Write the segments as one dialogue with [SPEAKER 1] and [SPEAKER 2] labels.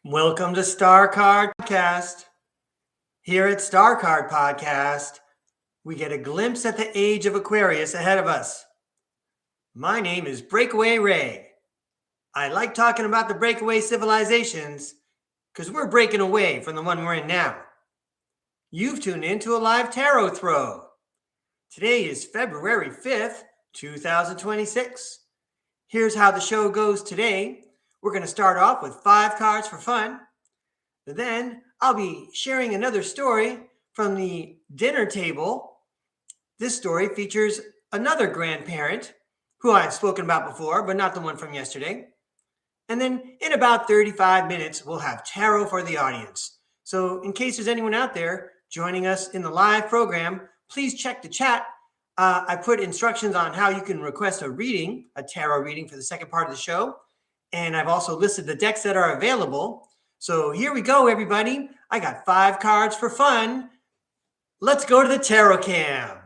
[SPEAKER 1] Welcome to STARCARD Podcast. Here at STARCARD Podcast, we get a glimpse at the age of Aquarius ahead of us. My name is Breakaway Ray. I like talking about the breakaway civilizations because we're breaking away from the one we're in now. You've tuned into a live tarot throw. Today is February 5th, 2026. Here's how the show goes today. We're going to start off with 5 cards for fun. Then I'll be sharing another story from the dinner table. This story features another grandparent who I've spoken about before, but not the one from yesterday. And then in about 35 minutes, we'll have tarot for the audience. So in case there's anyone out there joining us in the live program, please check the chat. I put instructions on how you can request a tarot reading for the second part of the show. And I've also listed the decks that are available. So here we go, everybody. I got 5 cards for fun. Let's go to the tarot cam.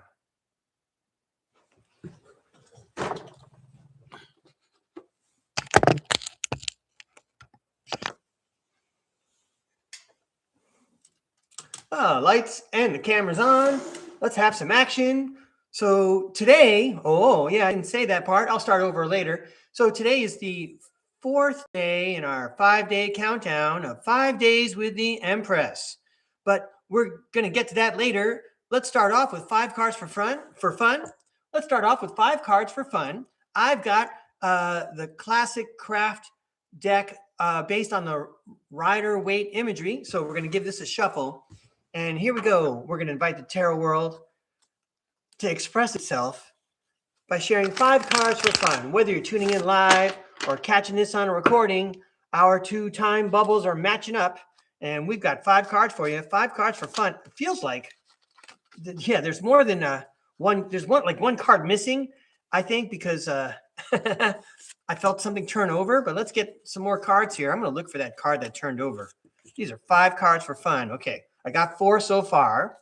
[SPEAKER 1] Lights and the camera's on. Let's have some action. So today, I didn't say that part. I'll start over later. So today is the 4th day in our 5-day countdown of 5 days with the Empress. But we're going to get to that later. Let's start off with 5 cards for fun. Let's start off with 5 cards for fun. I've got the classic craft deck based on the Rider-Waite imagery. So we're going to give this a shuffle. And here we go. We're going to invite the tarot world to express itself by sharing 5 cards for fun. Whether you're tuning in live or catching this on a recording, our 2 time bubbles are matching up, and we've got 5 cards for you. 5 cards for fun. It feels like, there's more than one. There's one card missing, I think, because I felt something turn over. But let's get some more cards here. I'm going to look for that card that turned over. These are 5 cards for fun. Okay, I got 4 so far.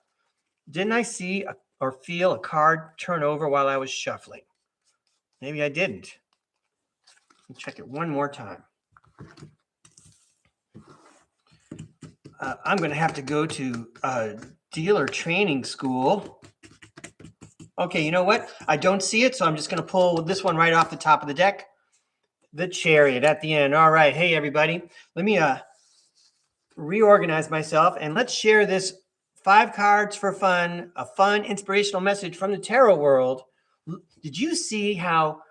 [SPEAKER 1] Didn't I see or feel a card turn over while I was shuffling? Maybe I didn't. Let me check it one more time. I'm going to have to go to dealer training school. Okay, you know what? I don't see it, so I'm just going to pull this one right off the top of the deck. The Chariot at the end. All right. Hey, everybody. Let me reorganize myself, and let's share this 5 cards for fun, a fun, inspirational message from the tarot world. Did you see how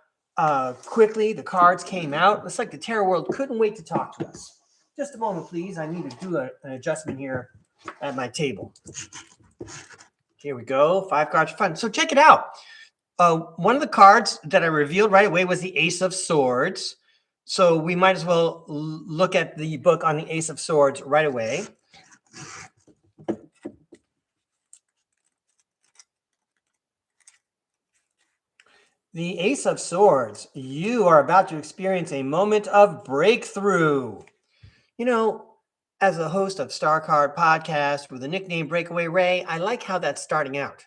[SPEAKER 1] quickly the cards came out? Looks like the tarot world couldn't wait to talk to us. Just a moment, please. I need to do an adjustment here at my table. Here we go. 5 cards for fun. So check it out. One of the cards that I revealed right away was the Ace of Swords. So we might as well look at the book on the Ace of Swords right away. The Ace of Swords, you are about to experience a moment of breakthrough. You know, as a host of StarCard Podcast with the nickname Breakaway Ray, I like how that's starting out.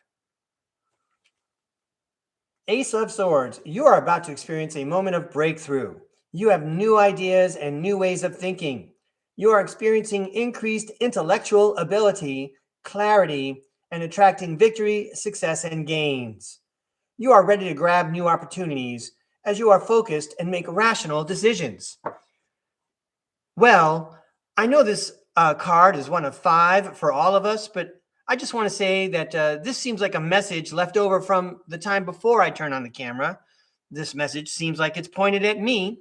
[SPEAKER 1] Ace of Swords, you are about to experience a moment of breakthrough. You have new ideas and new ways of thinking. You are experiencing increased intellectual ability, clarity, and attracting victory, success, and gains. You are ready to grab new opportunities as you are focused and make rational decisions. Well, I know this card is one of 5 for all of us, but I just want to say that this seems like a message left over from the time before I turned on the camera. This message seems like it's pointed at me.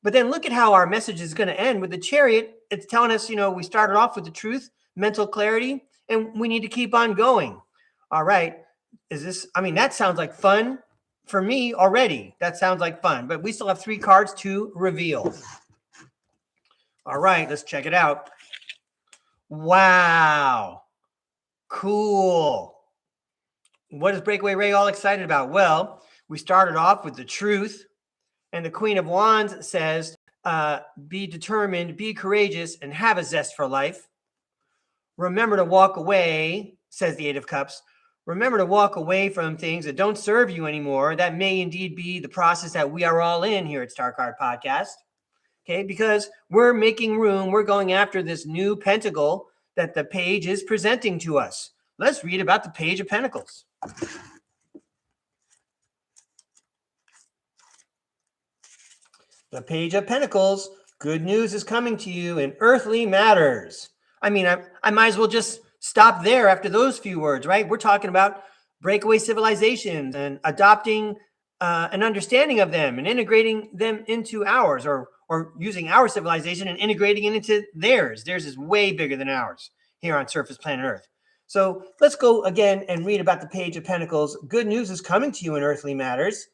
[SPEAKER 1] But then look at how our message is going to end with the Chariot. It's telling us, we started off with the truth, mental clarity, and we need to keep on going. All right. That sounds like fun for me already. That sounds like fun, but we still have 3 cards to reveal. All right, let's check it out. Wow. Cool. What is Breakaway Ray all excited about? Well, we started off with the truth, and the Queen of Wands says, be determined, be courageous, and have a zest for life. Remember to walk away, says the 8 of Cups. Remember to walk away from things that don't serve you anymore. That may indeed be the process that we are all in here at StarCard Podcast. Okay, because we're making room. We're going after this new pentacle that the page is presenting to us. Let's read about the Page of Pentacles. The Page of Pentacles. Good news is coming to you in earthly matters. I mean, I might as well just stop there after those few words, right? We're talking about breakaway civilizations and adopting an understanding of them and integrating them into ours, or using our civilization and integrating it into theirs. Theirs is way bigger than ours here on surface planet Earth. So let's go again and read about the Page of Pentacles. Good news is coming to you in earthly matters,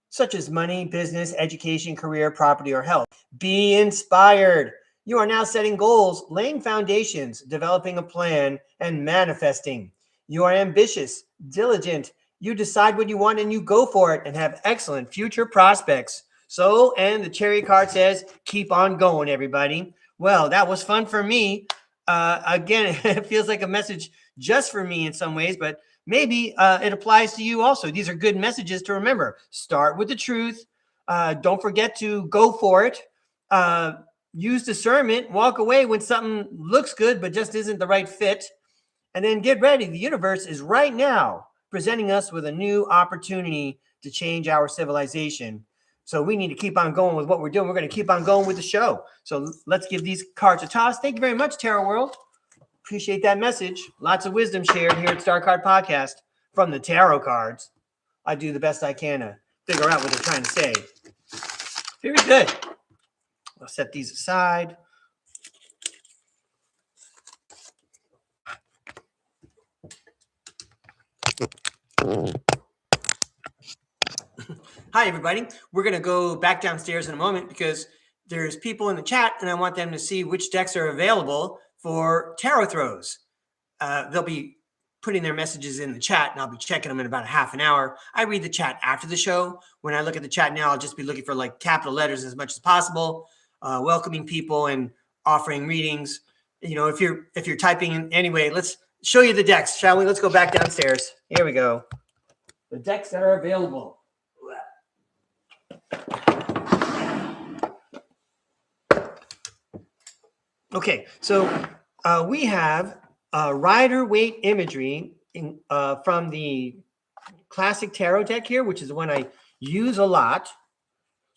[SPEAKER 1] such as money, business, education, career, property, or health. Be inspired. You are now setting goals, laying foundations, developing a plan, and manifesting. You are ambitious, diligent. You decide what you want and you go for it and have excellent future prospects. So, and the Chariot card says, keep on going, everybody. Well, that was fun for me. Again, it feels like a message just for me in some ways, but maybe it applies to you also. These are good messages to remember. Start with the truth. Don't forget to go for it. Use discernment. Walk away when something looks good but just isn't the right fit. And then get ready. The universe is right now presenting us with a new opportunity to change our civilization. So we need to keep on going with what we're doing. We're going to keep on going with the show. So let's give these cards a toss. Thank you very much, Tarot World. Appreciate that message. Lots of wisdom shared here at StarCard Podcast from the tarot cards. I do the best I can to figure out what they're trying to say. Very good. I'll set these aside. Hi, everybody. We're going to go back downstairs in a moment because there's people in the chat and I want them to see which decks are available for tarot throws. They'll be putting their messages in the chat and I'll be checking them in about a half an hour. I read the chat after the show. When I look at the chat now, I'll just be looking for like capital letters as much as possible, welcoming people and offering readings. You know, if you're typing in anyway, let's show you the decks, shall we? Let's go back downstairs. Here we go. The decks that are available. Okay, so we have Rider-Waite imagery from the classic tarot deck here, which is the one I use a lot.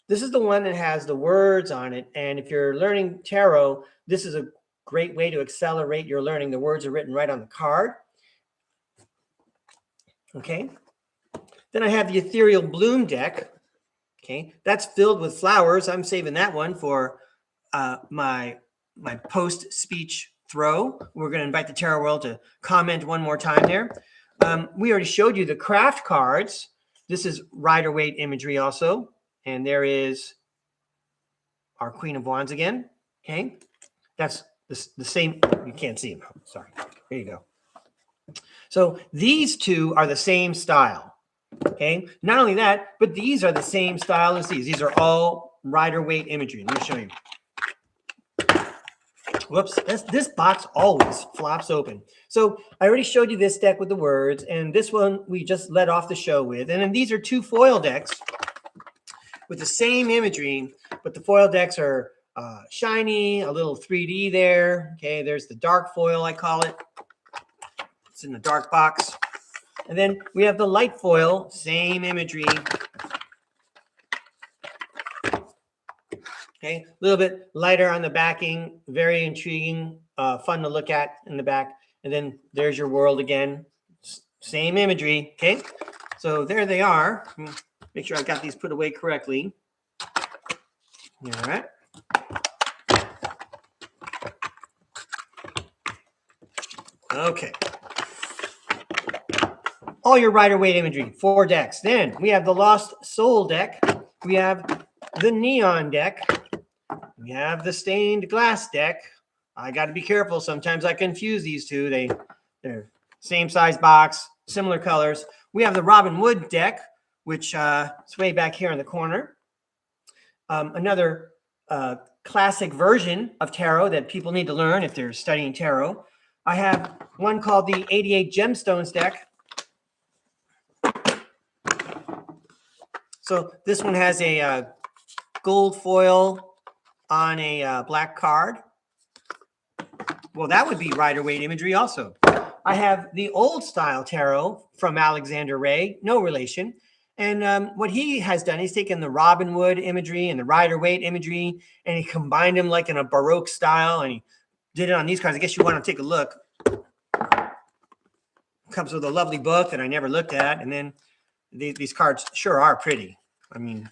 [SPEAKER 1] This is the one that has the words on it. And if you're learning tarot, this is a great way to accelerate your learning. The words are written right on the card. Okay. Then I have the Ethereal Bloom deck. Okay. That's filled with flowers. I'm saving that one for my post-speech throw. We're going to invite the tarot world to comment one more time there. We already showed you the craft cards. This is Rider-Waite imagery also. And there is our Queen of Wands again. Okay. That's the same. You can't see them. Sorry. There you go. So these two are the same style. Okay. Not only that, but these are the same style as these. These are all Rider-Waite imagery. Let me show you. Whoops, this box always flops open. So I already showed you this deck with the words, and this one we just let off the show with. And then these are two foil decks with the same imagery, but the foil decks are shiny, a little 3D there. Okay, there's the dark foil, I call it. It's in the dark box. And then we have the light foil, same imagery. Okay, a little bit lighter on the backing, very intriguing, fun to look at in the back. And then there's your world again, same imagery. Okay, so there they are. Make sure I got these put away correctly. All right. Okay. All your Rider-Waite imagery, 4 decks. Then we have the Lost Soul deck. We have the Neon deck. We have the Stained Glass deck. I got to be careful. Sometimes I confuse these two. They're same size box, similar colors. We have the Robin Wood deck, which is way back here in the corner. Another classic version of tarot that people need to learn if they're studying tarot. I have one called the 88 Gemstones deck. So this one has a gold foil on a black card. Well, that would be Rider-Waite imagery also. I have the old style tarot from Alexander Ray, no relation. And what he has done, he's taken the Robin Wood imagery and the Rider-Waite imagery, and he combined them like in a Baroque style, and he did it on these cards. I guess you want to take a look. Comes with a lovely book that I never looked at, and then these cards sure are pretty. I mean,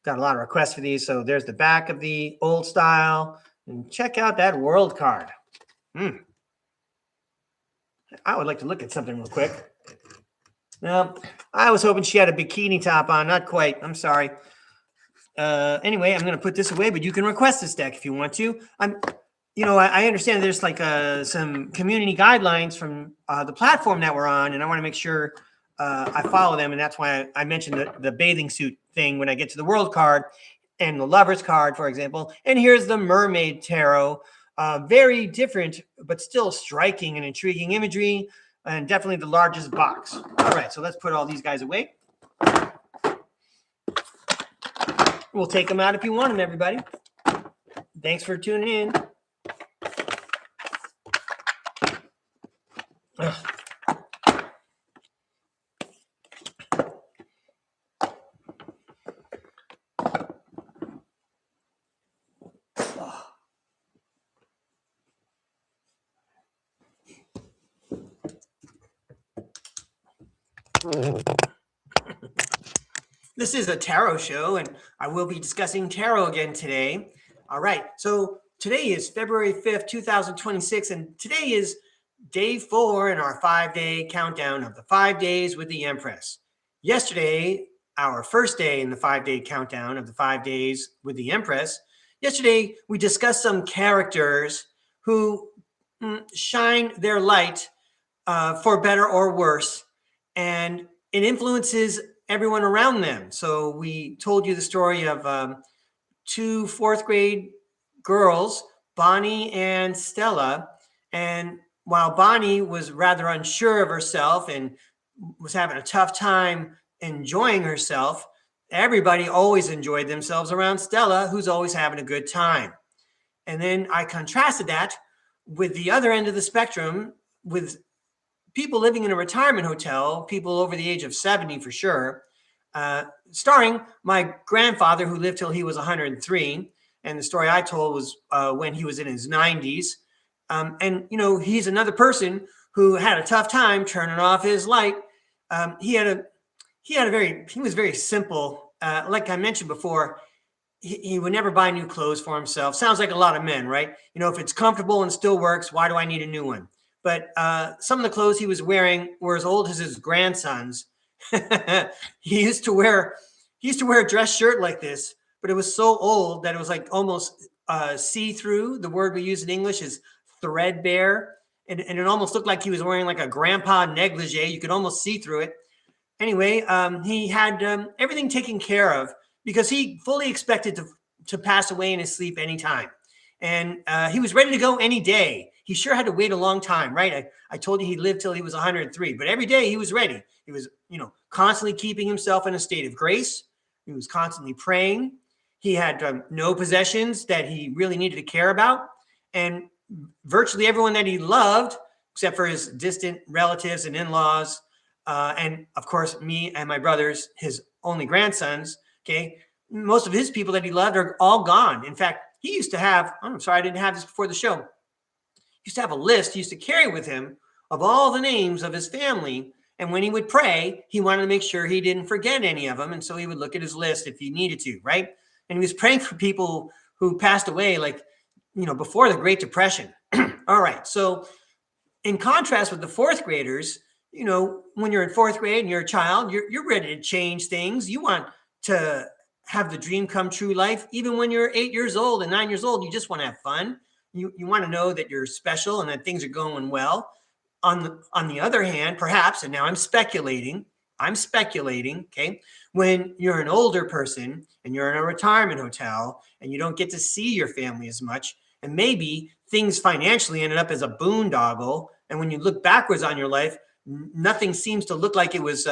[SPEAKER 1] got a lot of requests for these. So there's the back of the old style, and check out that world card. I would like to look at something real quick. Now, I was hoping she had a bikini top on. Not quite. I'm sorry. Anyway, I'm going to put this away, but you can request this deck if you want to. I understand there's like some community guidelines from the platform that we're on, and I want to make sure I follow them. And that's why I mentioned the bathing suit thing when I get to the world card and the lover's card, for example. And here's the mermaid tarot. Very different, but still striking and intriguing imagery, and definitely the largest box. All right, so let's put all these guys away. We'll take them out if you want them, everybody. Thanks for tuning in. Ugh. This is a tarot show, and I will be discussing tarot again today. All right, so today is February 5th, 2026, and today is day 4 in our 5-day countdown of the 5 days with the Empress. Yesterday, our first day in the 5-day countdown of the 5 days with the Empress, yesterday we discussed some characters who shine their light for better or worse, and it influences everyone around them. So we told you the story of 2 4th grade girls, Bonnie and Stella. And while Bonnie was rather unsure of herself and was having a tough time enjoying herself, everybody always enjoyed themselves around Stella, who's always having a good time. And then I contrasted that with the other end of the spectrum, with people living in a retirement hotel, people over the age of 70 for sure, starring my grandfather who lived till he was 103. And the story I told was when he was in his 90s. And, he's another person who had a tough time turning off his light. He was very simple. Like I mentioned before, he would never buy new clothes for himself. Sounds like a lot of men, right? If it's comfortable and still works, why do I need a new one? But some of the clothes he was wearing were as old as his grandsons. He used to wear a dress shirt like this, but it was so old that it was like almost see-through. The word we use in English is threadbare, and it almost looked like he was wearing like a grandpa negligee. You could almost see through it. Anyway, he had everything taken care of because he fully expected to pass away in his sleep anytime. And he was ready to go any day. He sure had to wait a long time, right? I told you he lived till he was 103, but every day he was ready. He was, constantly keeping himself in a state of grace. He was constantly praying. He had no possessions that he really needed to care about. And virtually everyone that he loved, except for his distant relatives and in-laws, and of course, me and my brothers, his only grandsons, okay? Most of his people that he loved are all gone. In fact, he used to have, I'm sorry, I didn't have this before the show. He used to have a list he used to carry with him of all the names of his family. And when he would pray, he wanted to make sure he didn't forget any of them. And so he would look at his list if he needed to, right? And he was praying for people who passed away, like, before the Great Depression. All right. So in contrast with the 4th graders, when you're in 4th grade and you're a child, you're ready to change things. You want to have the dream come true life. Even when you're 8 years old and 9 years old, you just want to have fun. You want to know that you're special and that things are going well. On the other hand, perhaps, and now I'm speculating, okay, when you're an older person and you're in a retirement hotel and you don't get to see your family as much, and maybe things financially ended up as a boondoggle, and when you look backwards on your life, nothing seems to look like it was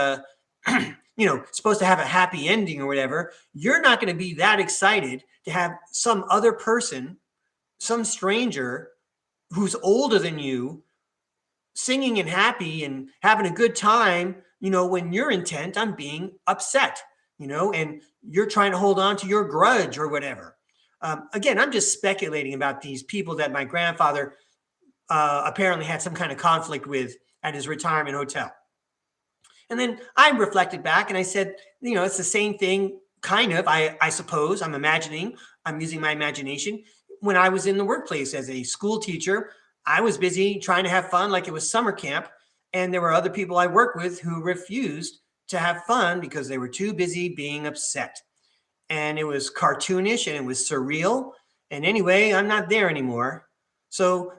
[SPEAKER 1] supposed to have a happy ending or whatever, you're not going to be that excited to have some other person, some stranger who's older than you, singing and happy and having a good time, when you're intent on being upset, and you're trying to hold on to your grudge or whatever. Again, I'm just speculating about these people that my grandfather apparently had some kind of conflict with at his retirement hotel. And then I reflected back and I said, it's the same thing, kind of, I suppose. I'm using my imagination. When I was in the workplace as a school teacher, I was busy trying to have fun like it was summer camp. And there were other people I worked with who refused to have fun because they were too busy being upset. And it was cartoonish and it was surreal. And anyway, I'm not there anymore. So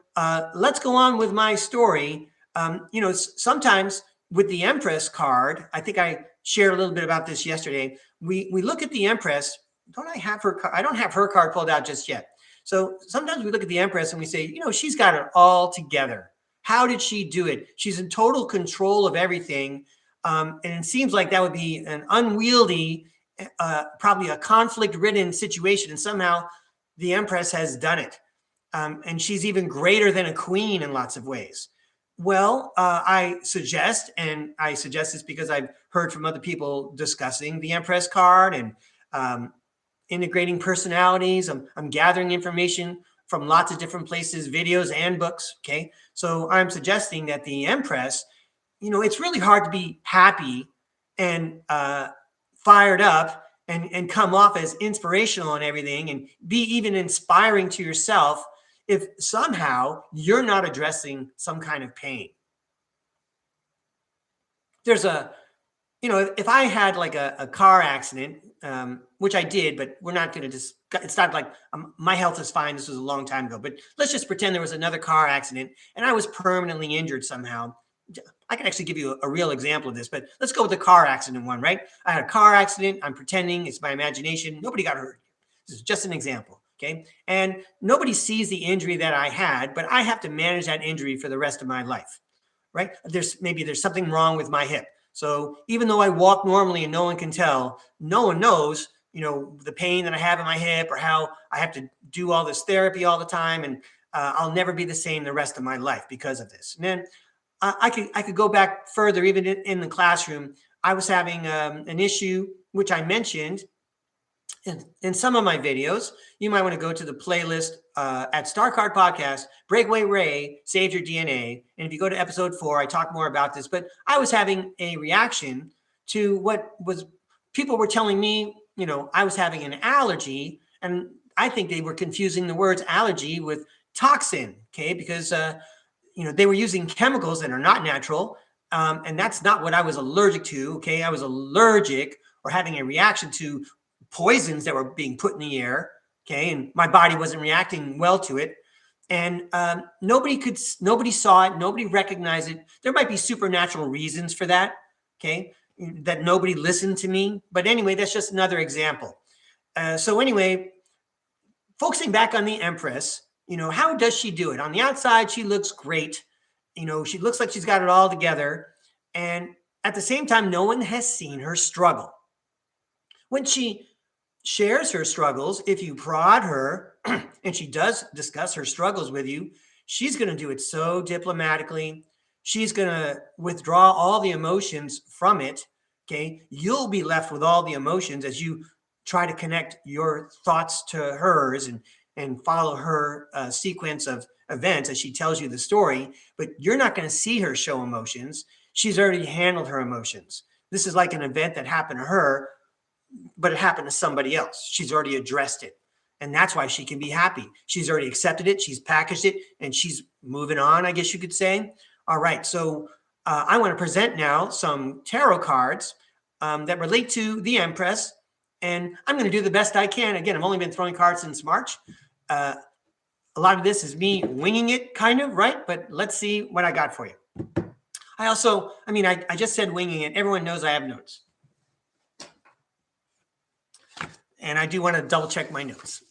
[SPEAKER 1] let's go on with my story. Sometimes with the Empress card, I think I shared a little bit about this yesterday. We look at the Empress. Don't I have her? I don't have her card pulled out just yet. So sometimes we look at the Empress and we say, she's got it all together. How did she do it? She's in total control of everything. And it seems like that would be an unwieldy, probably a conflict-ridden situation. And somehow the Empress has done it. And she's even greater than a queen in lots of ways. Well, I suggest this because I've heard from other people discussing the Empress card and integrating personalities. I'm gathering information from lots of different places, videos and books. Okay. So I'm suggesting that the Empress, it's really hard to be happy and fired up and come off as inspirational and everything and be even inspiring to yourself if somehow you're not addressing some kind of pain. There's if I had like a car accident, which I did, but we're not going to it's not like my health is fine. This was a long time ago, but let's just pretend there was another car accident and I was permanently injured somehow. I can actually give you a real example of this, but let's go with the car accident one, right? I had a car accident. I'm pretending it's my imagination. Nobody got hurt. This is just an example. Okay. And nobody sees the injury that I had, but I have to manage that injury for the rest of my life, right? There's something wrong with my hip. So even though I walk normally and no one can tell, no one knows, the pain that I have in my hip or how I have to do all this therapy all the time. And I'll never be the same the rest of my life because of this. And then I could go back further, even in the classroom. I was having an issue, which I mentioned in some of my videos. You might want to go to the playlist at StarCard Podcast, Breakaway Ray, Saved Your DNA. And if you go to episode 4, I talk more about this. But I was having a reaction to what was people were telling me, I was having an allergy. And I think they were confusing the words allergy with toxin, okay? Because, they were using chemicals that are not natural. And that's not what I was allergic to, okay? I was allergic or having a reaction to poisons that were being put in the air, okay? And my body wasn't reacting well to it. And nobody saw it. Nobody recognized it. There might be supernatural reasons for that, okay? That nobody listened to me. But anyway, that's just another example. So anyway, focusing back on the Empress, how does she do it? On the outside, she looks great. She looks like she's got it all together. And at the same time, no one has seen her struggle. When she shares her struggles, if you prod her and she does discuss her struggles with you, she's going to do it so diplomatically. She's going to withdraw all the emotions from it. Okay. You'll be left with all the emotions as you try to connect your thoughts to hers and follow her sequence of events as she tells you the story, but you're not going to see her show emotions. She's already handled her emotions. This is like an event that happened to her, but it happened to somebody else. She's already addressed it. And that's why she can be happy. She's already accepted it. She's packaged it and she's moving on, I guess you could say. All right. So I want to present now some tarot cards that relate to the Empress. And I'm going to do the best I can. Again, I've only been throwing cards since March. A lot of this is me winging it kind of, right? But let's see what I got for you. I just said winging it. Everyone knows I have notes. And I do want to double check my notes.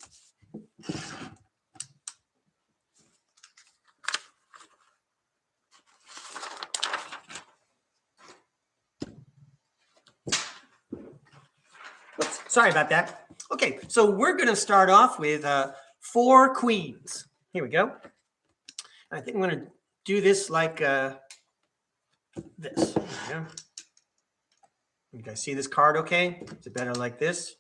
[SPEAKER 1] Sorry about that. Okay, so we're going to start off with 4 queens. Here we go. I think I'm going to do this like this. Yeah. You guys see this card okay? Is it better like this?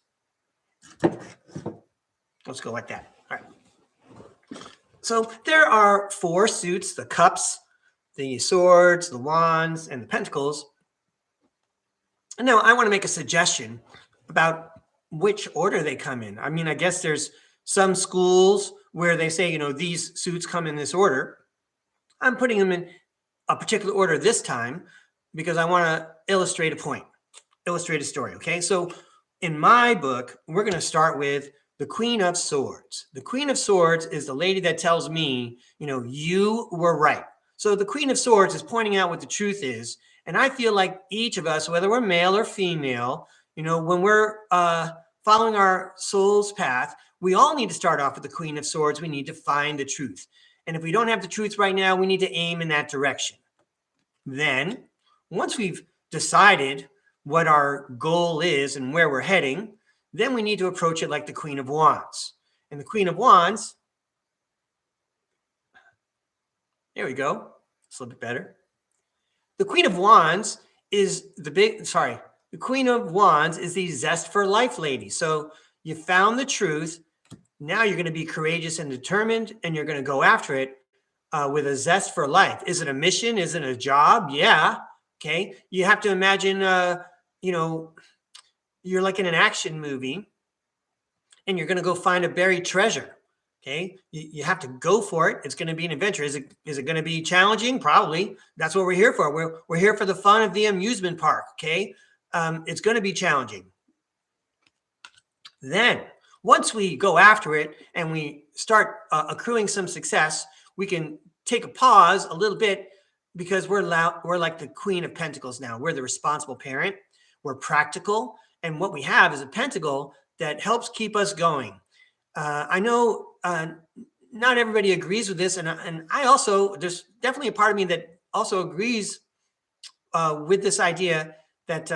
[SPEAKER 1] Let's go like that. All right. So there are 4 suits, the cups, the swords, the wands, and the pentacles. And now I want to make a suggestion about which order they come in. I mean, I guess there's some schools where they say, these suits come in this order. I'm putting them in a particular order this time because I want to illustrate a point, illustrate a story. Okay. So in my book, we're going to start with the Queen of Swords. The Queen of Swords is the lady that tells me, you were right. So the Queen of Swords is pointing out what the truth is. And I feel like each of us, whether we're male or female, when we're following our soul's path, we all need to start off with the Queen of Swords. We need to find the truth. And if we don't have the truth right now, we need to aim in that direction. Then, once we've decided what our goal is and where we're heading, then we need to approach it like the Queen of Wands. And the Queen of Wands, there we go. It's a little bit better. The Queen of Wands is the Queen of Wands is the zest for life lady. So you found the truth. Now you're going to be courageous and determined, and you're going to go after it with a zest for life. Is it a mission? Is it a job? Yeah. Okay. You have to imagine, you're like in an action movie and you're going to go find a buried treasure. Okay. You have to go for it. It's going to be an adventure. Is it going to be challenging? Probably. That's what we're here for. We're here for the fun of the amusement park. Okay. It's going to be challenging. Then once we go after it and we start accruing some success, we can take a pause a little bit because we're like the Queen of Pentacles now. We're the responsible parent. We're practical. And what we have is a pentacle that helps keep us going. I know not everybody agrees with this. And I also, there's definitely a part of me that also agrees with this idea that,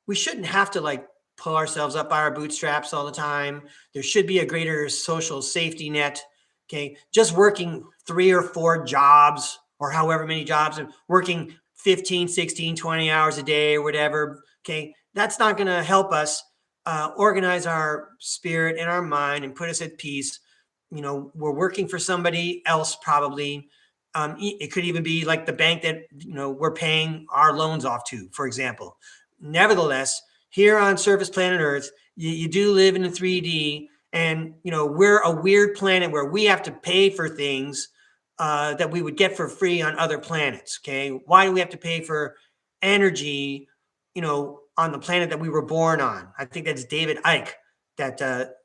[SPEAKER 1] we shouldn't have to pull ourselves up by our bootstraps all the time. There should be a greater social safety net. Okay. Just working 3 or 4 jobs or however many jobs and working 15, 16, 20 hours a day or whatever. Okay. That's not going to help us organize our spirit and our mind and put us at peace. We're working for somebody else probably. It could even be like the bank that, we're paying our loans off to, for example. Nevertheless, here on surface planet Earth, you do live in a 3D, and we're a weird planet where we have to pay for things that we would get for free on other planets. Okay, why do we have to pay for energy? On the planet that we were born on. I think that's David Icke that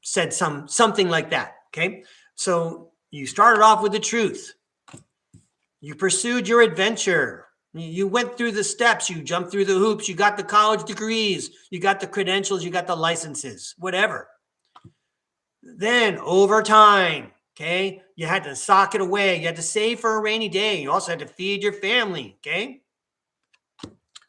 [SPEAKER 1] said something like that. Okay, so you started off with the truth. You pursued your adventure. You went through the steps, you jumped through the hoops, you got the college degrees, you got the credentials, you got the licenses, whatever. Then over time, okay, you had to sock it away. You had to save for a rainy day. You also had to feed your family, okay?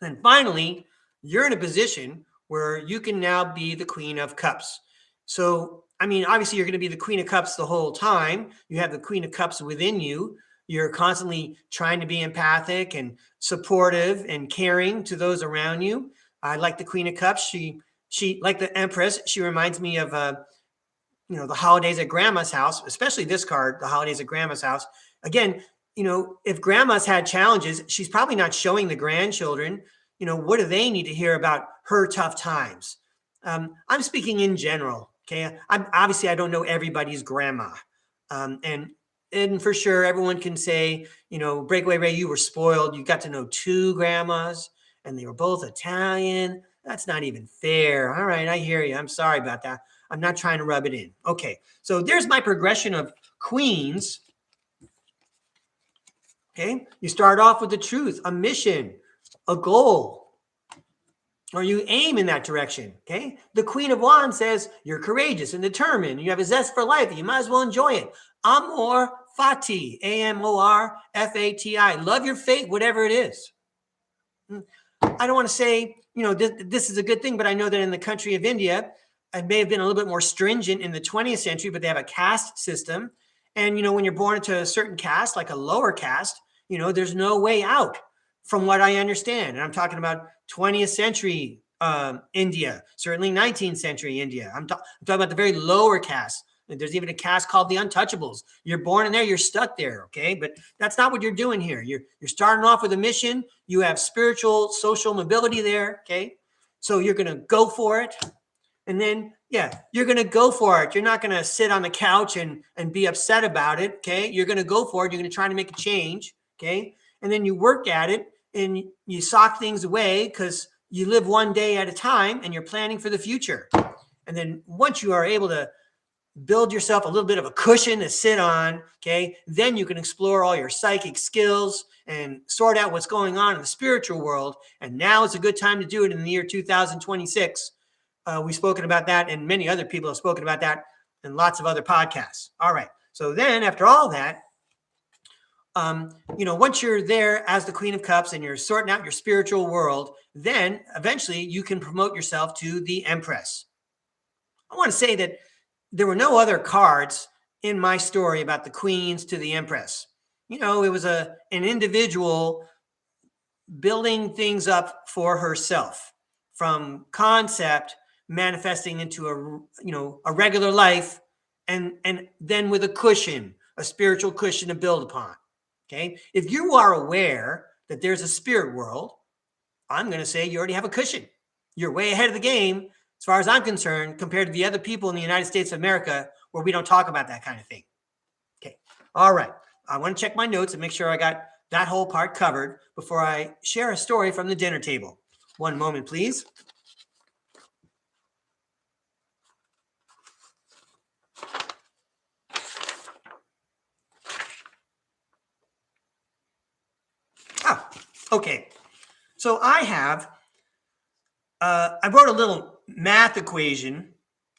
[SPEAKER 1] Then finally, you're in a position where you can now be the Queen of Cups. So, obviously you're going to be the Queen of Cups the whole time. You have the Queen of Cups within you. You're constantly trying to be empathic and supportive and caring to those around you. I like the Queen of Cups. She like the Empress. She reminds me of, the holidays at Grandma's house, especially this card, the holidays at Grandma's house. Again, if Grandma's had challenges, she's probably not showing the grandchildren, what do they need to hear about her tough times? I'm speaking in general. Okay. I don't know everybody's grandma. And for sure, everyone can say, Breakaway Ray, you were spoiled. You got to know 2 grandmas and they were both Italian. That's not even fair. All right. I hear you. I'm sorry about that. I'm not trying to rub it in. Okay. So there's my progression of queens. Okay. You start off with the truth, a mission, a goal, or you aim in that direction. Okay. The Queen of Wands says you're courageous and determined. You have a zest for life. You might as well enjoy it. Amor fati, AMORFATI. Love your fate, whatever it is. I don't want to say, this is a good thing, but I know that in the country of India, it may have been a little bit more stringent in the 20th century, but they have a caste system. And, when you're born into a certain caste, like a lower caste, there's no way out from what I understand. And I'm talking about 20th century India, certainly 19th century India. I'm talking about the very lower caste. There's even a caste called the untouchables. You're born in there, you're stuck there, okay? But that's not what you're doing here. You're starting off with a mission. You have spiritual, social mobility there, okay? So you're going to go for it. And then, you're going to go for it. You're not going to sit on the couch and be upset about it, okay? You're going to go for it. You're going to try to make a change, okay? And then you work at it and you sock things away because you live one day at a time and you're planning for the future. And then once you are able to build yourself a little bit of a cushion to sit on, okay, then you can explore all your psychic skills and sort out what's going on in the spiritual world. And now is a good time to do it in the year 2026. We've spoken about that, and many other people have spoken about that in lots of other podcasts. All right. So then after all that, once you're there as the Queen of Cups and you're sorting out your spiritual world, then eventually you can promote yourself to the Empress. I want to say that there were no other cards in my story about the queens to the Empress. It was an individual building things up for herself from concept manifesting into a regular life and then with a cushion, a spiritual cushion to build upon. Okay. If you are aware that there's a spirit world, I'm going to say you already have a cushion. You're way ahead of the game, as far as I'm concerned, compared to the other people in the United States of America where we don't talk about that kind of thing. Okay. All right. I want to check my notes and make sure I got that whole part covered before I share a story from the dinner table. One moment, please. Okay. So I wrote a little math equation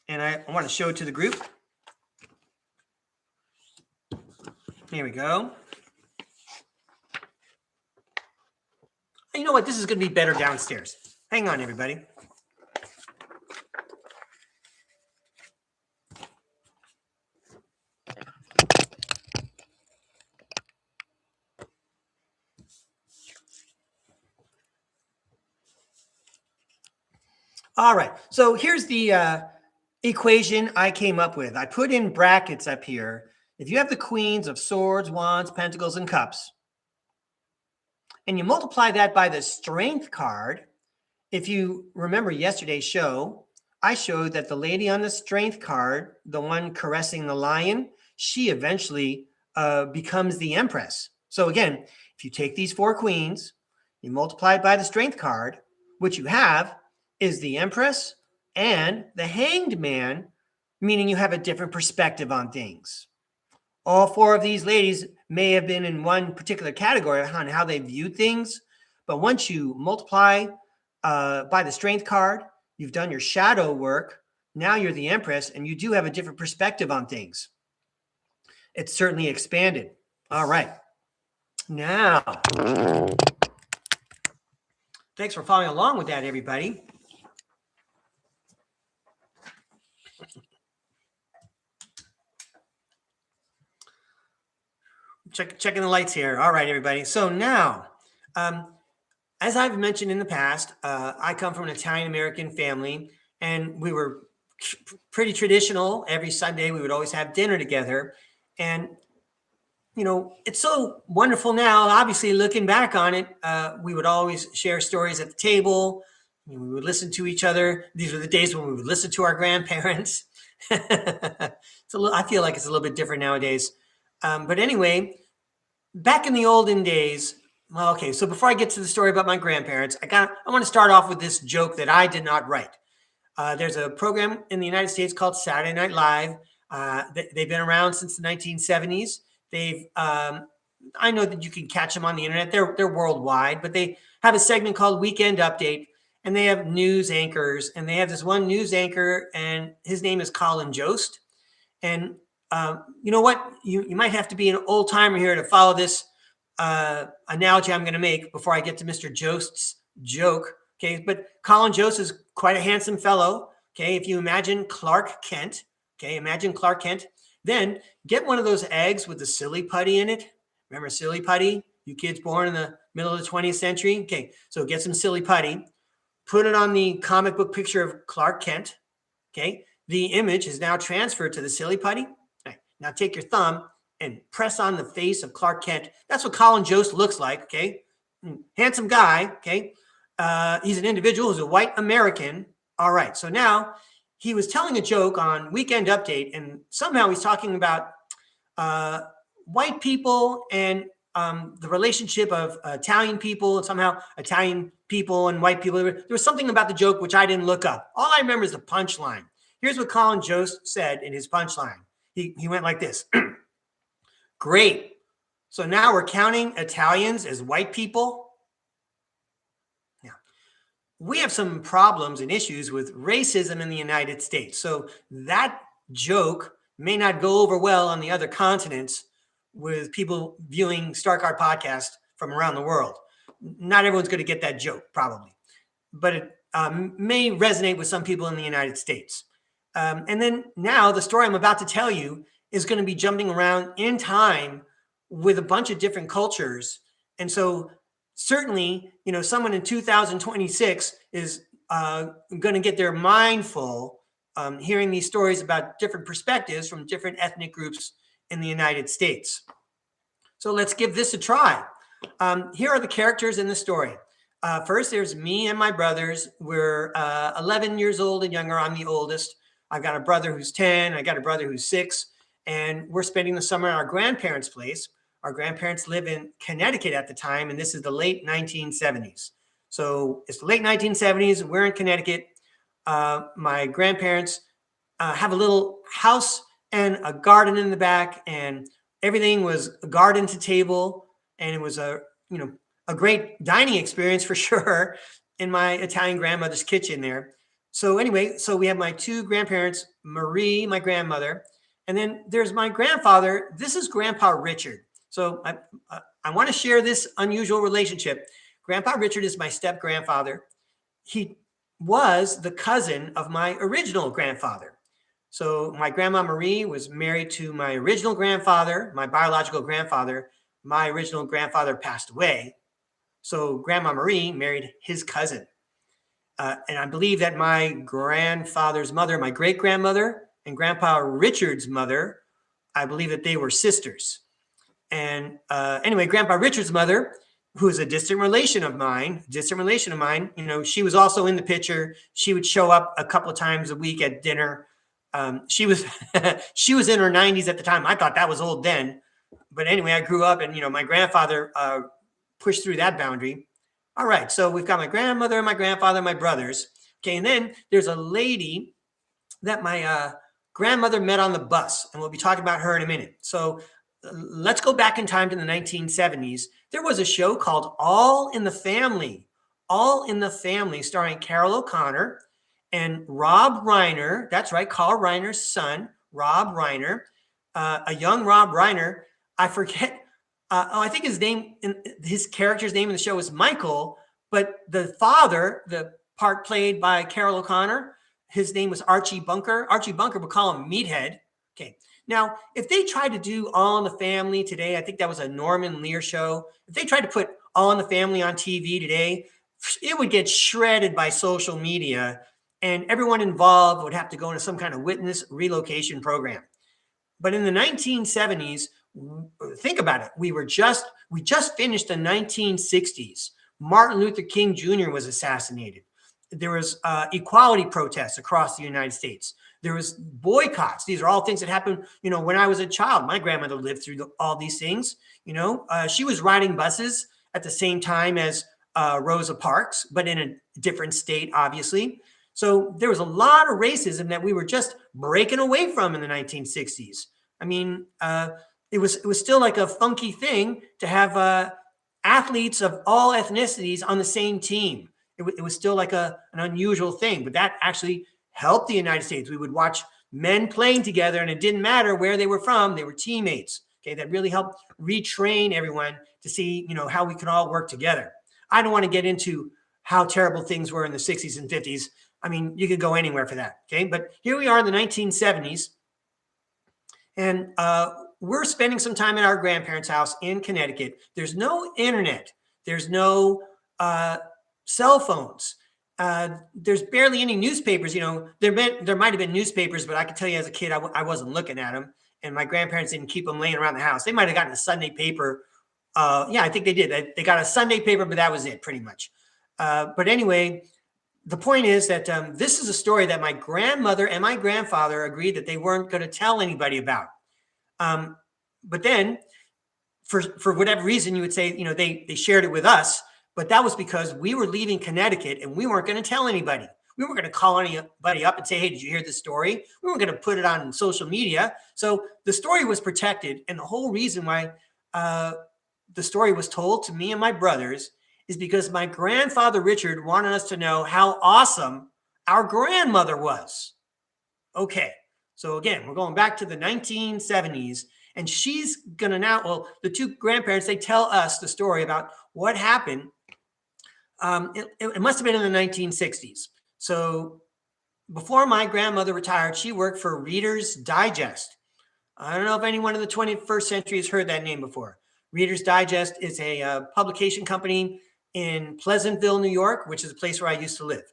[SPEAKER 1] and I want to show it to the group. Here we go. You know what? This is going to be better downstairs. Hang on, everybody. All right. So here's the equation I came up with. I put in brackets up here. If you have the queens of swords, wands, pentacles, and cups, and you multiply that by the strength card, if you remember yesterday's show, I showed that the lady on the strength card, the one caressing the lion, she eventually becomes the Empress. So again, if you take these four queens, you multiply it by the strength card, what you have is the Empress and the Hanged Man, meaning you have a different perspective on things. All four of these ladies may have been in one particular category on how they viewed things, but once you multiply by the strength card, you've done your shadow work, now you're the Empress, and you do have a different perspective on things. It's certainly expanded. All right. Now, thanks for following along with that, everybody. Checking the lights here. All right, everybody. So now, as I've mentioned in the past, I come from an Italian-American family, and we were pretty traditional. Every Sunday, we would always have dinner together. And, it's so wonderful now. Obviously, looking back on it, we would always share stories at the table. We would listen to each other. These were the days when we would listen to our grandparents. I feel like it's a little bit different nowadays. But anyway, back in the olden days, well, okay, so before I get to the story about my grandparents, I want to start off with this joke that I did not write. There's a program in the United States called Saturday Night Live. They've been around since the 1970s. I know that you can catch them on the internet. They're worldwide, but they have a segment called Weekend Update, and they have news anchors, and they have this one news anchor, and his name is Colin Jost. And you know what? You might have to be an old timer here to follow this analogy I'm going to make before I get to Mr. Jost's joke. Okay, but Colin Jost is quite a handsome fellow. Okay, if you imagine Clark Kent, then get one of those eggs with the silly putty in it. Remember silly putty? You kids born in the middle of the 20th century? Okay, so get some silly putty, put it on the comic book picture of Clark Kent. Okay, the image is now transferred to the silly putty. Right, now take your thumb and press on the face of Clark Kent. That's what Colin Jost looks like. Okay, handsome guy. Okay, he's an individual who's a white American. All right, so now he was telling a joke on Weekend Update, and somehow he's talking about white people and the relationship of Italian people, and somehow Italian people and white people. There was something about the joke which I didn't look up. All I remember is the punchline. Here's what Colin Jost said in his punchline. He went like this. Great. So now we're counting Italians as white people. Now, we have some problems and issues with racism in the United States. So that joke may not go over well on the other continents with people viewing StarCard podcast from around the world. Not everyone's going to get that joke, probably, but it may resonate with some people in the United States. And then now the story I'm about to tell you is going to be jumping around in time with a bunch of different cultures. And so certainly, someone in 2026 is going to get their mind full hearing these stories about different perspectives from different ethnic groups in the United States. So let's give this a try. Here are the characters in the story. First, there's me and my brothers. We're 11 years old and younger. I'm the oldest. I've got a brother who's 10. I got a brother who's 6. And we're spending the summer at our grandparents' place. Our grandparents live in Connecticut at the time, and this is the late 1970s. So it's the late 1970s. We're in Connecticut. My grandparents have a little house and a garden in the back, and everything was garden to table. And it was a great dining experience for sure in my Italian grandmother's kitchen there. So anyway, so we have my two grandparents, Marie, my grandmother, and then there's my grandfather. This is Grandpa Richard. So I want to share this unusual relationship. Grandpa Richard is my step grandfather. He was the cousin of my original grandfather. So my grandma Marie was married to my original grandfather, my biological grandfather. My original grandfather passed away. So Grandma Marie married his cousin. And I believe that my grandfather's mother, my great-grandmother, and Grandpa Richard's mother, I believe that they were sisters. And anyway, Grandpa Richard's mother, who is a distant relation of mine, she was also in the picture. She would show up a couple of times a week at dinner. She was she was in her 90s at the time. I thought that was old then. But anyway, I grew up and, my grandfather pushed through that boundary. All right, so we've got my grandmother, my grandfather, my brothers. Okay, and then there's a lady that my grandmother met on the bus, and we'll be talking about her in a minute. So let's go back in time to the 1970s. There was a show called All in the Family, starring Carol O'Connor and Rob Reiner. That's right, Carl Reiner's son, Rob Reiner, a young Rob Reiner. I forget. I think his character's name in the show was Michael, but the father, the part played by Carol O'Connor, his name was Archie Bunker. Archie Bunker would call him Meathead. Okay. Now, if they tried to do All in the Family today, I think that was a Norman Lear show. If they tried to put All in the Family on TV today, it would get shredded by social media, and everyone involved would have to go into some kind of witness relocation program. But in the 1970s, think about it. We just finished the 1960s. Martin Luther King Jr. was assassinated. There was equality protests across the United States. There was boycotts. These are all things that happened, when I was a child. My grandmother lived through all these things. She was riding buses at the same time as Rosa Parks, but in a different state, obviously. So there was a lot of racism that we were just breaking away from in the 1960s. I mean, it was still like a funky thing to have athletes of all ethnicities on the same team. It was still like an unusual thing, but that actually helped the United States. We would watch men playing together, and it didn't matter where they were from. They were teammates. Okay, that really helped retrain everyone to see, how we could all work together. I don't want to get into how terrible things were in the 60s and 50s. I mean, you could go anywhere for that. Okay. But here we are in the 1970s. And we're spending some time at our grandparents' house in Connecticut. There's no internet. There's no cell phones. There's barely any newspapers. You know, there might have been newspapers, but I can tell you as a kid, I wasn't looking at them. And my grandparents didn't keep them laying around the house. They might have gotten a Sunday paper. Yeah, I think they did. They got a Sunday paper, but that was it pretty much. But anyway, the point is that this is a story that my grandmother and my grandfather agreed that they weren't going to tell anybody about. But then for whatever reason, you would say, you know, they shared it with us, but that was because we were leaving Connecticut and we weren't going to tell anybody. We weren't going to call anybody up and say, hey, did you hear this story? We weren't going to put it on social media. So the story was protected. And the whole reason why the story was told to me and my brothers is because my grandfather, Richard, wanted us to know how awesome our grandmother was. Okay. So again, we're going back to the 1970s, and she's going to now, well, the two grandparents, they tell us the story about what happened. It must have been in the 1960s. So before my grandmother retired, she worked for Reader's Digest. I don't know if anyone in the 21st century has heard that name before. Reader's Digest is a publication company in Pleasantville, New York, which is a place where I used to live.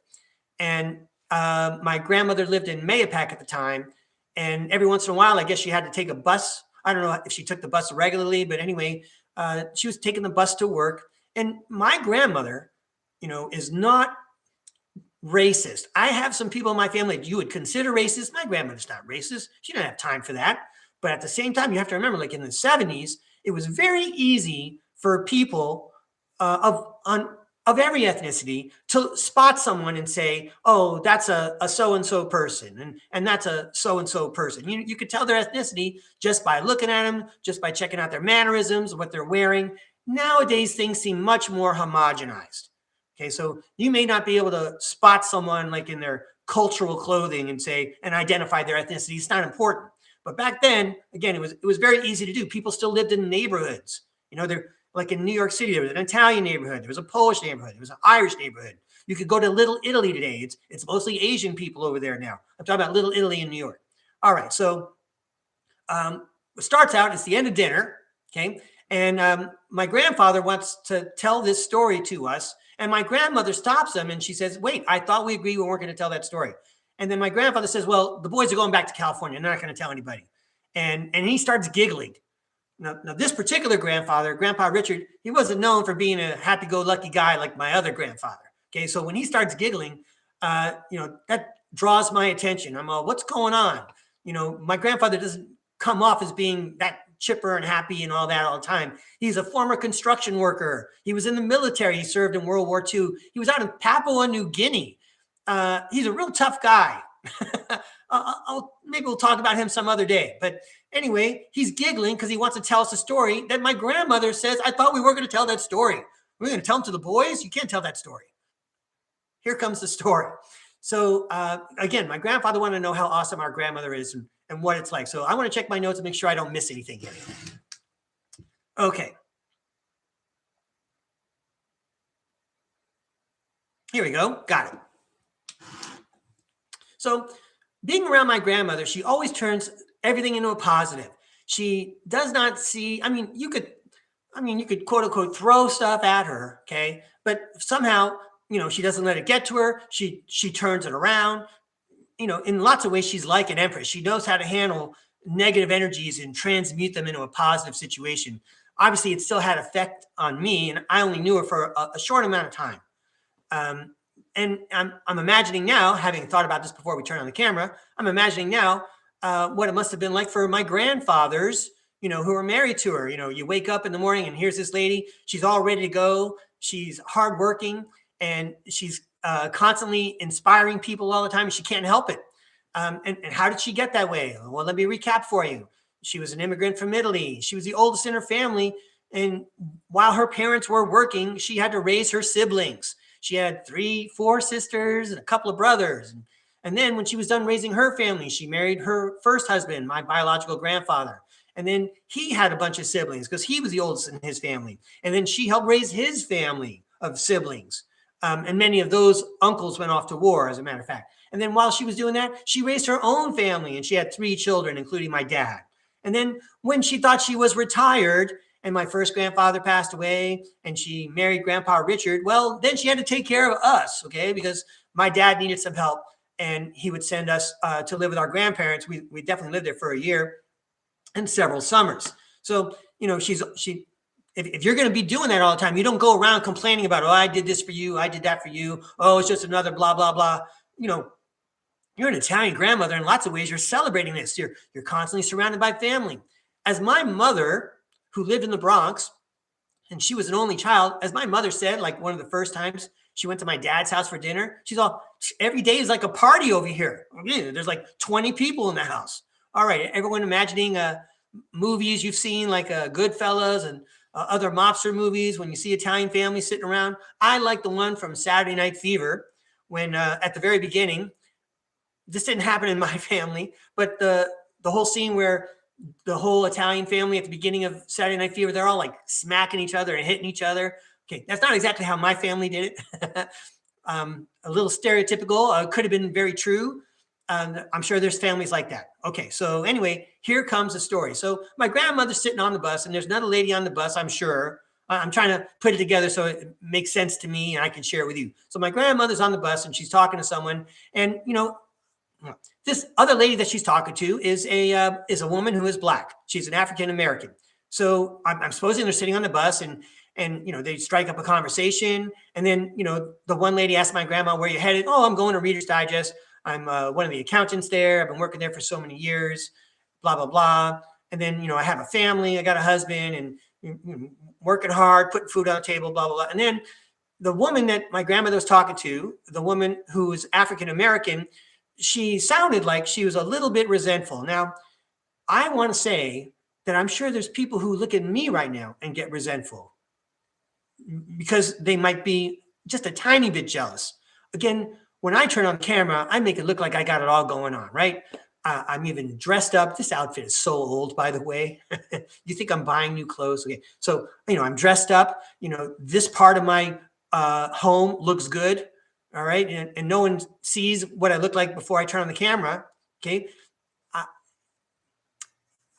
[SPEAKER 1] And my grandmother lived in Mayapack at the time. And every once in a while, I guess she had to take a bus. I don't know if she took the bus regularly, but anyway, she was taking the bus to work. And my grandmother, you know, is not racist. I have some people in my family that you would consider racist. My grandmother's not racist. She didn't have time for that. But at the same time, you have to remember, like in the 70s, it was very easy for people of every ethnicity to spot someone and say, oh, that's a so-and-so person. And that's a so-and-so person. You could tell their ethnicity just by looking at them, just by checking out their mannerisms, what they're wearing. Nowadays, things seem much more homogenized. Okay, so you may not be able to spot someone like in their cultural clothing and say, and identify their ethnicity. It's not important. But back then, again, it was very easy to do. People still lived in neighborhoods. You know, they're like in New York City, there was an Italian neighborhood, there was a Polish neighborhood, there was an Irish neighborhood. You could go to Little Italy today. It's mostly Asian people over there now. I'm talking about Little Italy in New York. All right, so it starts out, it's the end of dinner, okay? And my grandfather wants to tell this story to us, and my grandmother stops him and she says, wait, I thought we agreed we weren't going to tell that story. And then my grandfather says, well, the boys are going back to California. They're not going to tell anybody. And he starts giggling. Now, this particular grandfather, Grandpa Richard, he wasn't known for being a happy-go-lucky guy like my other grandfather. Okay, so when he starts giggling, you know, that draws my attention. I'm all, what's going on? You know, my grandfather doesn't come off as being that chipper and happy and all that all the time. He's a former construction worker. He was in the military. He served in World War II. He was out in Papua New Guinea. He's a real tough guy. Maybe we'll talk about him some other day. But anyway, he's giggling because he wants to tell us a story that my grandmother says, I thought we were going to tell that story. We're going to tell them to the boys? You can't tell that story. Here comes the story. So again, my grandfather wanted to know how awesome our grandmother is and what it's like. So I want to check my notes and make sure I don't miss anything here. Okay. Here we go. Got it. So being around my grandmother, she always turns everything into a positive. She does not see, you could quote unquote throw stuff at her. Okay. But somehow, you know, she doesn't let it get to her. She turns it around. You know, in lots of ways, she's like an empress. She knows how to handle negative energies and transmute them into a positive situation. Obviously, it still had effect on me, and I only knew her for a short amount of time. And I'm imagining now, having thought about this before we turn on the camera, I'm imagining now what it must have been like for my grandfathers, you know, who were married to her. You know, you wake up in the morning and here's this lady. She's all ready to go. She's hardworking and she's constantly inspiring people all the time. And she can't help it. And how did she get that way? Well, let me recap for you. She was an immigrant from Italy. She was the oldest in her family. And while her parents were working, she had to raise her siblings. She had 4 sisters and a couple of brothers. And then when she was done raising her family, she married her first husband, my biological grandfather. And then he had a bunch of siblings because he was the oldest in his family. And then she helped raise his family of siblings. And many of those uncles went off to war, as a matter of fact. And then while she was doing that, she raised her own family, and she had 3 children, including my dad. And then when she thought she was retired and my first grandfather passed away and she married Grandpa Richard, well, then she had to take care of us, okay, because my dad needed some help and he would send us to live with our grandparents. We definitely lived there for a year and several summers. So, if you're going to be doing that all the time, you don't go around complaining about, oh, I did this for you, I did that for you, oh, it's just another blah, blah, blah. You're an Italian grandmother in lots of ways. You're celebrating this. You're constantly surrounded by family. As my mother, who lived in the Bronx, and she was an only child, as my mother said, like one of the first times she went to my dad's house for dinner, she's all, every day is like a party over here. There's like 20 people in the house. All right, everyone imagining movies you've seen like Goodfellas and other mobster movies when you see Italian families sitting around. I like the one from Saturday Night Fever when at the very beginning, this didn't happen in my family, but the whole scene where the whole Italian family at the beginning of Saturday Night Fever, they're all like smacking each other and hitting each other. Okay, that's not exactly how my family did it. A little stereotypical, could have been very true. I'm sure there's families like that. Okay, so anyway, here comes the story. So my grandmother's sitting on the bus, and there's another lady on the bus, I'm sure. I'm trying to put it together so it makes sense to me and I can share it with you. So my grandmother's on the bus, and she's talking to someone, and this other lady that she's talking to is a woman who is Black. She's an African American. So I'm supposing they're sitting on the bus, and they strike up a conversation. And then the one lady asked my grandma, "Where you headed?" "Oh, I'm going to Reader's Digest. I'm one of the accountants there. I've been working there for so many years." Blah blah blah. And then I have a family. I got a husband, and working hard, putting food on the table. Blah blah blah. And then the woman that my grandmother was talking to, the woman who was African American, she sounded like she was a little bit resentful. Now, I want to say that I'm sure there's people who look at me right now and get resentful because they might be just a tiny bit jealous. Again, when I turn on camera, I make it look like I got it all going on, right? I'm even dressed up. This outfit is so old, by the way. You think I'm buying new clothes? Okay, so I'm dressed up. This part of my home looks good. All right. And no one sees what I look like before I turn on the camera. Okay.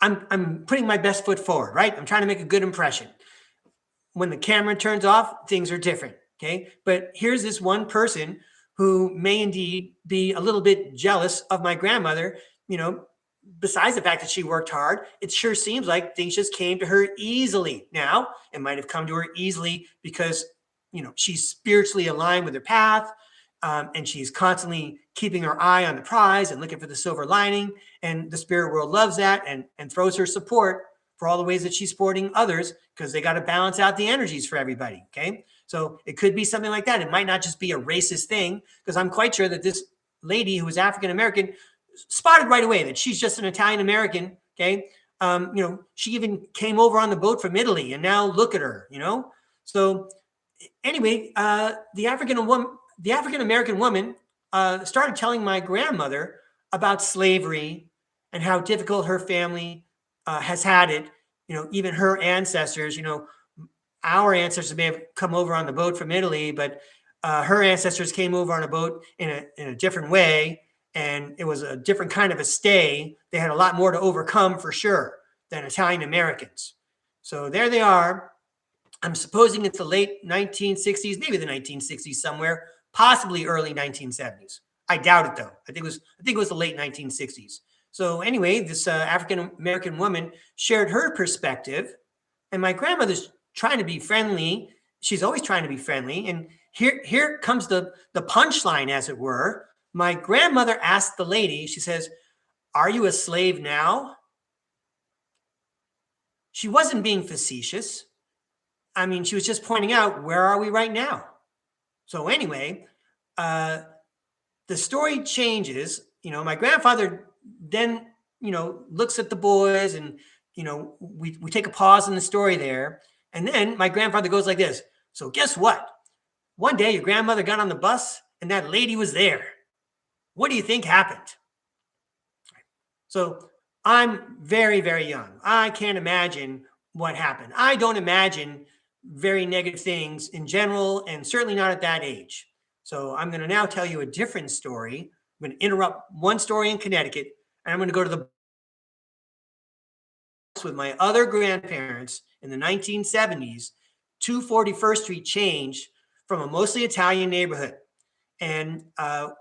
[SPEAKER 1] I'm putting my best foot forward, right? I'm trying to make a good impression. When the camera turns off, things are different. Okay. But here's this one person who may indeed be a little bit jealous of my grandmother. Besides the fact that she worked hard, it sure seems like things just came to her easily. Now, it might have come to her easily because she's spiritually aligned with her path, and she's constantly keeping her eye on the prize and looking for the silver lining. And the spirit world loves that and throws her support for all the ways that she's supporting others, because they got to balance out the energies for everybody. Okay, so it could be something like that. It might not just be a racist thing, because I'm quite sure that this lady who was African American spotted right away that she's just an Italian American. Okay, she even came over on the boat from Italy, and now look at her. So anyway, the African American woman started telling my grandmother about slavery and how difficult her family has had it. Even her ancestors, our ancestors may have come over on the boat from Italy, but her ancestors came over on a boat in a different way. And it was a different kind of a stay. They had a lot more to overcome for sure than Italian Americans. So there they are. I'm supposing it's the late 1960s, maybe the 1960s somewhere, possibly early 1970s. I doubt it though. I think it was the late 1960s. So anyway, this African American woman shared her perspective, and my grandmother's trying to be friendly. She's always trying to be friendly. And here comes the punchline, as it were. My grandmother asked the lady, she says, "Are you a slave now?" She wasn't being facetious. I mean, she was just pointing out, where are we right now? So anyway, the story changes. My grandfather then, looks at the boys, and, we take a pause in the story there. And then my grandfather goes like this. "So guess what? One day your grandmother got on the bus and that lady was there. What do you think happened?" So I'm very, very young. I can't imagine what happened. I don't imagine very negative things in general, and certainly not at that age. So I'm going to now tell you a different story. I'm going to interrupt one story in Connecticut, and I'm going to go to the with my other grandparents in the 1970s. 241st Street changed from a mostly Italian neighborhood. And,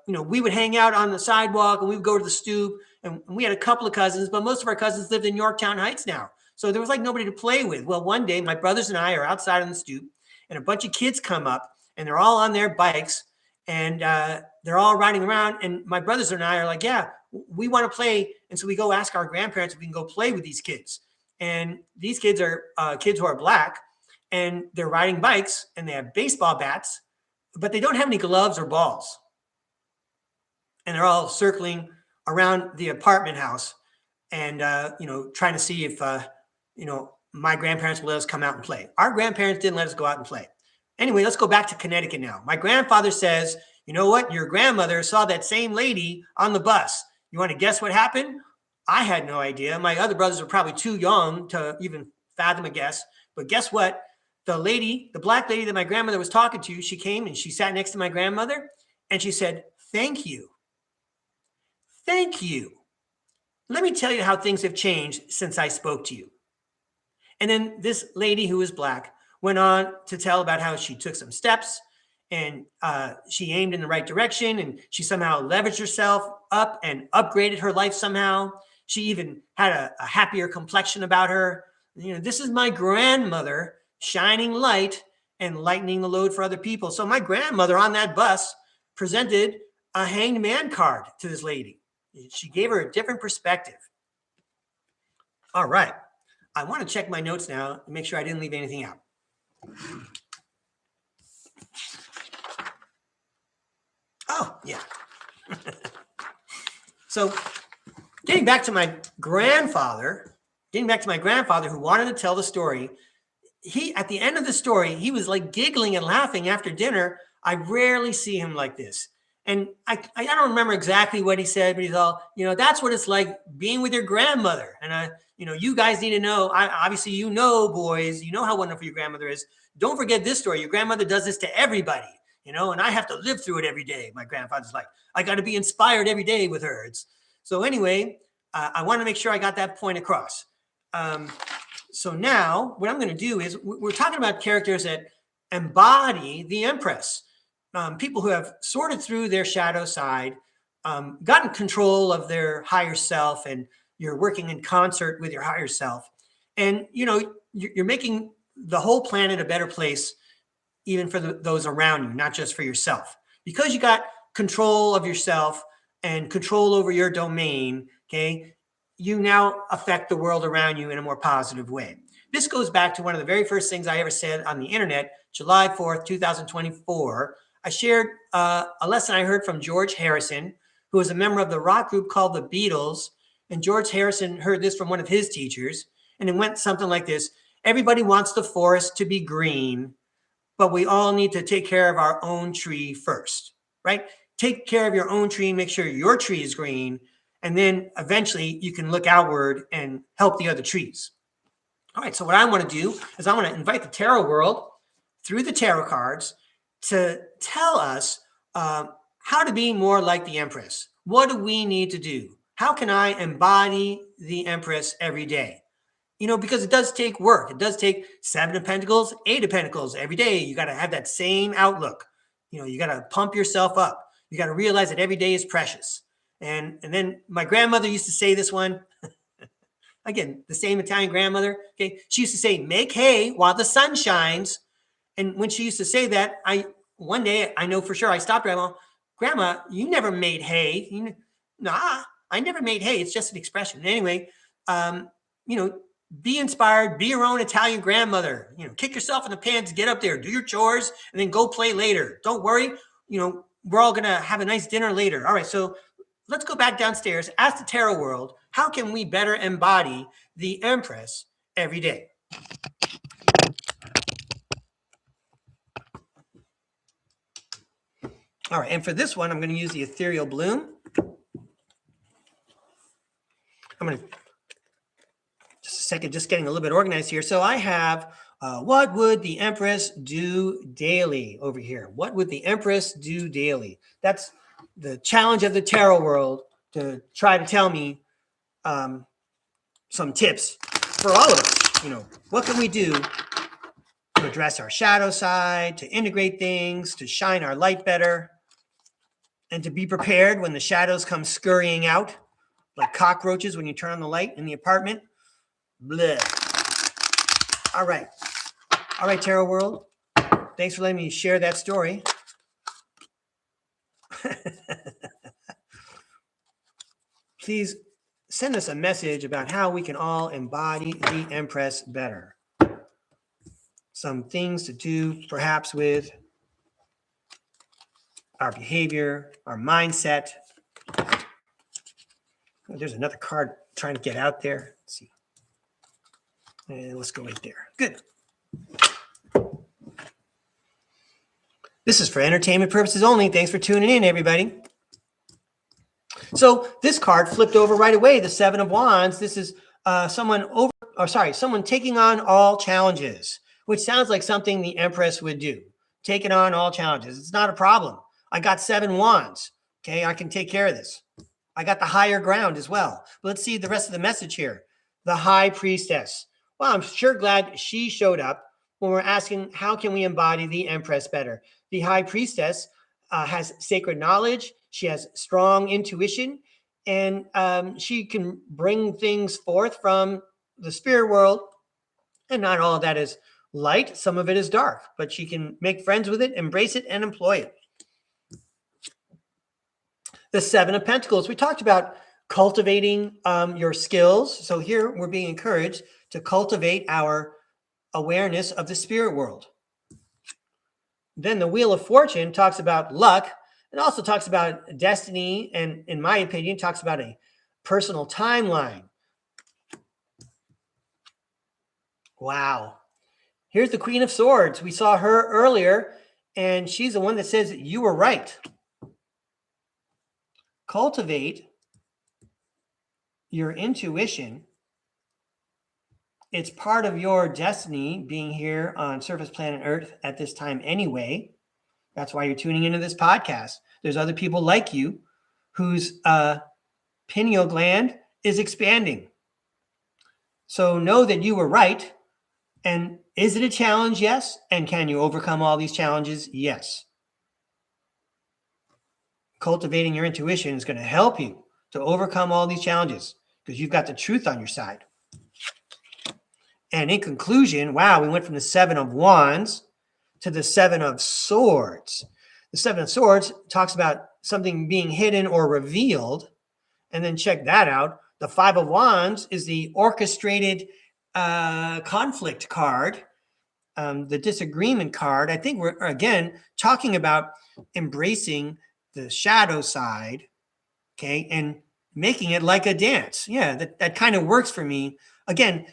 [SPEAKER 1] we would hang out on the sidewalk and we would go to the stoop, and we had a couple of cousins, but most of our cousins lived in Yorktown Heights now. So there was like nobody to play with. Well, one day my brothers and I are outside on the stoop, and a bunch of kids come up, and they're all on their bikes, and they're all riding around. And my brothers and I are like, yeah, we want to play. And so we go ask our grandparents if we can go play with these kids. And these kids are kids who are black, and they're riding bikes, and they have baseball bats, but they don't have any gloves or balls. And they're all circling around the apartment house and, trying to see if, my grandparents will let us come out and play. Our grandparents didn't let us go out and play. Anyway, let's go back to Connecticut now. My grandfather says, you know what? Your grandmother saw that same lady on the bus. You want to guess what happened? I had no idea. My other brothers were probably too young to even fathom a guess. But guess what? The black lady that my grandmother was talking to, she came and she sat next to my grandmother, and she said, "Thank you. Thank you. Let me tell you how things have changed since I spoke to you." And then this lady who was black went on to tell about how she took some steps, and she aimed in the right direction, and she somehow leveraged herself up and upgraded her life somehow. She even had a happier complexion about her. This is my grandmother shining light and lightening the load for other people. So my grandmother on that bus presented a hanged man card to this lady. She gave her a different perspective. All right. I want to check my notes now and make sure I didn't leave anything out. Oh, yeah. So getting back to my grandfather who wanted to tell the story, at the end of the story, he was like giggling and laughing after dinner. I rarely see him like this. And I don't remember exactly what he said, but he's all, that's what it's like being with your grandmother. And you guys need to know, obviously, boys, how wonderful your grandmother is. Don't forget this story. Your grandmother does this to everybody, and I have to live through it every day. My grandfather's like, I got to be inspired every day with her. So anyway, I want to make sure I got that point across. So now what I'm going to do is we're talking about characters that embody the Empress. People who have sorted through their shadow side, gotten control of their higher self, and you're working in concert with your higher self. And, you're making the whole planet a better place, even for those around you, not just for yourself. Because you got control of yourself and control over your domain, okay, you now affect the world around you in a more positive way. This goes back to one of the very first things I ever said on the internet, July 4th, 2024. I shared a lesson I heard from George Harrison, who was a member of the rock group called the Beatles. And George Harrison heard this from one of his teachers, and it went something like this. Everybody wants the forest to be green, but we all need to take care of our own tree first, right? Take care of your own tree, make sure your tree is green, and then eventually you can look outward and help the other trees. All right, so what I want to do is I want to invite the tarot world through the tarot cards to tell us how to be more like the Empress. What do we need to do? How can I embody the Empress every day? Because it does take work. It does take 7 of Pentacles, 8 of Pentacles every day. You got to have that same outlook. You got to pump yourself up. You got to realize that every day is precious. And then my grandmother used to say this one. Again, the same Italian grandmother. Okay, she used to say, "Make hay while the sun shines." And when she used to say that, one day I know for sure I stopped her. Grandma, you never made hay. Nah, I never made hay. It's just an expression. Anyway, be inspired. Be your own Italian grandmother. Kick yourself in the pants. Get up there. Do your chores, and then go play later. Don't worry. We're all gonna have a nice dinner later. All right, so let's go back downstairs. Ask the tarot world, how can we better embody the Empress every day? All right, and for this one, I'm going to use the Ethereal Bloom. I'm going to, just a second, just getting a little bit organized here. So I have What would the Empress do daily over here? What would the Empress do daily? That's the challenge of the tarot world, to try to tell me some tips for all of us. What can we do to address our shadow side, to integrate things, to shine our light better, and to be prepared when the shadows come scurrying out like cockroaches when you turn on the light in the apartment. Bleh. All right, tarot world. Thanks for letting me share that story. Please send us a message about how we can all embody the Empress better. Some things to do, perhaps, with our behavior, our mindset. Oh, there's another card trying to get out there. Let's see. And let's go right there. Good. This is for entertainment purposes only. Thanks for tuning in, everybody. So this card flipped over right away, the Seven of Wands. This is someone taking on all challenges, which sounds like something the Empress would do. Taking on all challenges. It's not a problem. I got 7 wands. Okay, I can take care of this. I got the higher ground as well. But let's see the rest of the message here. The High Priestess. Well, I'm sure glad she showed up when we're asking, how can we embody the Empress better? The High Priestess has sacred knowledge. She has strong intuition, and she can bring things forth from the spirit world. And not all of that is light. Some of it is dark, but she can make friends with it, embrace it, and employ it. The Seven of Pentacles. We talked about cultivating your skills. So here we're being encouraged to cultivate our awareness of the spirit world. Then the Wheel of Fortune talks about luck. It also talks about destiny, and in my opinion, talks about a personal timeline. Wow. Here's the Queen of Swords. We saw her earlier, and she's the one that says you were right. Cultivate your intuition. It's part of your destiny being here on surface planet Earth at this time anyway. That's why you're tuning into this podcast. There's other people like you whose pineal gland is expanding. So know that you were right. And is it a challenge? Yes. And can you overcome all these challenges? Yes. Cultivating your intuition is going to help you to overcome all these challenges because you've got the truth on your side. And in conclusion, wow, we went from the Seven of Wands to the Seven of Swords. The Seven of Swords talks about something being hidden or revealed. And then check that out. The Five of Wands is the orchestrated conflict card, the disagreement card. I think we're, again, talking about embracing the shadow side, okay, and making it like a dance. Yeah, that kind of works for me. Again,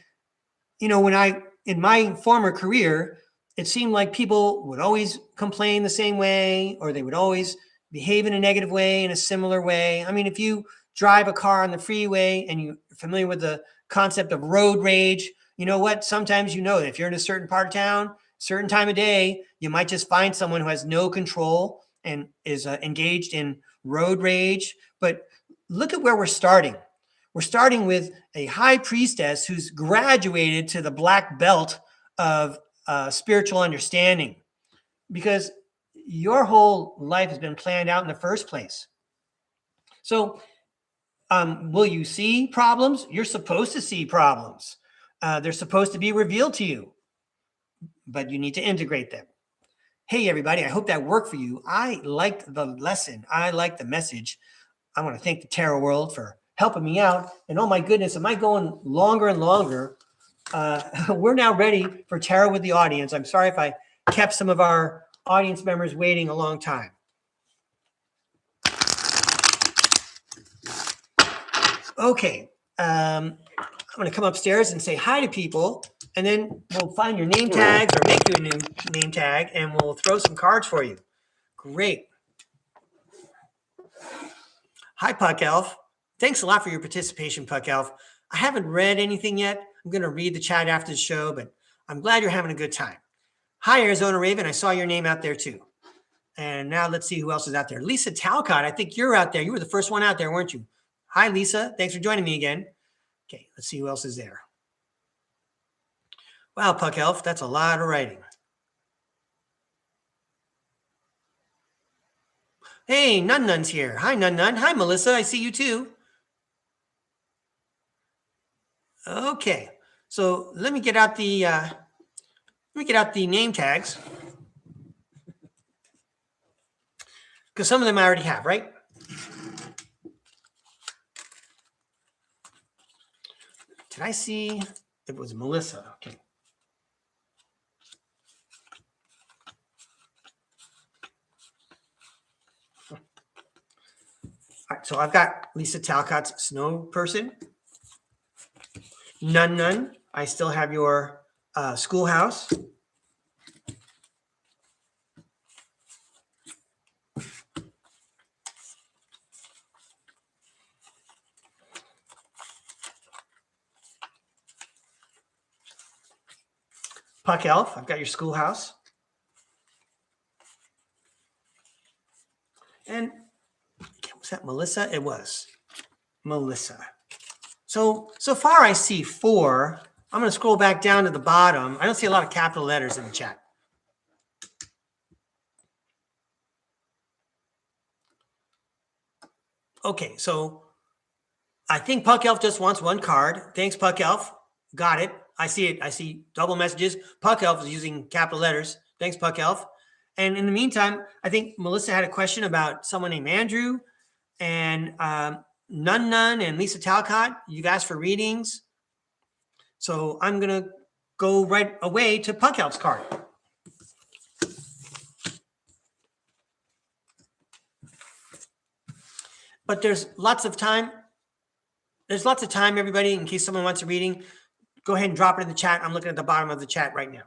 [SPEAKER 1] in my former career, it seemed like people would always complain the same way, or they would always behave in a negative way, in a similar way. I mean, if you drive a car on the freeway and you're familiar with the concept of road rage, you know what? Sometimes that if you're in a certain part of town, certain time of day, you might just find someone who has no control and is engaged in road rage. But look at where we're starting. We're starting with a high priestess who's graduated to the black belt of spiritual understanding, because your whole life has been planned out in the first place. So will you see problems? You're supposed to see problems. They're supposed to be revealed to you, but you need to integrate them. Hey, everybody, I hope that worked for you. I liked the lesson. I liked the message. I want to thank the tarot world for helping me out. And oh my goodness, am I going longer and longer? We're now ready for tarot with the audience. I'm sorry if I kept some of our audience members waiting a long time. Okay, I'm going to come upstairs and say hi to people, and then we'll find your name tags or make you a new name tag, and we'll throw some cards for you. Great. Hi, Puck Elf. Thanks a lot for your participation, Puck Elf. I haven't read anything yet. I'm going to read the chat after the show, but I'm glad you're having a good time. Hi, Arizona Raven. I saw your name out there too. And now let's see who else is out there. Lisa Talcott, I think you're out there. You were the first one out there, weren't you? Hi, Lisa. Thanks for joining me again. Okay, let's see who else is there. Wow, Puck Elf, that's a lot of writing. Hey, Nun Nun's here. Hi, Nun Nun. Hi, Melissa. I see you too. Okay, so let me get out the name tags, because some of them I already have, right? Did I see? It was Melissa. Okay. All right, so I've got Lisa Talcott's Snow Person. Nun Nun, I still have your Schoolhouse. Puck Elf, I've got your Schoolhouse. And was that Melissa? It was Melissa. So far I see 4. I'm going to scroll back down to the bottom. I don't see a lot of capital letters in the chat. Okay, so I think Puck Elf just wants 1 card. Thanks, Puck Elf. Got it. I see it. I see double messages. Puck Elf is using capital letters. Thanks, Puck Elf. And in the meantime, I think Melissa had a question about someone named Andrew, and Nun Nun and Lisa Talcott. You've asked for readings. So I'm going to go right away to Puck Elf's card. But there's lots of time. There's lots of time, everybody, in case someone wants a reading. Go ahead and drop it in the chat. I'm looking at the bottom of the chat right now.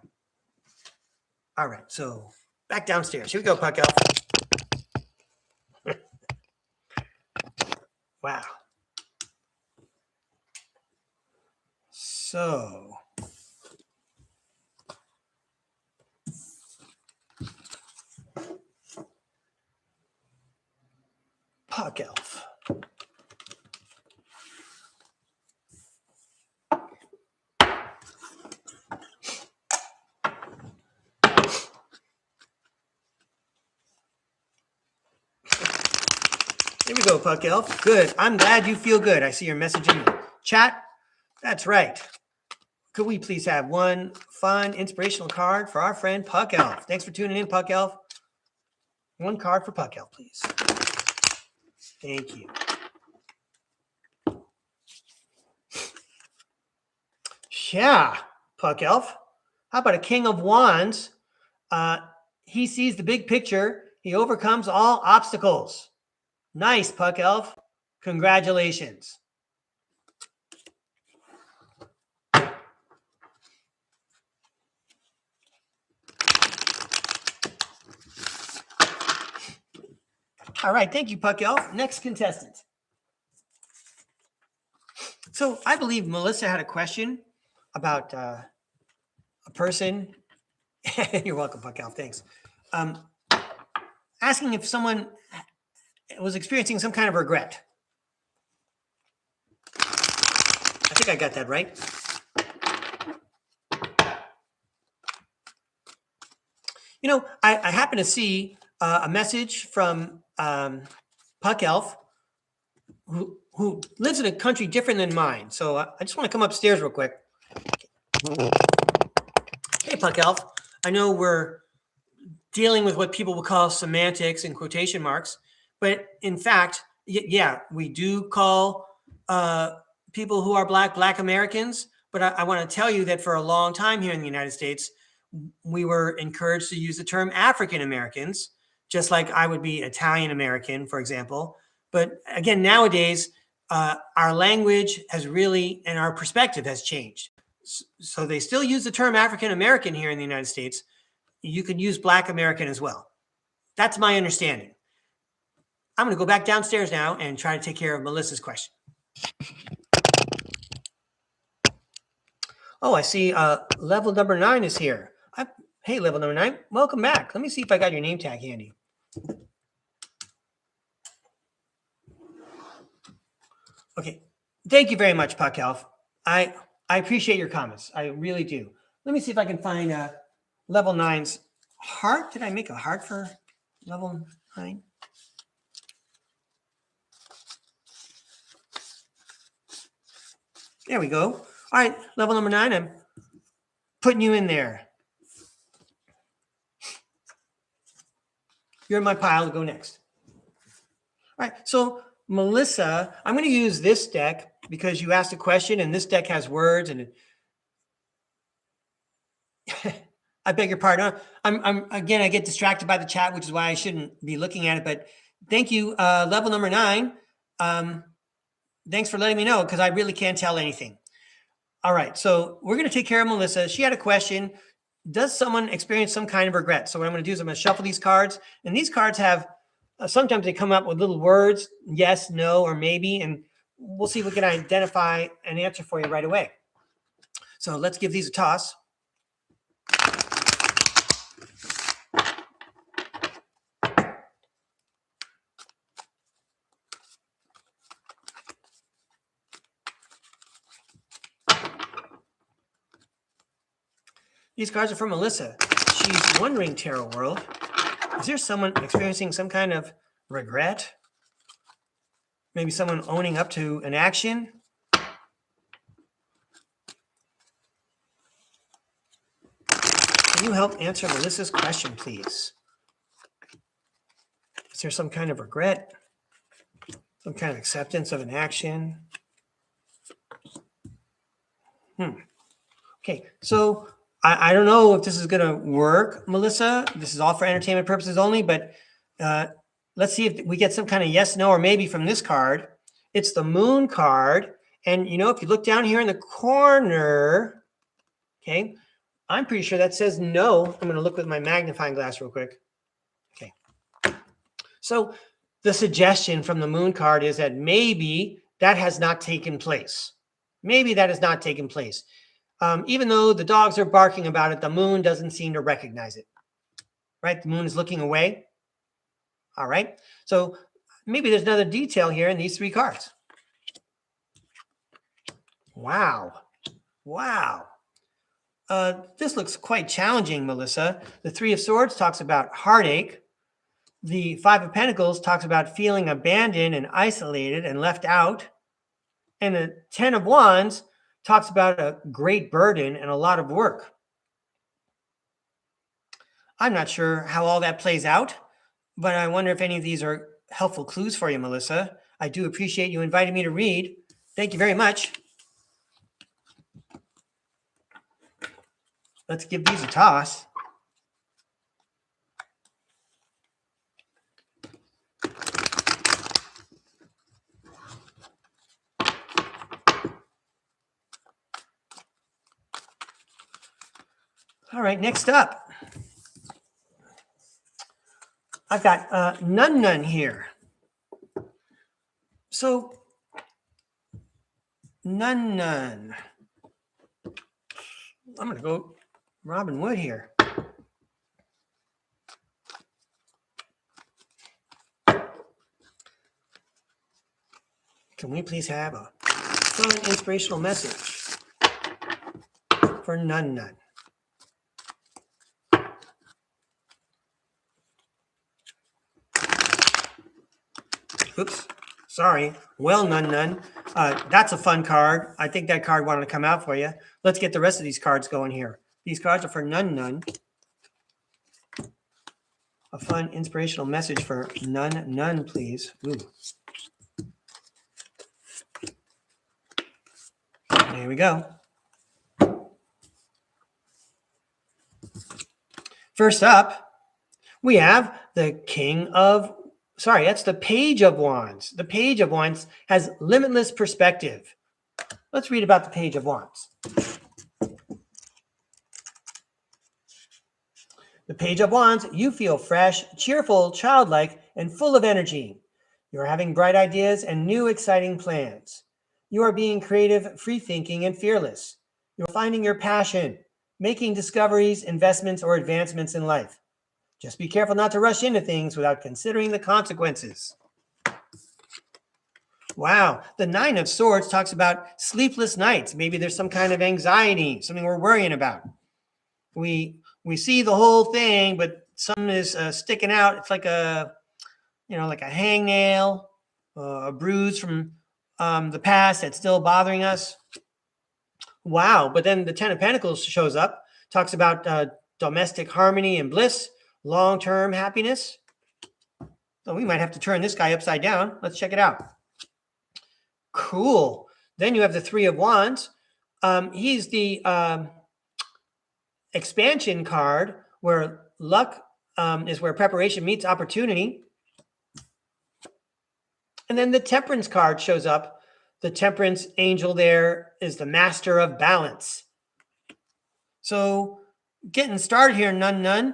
[SPEAKER 1] All right, so back downstairs. Here we go, Puck Elf. Wow. So Puck Elf. Here we go, Puck Elf. Good. I'm glad you feel good. I see your message in the chat. That's right. Could we please have 1 fun, inspirational card for our friend Puck Elf? Thanks for tuning in, Puck Elf. 1 card for Puck Elf, please. Thank you. Yeah, Puck Elf. How about a King of Wands? He sees the big picture. He overcomes all obstacles. Nice, Puck Elf. Congratulations. All right, thank you, Puck Elf. Next contestant. So I believe Melissa had a question about a person. You're welcome, Puck Elf. Thanks. Asking if someone was experiencing some kind of regret. I think I got that right. You know, I happen to see a message from Puck Elf, who lives in a country different than mine. So I just want to come upstairs real quick. Hey, Puck Elf. I know we're dealing with what people will call semantics and quotation marks, but in fact, yeah, we do call people who are Black Americans. But I want to tell you that for a long time here in the United States, we were encouraged to use the term African Americans, just like I would be Italian American, for example. But again, nowadays, our language has really, and our perspective has changed. So they still use the term African American here in the United States. You could use Black American as well. That's my understanding. I'm going to go back downstairs now and try to take care of Melissa's question. Oh, I see level number 9 is here. Hey, level number 9, welcome back. Let me see if I got your name tag handy. Okay. Thank you very much, Puck Elf. I appreciate your comments. I really do. Let me see if I can find level 9's heart. Did I make a heart for level 9? There we go. All right, level number 9, I'm putting you in there. You're in my pile to go next. All right, so Melissa, I'm going to use this deck because you asked a question and this deck has words and I beg your pardon. I'm again, I get distracted by the chat, which is why I shouldn't be looking at it, but thank you. Level number 9. Thanks for letting me know because I really can't tell anything. All right, so we're going to take care of Melissa. She had a question. Does someone experience some kind of regret? So what I'm going to do is I'm going to shuffle these cards, and these cards have, sometimes they come up with little words, yes, no, or maybe, and we'll see if we can identify an answer for you right away. So let's give these a toss. These cards are from Melissa. She's wondering, Tarot World, is there someone experiencing some kind of regret? Maybe someone owning up to an action? Can you help answer Melissa's question, please? Is there some kind of regret? Some kind of acceptance of an action? Okay, so I don't know if this is going to work, Melissa. This is all for entertainment purposes only, but let's see if we get some kind of yes, no, or maybe from this card. It's the Moon card. And, you know, if you look down here in the corner, okay, I'm pretty sure that says no. I'm going to look with my magnifying glass real quick. Okay. So the suggestion from the Moon card is that maybe that has not taken place. Maybe that has not taken place. Even though the dogs are barking about it, the Moon doesn't seem to recognize it, right? The Moon is looking away. All right. So maybe there's another detail here in these 3 cards. Wow. Wow. This looks quite challenging, Melissa. The 3 of Swords talks about heartache. The 5 of Pentacles talks about feeling abandoned and isolated and left out. And the 10 of Wands talks about a great burden and a lot of work. I'm not sure how all that plays out, but I wonder if any of these are helpful clues for you, Melissa. I do appreciate you inviting me to read. Thank you very much. Let's give these a toss. All right, next up, I've got Nun here. So, Nun. I'm going to go Robin Wood here. Can we please have a fun, inspirational message for Nun? Oops, sorry. Well, Nun. That's a fun card. I think that card wanted to come out for you. Let's get the rest of these cards going here. These cards are for Nun. A fun, inspirational message for Nun, please. Ooh. There we go. First up, we have the that's the Page of Wands. The Page of Wands has limitless perspective. Let's read about the Page of Wands. The Page of Wands, you feel fresh, cheerful, childlike, and full of energy. You are having bright ideas and new exciting plans. You are being creative, free-thinking, and fearless. You're finding your passion, making discoveries, investments, or advancements in life. Just be careful not to rush into things without considering the consequences. Wow. The Nine of Swords talks about sleepless nights. Maybe there's some kind of anxiety, something we're worrying about. We see the whole thing, but something is sticking out. It's like a hangnail, a bruise from the past that's still bothering us. Wow. But then the Ten of Pentacles shows up, talks about domestic harmony and bliss, long-term happiness. So we might have to turn this guy upside down. Let's check it out. Cool. Then you have the Three of Wands. He's the expansion card, where luck is where preparation meets opportunity. And then the Temperance card shows up. The Temperance angel there is the master of balance. So getting started here, Nun.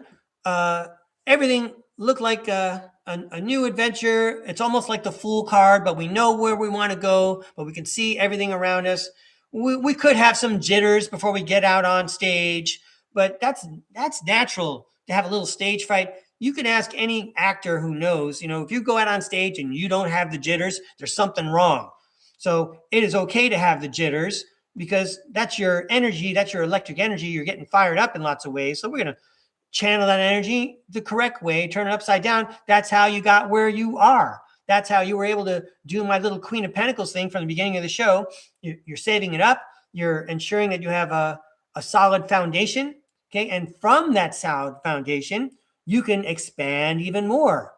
[SPEAKER 1] Everything looked like a new adventure. It's almost like the Fool card, but we know where we want to go, but we can see everything around us. We could have some jitters before we get out on stage, but that's natural to have a little stage fright. You can ask any actor who knows, if you go out on stage and you don't have the jitters, there's something wrong. So it is okay to have the jitters, because that's your energy, that's your electric energy. You're getting fired up in lots of ways. So we're going to channel that energy the correct way, turn it upside down. That's how you got where you are. That's how you were able to do my little Queen of Pentacles thing from the beginning of the show. You're saving it up. You're ensuring that you have a solid foundation. Okay. And from that solid foundation, you can expand even more.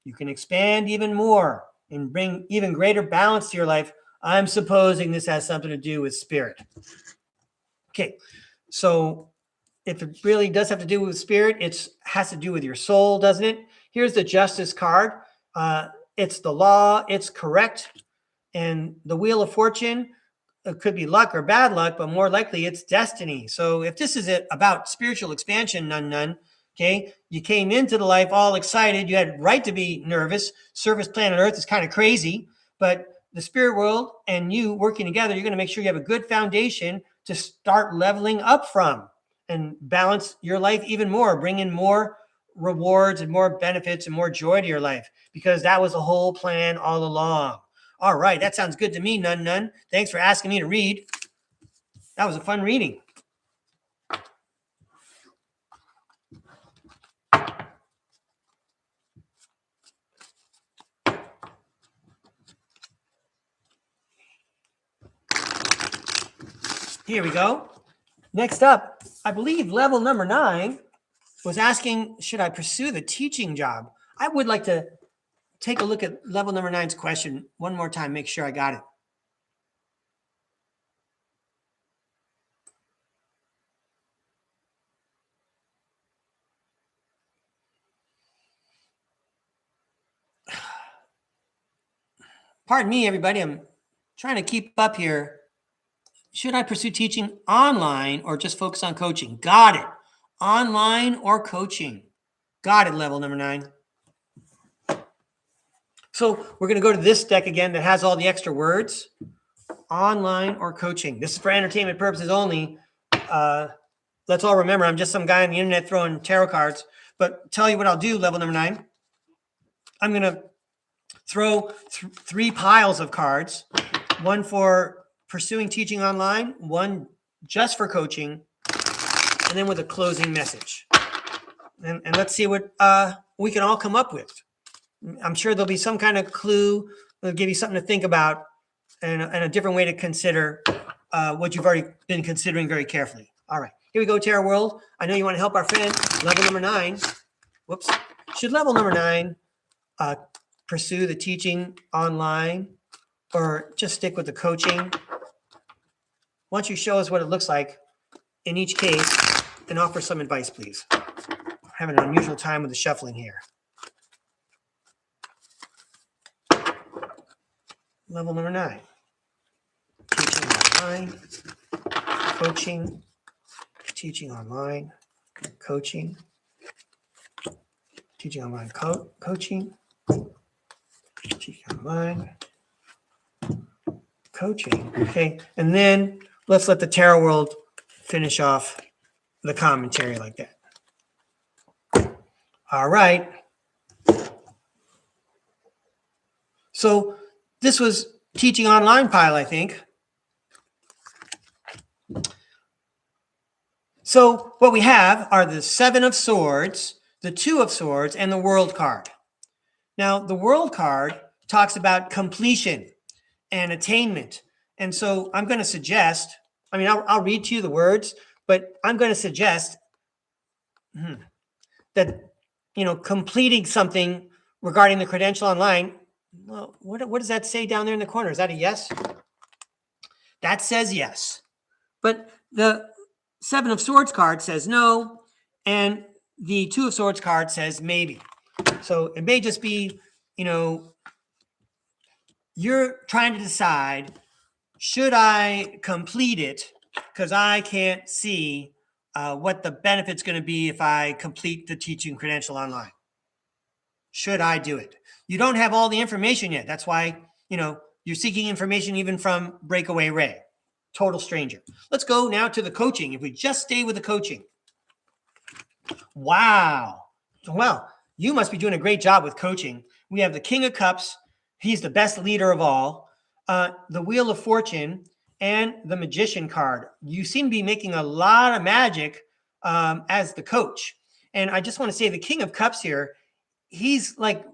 [SPEAKER 1] You can expand even more and bring even greater balance to your life. I'm supposing this has something to do with spirit. Okay. So if it really does have to do with spirit, it has to do with your soul, doesn't it? Here's the Justice card. It's the law. It's correct. And the Wheel of Fortune, it could be luck or bad luck, but more likely it's destiny. So if this is about spiritual expansion, Nun, okay, you came into the life all excited. You had right to be nervous. Service planet Earth is kind of crazy, but the spirit world and you working together, you're going to make sure you have a good foundation to start leveling up from and balance your life even more, bring in more rewards and more benefits and more joy to your life, because that was the whole plan all along. All right. That sounds good to me, Nun. Thanks for asking me to read. That was a fun reading. Here we go. Next up, I believe level number 9 was asking, should I pursue the teaching job? I would like to take a look at level number 9's question one more time, make sure I got it. Pardon me, everybody. I'm trying to keep up here. Should I pursue teaching online or just focus on coaching? Got it. Online or coaching. Got it, level number 9. So we're going to go to this deck again that has all the extra words. Online or coaching. This is for entertainment purposes only. Let's all remember, I'm just some guy on the internet throwing tarot cards. But tell you what I'll do, level number 9. I'm going to throw 3 piles of cards. One for pursuing teaching online, one just for coaching, and then with a closing message. And let's see what we can all come up with. I'm sure there'll be some kind of clue that'll give you something to think about and a different way to consider what you've already been considering very carefully. All right, here we go, Tarot World. I know you want to help our friend, level number 9. Whoops. Should level number 9 pursue the teaching online or just stick with the coaching? Why don't you show us what it looks like in each case and offer some advice, please? I'm having an unusual time with the shuffling here. Level number 9. Teaching online, coaching, teaching online, coaching, teaching online, coaching, teaching online, coaching. Okay, and then let's let the Tarot World finish off the commentary like that. All right. So this was Teaching Online Pile, I think. So what we have are the 7 of Swords, the 2 of Swords, and the World card. Now, the World card talks about completion and attainment. And so I'm going to suggest, I'll read to you the words, but I'm going to suggest that, completing something regarding the credential online, well, what does that say down there in the corner? Is that a yes? That says yes. But the 7 of Swords card says no, and the 2 of Swords card says maybe. So it may just be, you're trying to decide, should I complete it? Because I can't see what the benefit's going to be if I complete the teaching credential online. Should I do it? You don't have all the information yet. That's why, you're seeking information even from Breakaway Ray, total stranger. Let's go now to the coaching. If we just stay with the coaching. Wow. Well, you must be doing a great job with coaching. We have the King of Cups. He's the best leader of all. The Wheel of Fortune and the Magician card. You seem to be making a lot of magic as the coach. And I just want to say the King of Cups here, he's like,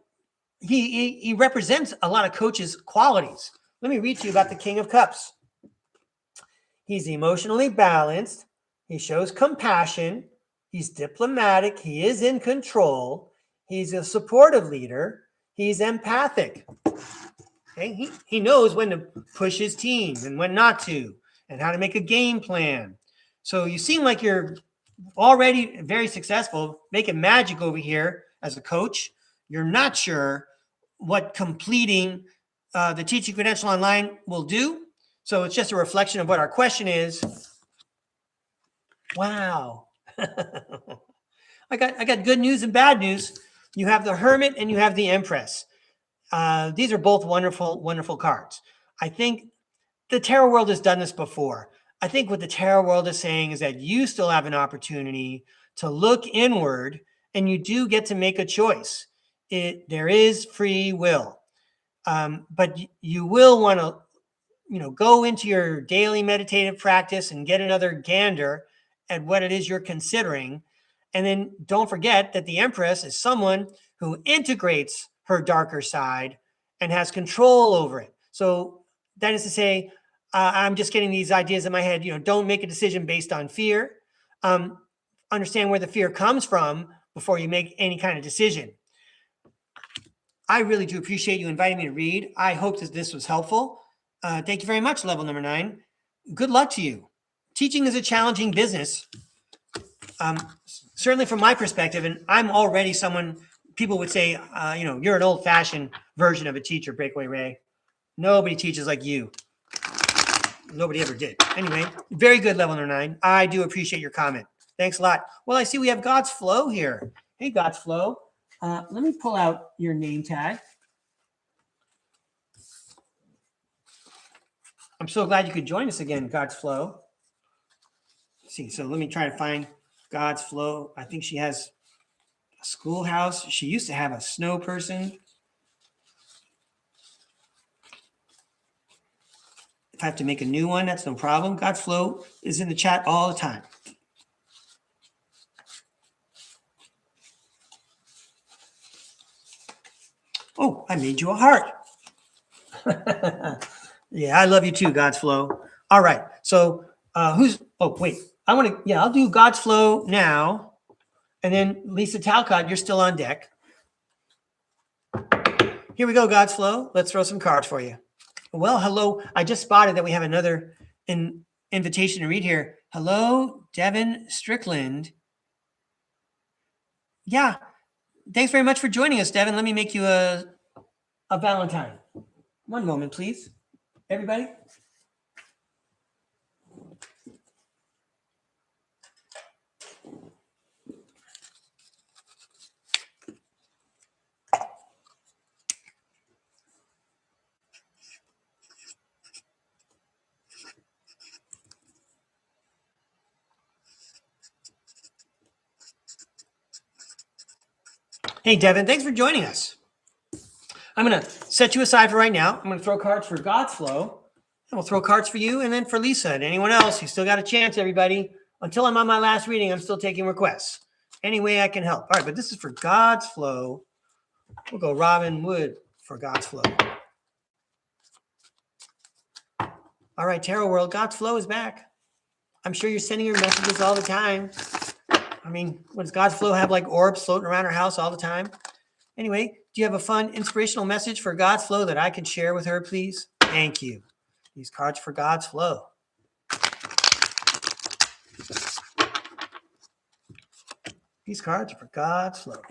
[SPEAKER 1] he represents a lot of coaches' qualities. Let me read to you about the King of Cups. He's emotionally balanced. He shows compassion. He's diplomatic. He is in control. He's a supportive leader. He's empathic. Okay? He knows when to push his team and when not to, and how to make a game plan. So you seem like you're already very successful, making magic over here as a coach. You're not sure what completing the teaching credential online will do. So it's just a reflection of what our question is. Wow. I got good news and bad news. You have the Hermit and you have the Empress. These are both wonderful, wonderful cards. I think the tarot world has done this before. I think what the tarot world is saying is that you still have an opportunity to look inward, and you do get to make a choice. There is free will, but you will want to, go into your daily meditative practice and get another gander at what it is you're considering. And then don't forget that the Empress is someone who integrates her darker side and has control over it. So that is to say, I'm just getting these ideas in my head. Don't make a decision based on fear. Understand where the fear comes from before you make any kind of decision. I really do appreciate you inviting me to read. I hope that this was helpful. Thank you very much, level number 9. Good luck to you. Teaching is a challenging business. Certainly from my perspective, and I'm already someone, people would say, you're an old-fashioned version of a teacher, Breakaway Ray. Nobody teaches like you. Nobody ever did. Anyway, very good, level number 9. I do appreciate your comment. Thanks a lot. Well, I see we have God's Flow here. Hey, God's Flow. Let me pull out your name tag. I'm so glad you could join us again, God's Flow. Let's see, so let me try to find God's Flow. I think she has a schoolhouse. She used to have a snow person. If I have to make a new one, that's no problem. God's Flow is in the chat all the time. Oh, I made you a heart. Yeah, I love you too, God's Flow. All right. So I'll do God's Flow now. And then Lisa Talcott, you're still on deck. Here we go, God's Flow. Let's throw some cards for you. Well, hello. I just spotted that we have another invitation to read here. Hello, Devin Strickland. Yeah. Thanks very much for joining us, Devin. Let me make you a Valentine. One moment, please. Everybody. Hey, Devin, thanks for joining us. I'm going to set you aside for right now. I'm going to throw cards for God's Flow, and we'll throw cards for you and then for Lisa and anyone else. You still got a chance, everybody. Until I'm on my last reading, I'm still taking requests. Any way I can help. All right, but this is for God's Flow. We'll go Robin Wood for God's Flow. All right, Tarot World, God's Flow is back. I'm sure you're sending her messages all the time. I mean, what does God's Flow have, like orbs floating around her house all the time? Anyway, do you have a fun, inspirational message for God's Flow that I could share with her, please? Thank you. These cards for God's Flow. These cards are for God's Flow.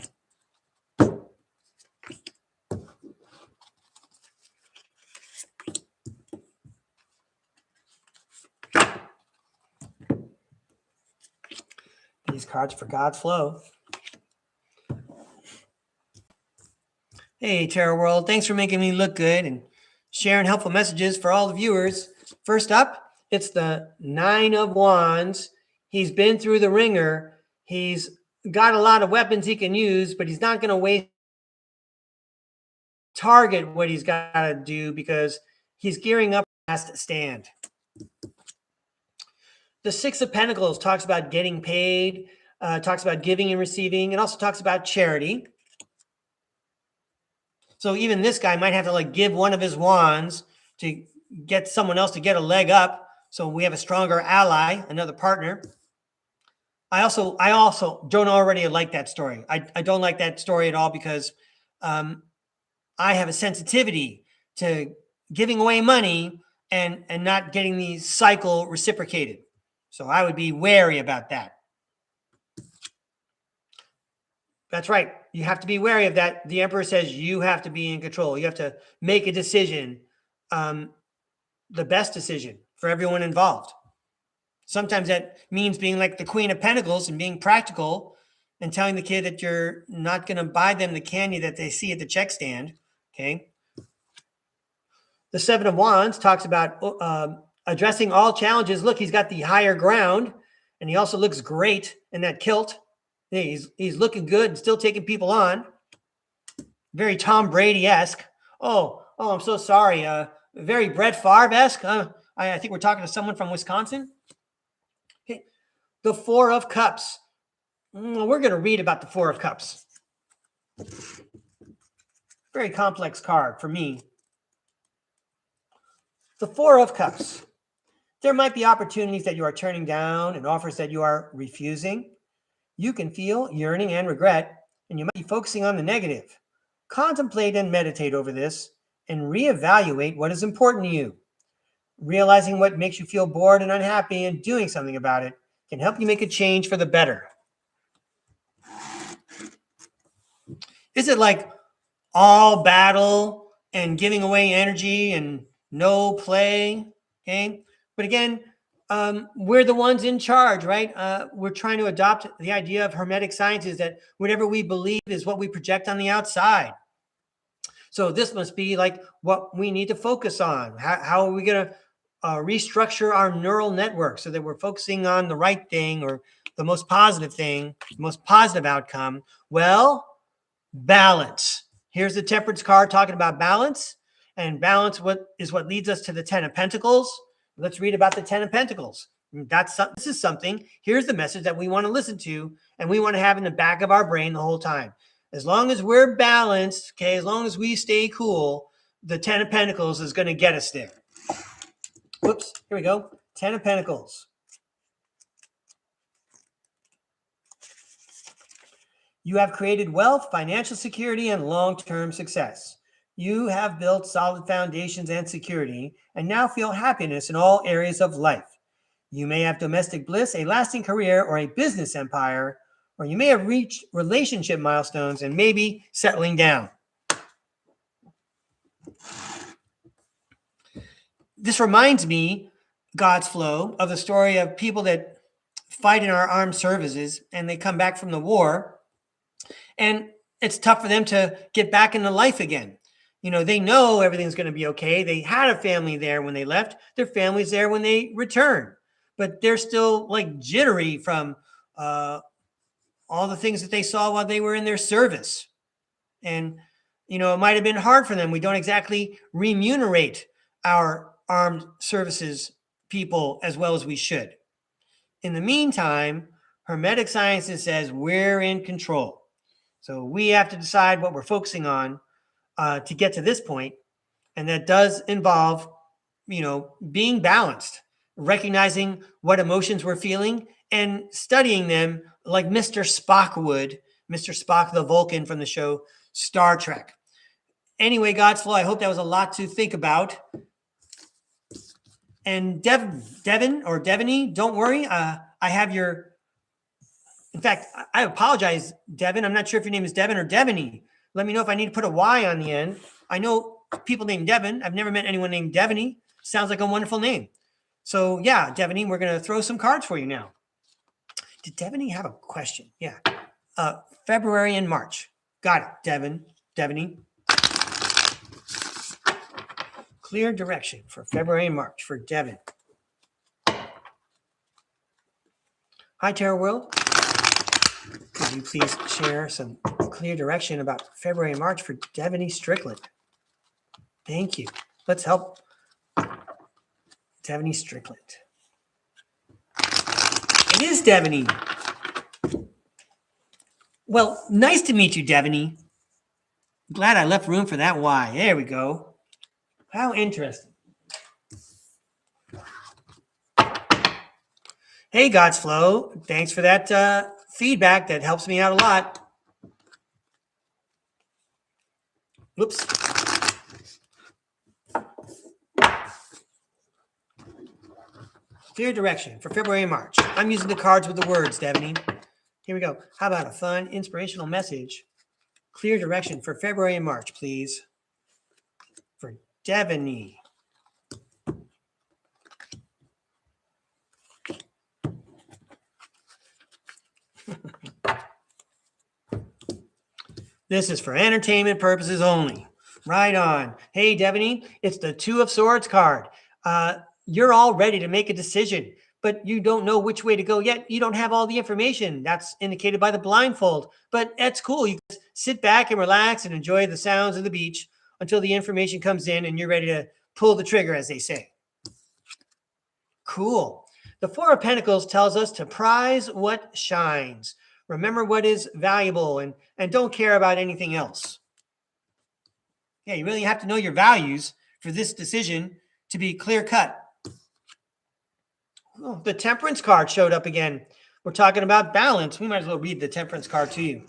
[SPEAKER 1] These cards for God's Flow. Hey, Tarot World. Thanks for making me look good and sharing helpful messages for all the viewers. First up, it's the Nine of Wands. He's been through the ringer. He's got a lot of weapons he can use, but he's not going to waste target what he's got to do because he's gearing up for his last stand. The Six of Pentacles talks about getting paid, talks about giving and receiving, and also talks about charity. So even this guy might have to like give one of his wands to get someone else to get a leg up. So we have a stronger ally, another partner. I also don't already like that story. I don't like that story at all because I have a sensitivity to giving away money and not getting the cycle reciprocated. So I would be wary about that. That's right. You have to be wary of that. The Emperor says you have to be in control. You have to make a decision, the best decision for everyone involved. Sometimes that means being like the Queen of Pentacles and being practical and telling the kid that you're not going to buy them the candy that they see at the check stand. Okay. The Seven of Wands talks about addressing all challenges. Look, he's got the higher ground and he also looks great in that kilt. He's looking good and still taking people on. Very Tom Brady-esque. Oh, I'm so sorry. Very Brett Favre-esque. I think we're talking to someone from Wisconsin. Okay. The Four of Cups. We're going to read about the Four of Cups. Very complex card for me. The Four of Cups. There might be opportunities that you are turning down and offers that you are refusing. You can feel yearning and regret, and you might be focusing on the negative. Contemplate and meditate over this and reevaluate what is important to you. Realizing what makes you feel bored and unhappy and doing something about it can help you make a change for the better. Is it like all battle and giving away energy and no play? Okay. But again, we're the ones in charge, right? We're trying to adopt the idea of Hermetic sciences that whatever we believe is what we project on the outside. So this must be like what we need to focus on. How are we going to restructure our neural network so that we're focusing on the right thing or the most positive thing, the most positive outcome? Well, balance. Here's the Temperance card talking about balance. And balance is what leads us to the Ten of Pentacles. Let's read about the Ten of Pentacles. This is something. Here's the message that we want to listen to and we want to have in the back of our brain the whole time. As long as we're balanced, okay, as long as we stay cool, the Ten of Pentacles is going to get us there. Whoops, here we go. Ten of Pentacles. You have created wealth, financial security, and long-term success. You have built solid foundations and security and now feel happiness in all areas of life. You may have domestic bliss, a lasting career, or a business empire, or you may have reached relationship milestones and maybe settling down. This reminds me, God's Flow, of the story of people that fight in our armed services and they come back from the war and it's tough for them to get back into life again. You know, they know everything's going to be okay. They had a family there when they left. Their family's there when they return. But they're still like jittery from all the things that they saw while they were in their service. And, it might have been hard for them. We don't exactly remunerate our armed services people as well as we should. In the meantime, Hermetic Sciences says we're in control. So we have to decide what we're focusing on to get to this point. And that does involve, being balanced, recognizing what emotions we're feeling and studying them like Mr. Spock would, Mr. Spock, the Vulcan from the show Star Trek. Anyway, God's Flow, I hope that was a lot to think about. And Devin or Deviny, don't worry. I have your, in fact, I apologize, Devin. I'm not sure if your name is Devin or Deviny. Let me know if I need to put a Y on the end. I know people named Devin. I've never met anyone named Deviny. Sounds like a wonderful name. So yeah, Deviny, we're going to throw some cards for you now. Did Deviny have a question? Yeah. February and March. Got it, Deviny. Clear direction for February and March for Devin. Hi, Tarot World. Could you please share some clear direction about February and March for Deviny Strickland? Thank you. Let's help Deviny Strickland. It is Deviny. Well, nice to meet you, Deviny. Glad I left room for that Y. There we go. How interesting. Hey, God's Flow. Thanks for that feedback. That helps me out a lot. Whoops. Clear direction for February and March. I'm using the cards with the words, Deviny. Here we go. How about a fun, inspirational message? Clear direction for February and March, please. For Deviny. This is for entertainment purposes only. Right on. Hey, Deviny, it's the Two of Swords card. You're all ready to make a decision, but you don't know which way to go yet. You don't have all the information. That's indicated by the blindfold, but that's cool. You just sit back and relax and enjoy the sounds of the beach until the information comes in and you're ready to pull the trigger, as they say. Cool. The Four of Pentacles tells us to prize what shines. Remember what is valuable and don't care about anything else. Yeah, you really have to know your values for this decision to be clear-cut. Oh, the Temperance card showed up again. We're talking about balance. We might as well read the Temperance card to you.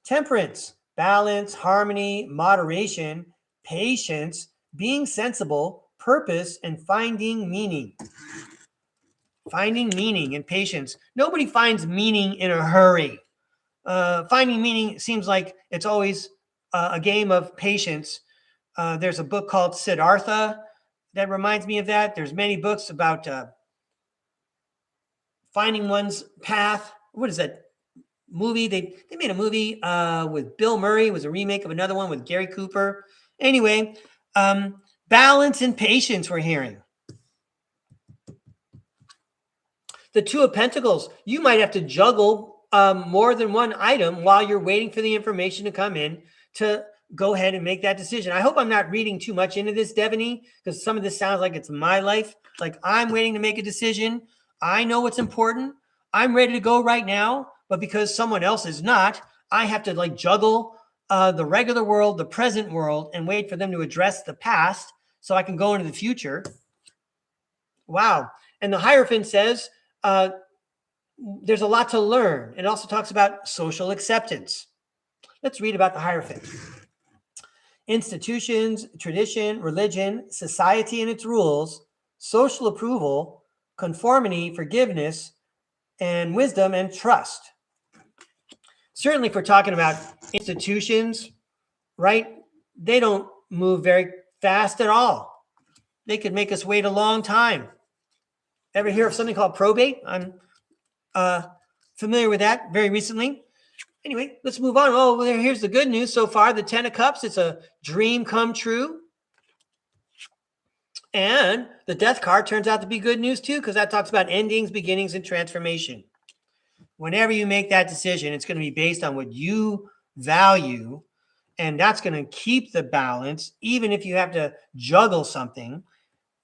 [SPEAKER 1] Temperance, balance, harmony, moderation, patience, being sensible, purpose, and finding meaning. Finding meaning and patience. Nobody finds meaning in a hurry. Finding meaning seems like it's always a game of patience. There's a book called Siddhartha that reminds me of that. There's many books about finding one's path. What is that movie? They made a movie with Bill Murray. It was a remake of another one with Gary Cooper. Anyway, balance and patience we're hearing. The Two of Pentacles, you might have to juggle more than one item while you're waiting for the information to come in to go ahead and make that decision. I hope I'm not reading too much into this, Deviny, because some of this sounds like it's my life. Like I'm waiting to make a decision. I know what's important. I'm ready to go right now, but because someone else is not, I have to like juggle the regular world, the present world, and wait for them to address the past so I can go into the future. Wow. And the Hierophant says, there's a lot to learn. It also talks about social acceptance. Let's read about the Hierophant. Institutions, tradition, religion, society and its rules, social approval, conformity, forgiveness, and wisdom and trust. Certainly if we're talking about institutions, right? They don't move very fast at all. They could make us wait a long time. Ever hear of something called probate? I'm familiar with that very recently. Anyway, let's move on. Oh, well, here's the good news so far. The Ten of Cups, it's a dream come true. And the Death card turns out to be good news too, because that talks about endings, beginnings, and transformation. Whenever you make that decision, it's going to be based on what you value And that's going to keep the balance, even if you have to juggle something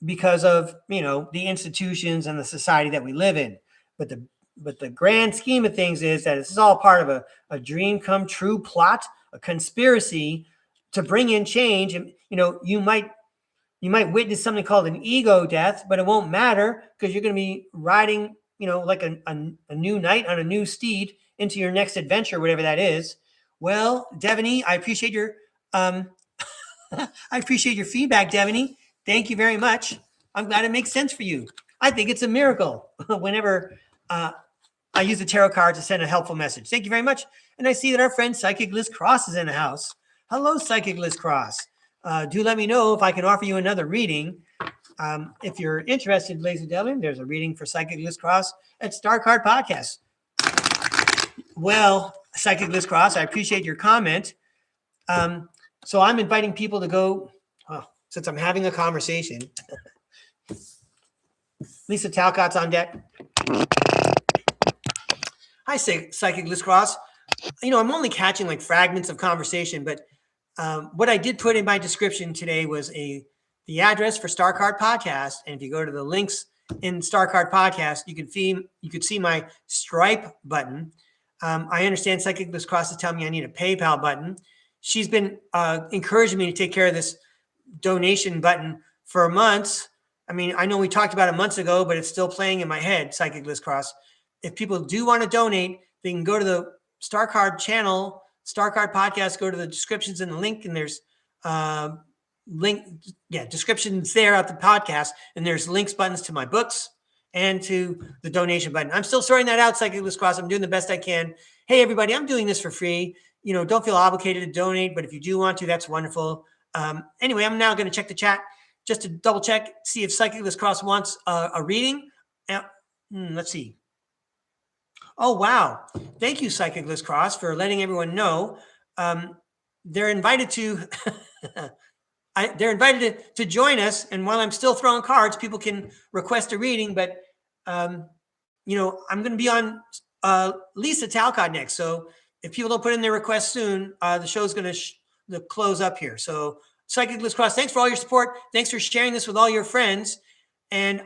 [SPEAKER 1] because of, the institutions and the society that we live in. But the grand scheme of things is that this is all part of a dream come true plot, a conspiracy to bring in change. And, you might witness something called an ego death, but it won't matter because you're going to be riding, like a new knight on a new steed into your next adventure, whatever that is. Well, Devaney, I appreciate your feedback, Devaney. Thank you very much. I'm glad it makes sense for you. I think it's a miracle whenever I use the tarot card to send a helpful message. Thank you very much. And I see that our friend Psychic Liz Cross is in the house. Hello, Psychic Liz Cross. Do let me know if I can offer you another reading. If you're interested, ladies and gentlemen, there's a reading for Psychic Liz Cross at StarCard Podcast. Well, Psychic Liz Cross, I appreciate your comment. So I'm inviting people to go, since I'm having a conversation. Lisa Talcott's on deck. Hi, Psychic Liz Cross. I'm only catching like fragments of conversation, but what I did put in my description today was the address for StarCard Podcast. And if you go to the links in StarCard Podcast, you could see my Stripe button. I understand Psychic Liz Cross is telling me I need a PayPal button. She's been encouraging me to take care of this donation button for months. I mean, I know we talked about it months ago, but it's still playing in my head, Psychic Liz Cross. If people do want to donate, they can go to the StarCard StarCard Podcast, go to the descriptions in the link, and there's descriptions there at the podcast, and there's links buttons to my books and to the donation button. I'm still sorting that out, Psychic Liz Cross. I'm doing the best I can. Hey, everybody, I'm doing this for free. Don't feel obligated to donate, but if you do want to, that's wonderful. Anyway, I'm now going to check the chat just to double check, see if Psychic Liz Cross wants a reading. Let's see. Oh, wow. Thank you, Psychic Liz Cross, for letting everyone know. They're invited to to join us. And while I'm still throwing cards, people can request a reading. But, I'm going to be on Lisa Talcott next. So if people don't put in their requests soon, the show's going to close up here. So Psychic Liz Cross, thanks for all your support. Thanks for sharing this with all your friends. And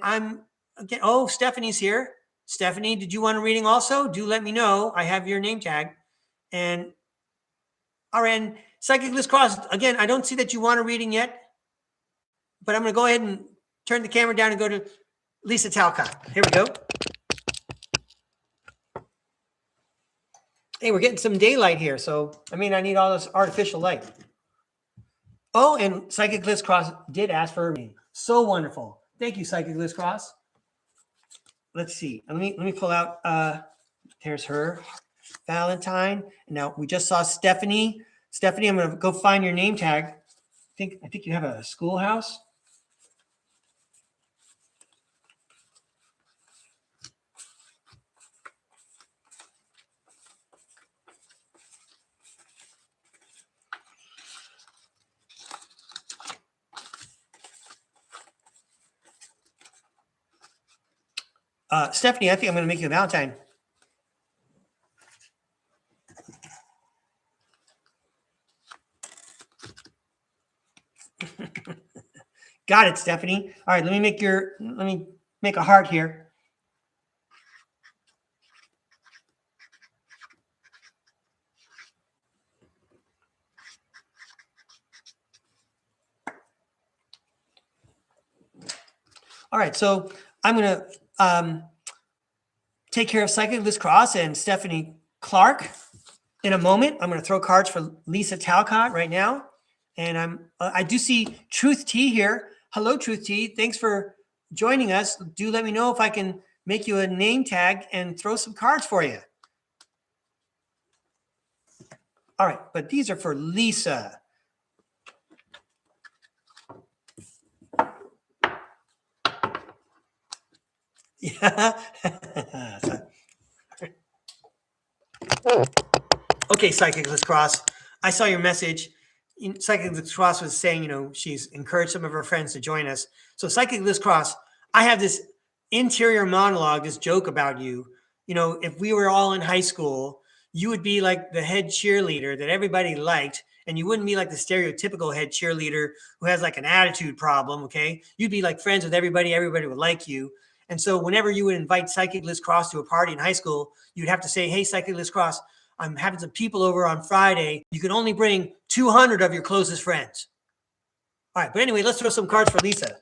[SPEAKER 1] Stephanie's here. Stephanie, did you want a reading also? Do let me know. I have your name tag. And all right, and Psychic Liz Cross, again, I don't see that you want a reading yet, but I'm going to go ahead and turn the camera down and go to Lisa Talcott. Here we go. Hey, we're getting some daylight here, so I need all this artificial light. Oh, and Psychic Liz Cross did ask for a reading. So wonderful. Thank you, Psychic Liz Cross. Let's see. Let me pull out. There's her, Valentine. Now we just saw Stephanie. Stephanie, I'm going to go find your name tag. I think you have a schoolhouse. Stephanie, I think I'm going to make you a Valentine. Got it, Stephanie. All right, let me make a heart here. All right, so I'm going to take care of Psychic Liz Cross and Stephanie Clark in a moment. I'm going to throw cards for Lisa Talcott right now. And I do see Truth T here. Hello, Truth T. Thanks for joining us. Do let me know if I can make you a name tag and throw some cards for you. All right, but these are for Lisa. Yeah. Okay, Psychic Liz Cross. I saw your message. Psychic Liz Cross was saying, she's encouraged some of her friends to join us. So Psychic Liz Cross, I have this interior monologue, this joke about you. If we were all in high school, you would be like the head cheerleader that everybody liked, and you wouldn't be like the stereotypical head cheerleader who has like an attitude problem, okay? You'd be like friends with everybody. Everybody would like you. And so whenever you would invite Psychic Liz Cross to a party in high school, you'd have to say, hey, Psychic Liz Cross, I'm having some people over on Friday. You can only bring 200 of your closest friends. All right, but anyway, let's throw some cards for Lisa.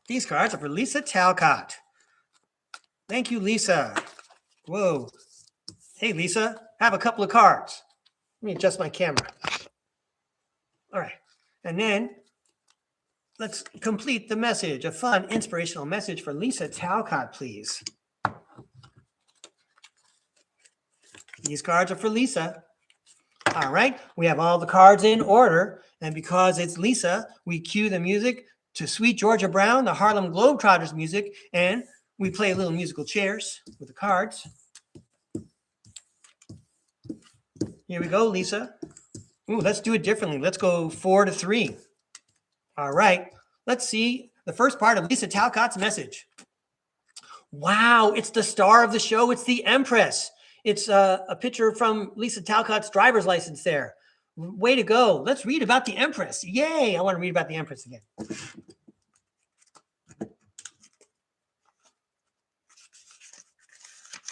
[SPEAKER 1] These cards are for Lisa Talcott. Thank you, Lisa. Whoa. Hey, Lisa, have a couple of cards. Let me adjust my camera. All right. And then let's complete the message. A fun, inspirational message for Lisa Talcott, please. These cards are for Lisa. All right. We have all the cards in order. And because it's Lisa, we cue the music to Sweet Georgia Brown, the Harlem Globetrotters music, and we play a little musical chairs with the cards. Here we go, Lisa. Ooh, let's do it differently. Let's go 4 to 3. All right. Let's see the first part of Lisa Talcott's message. Wow, it's the star of the show. It's the Empress. It's a picture from Lisa Talcott's driver's license there. Way to go. Let's read about the Empress. Yay. I want to read about the Empress again.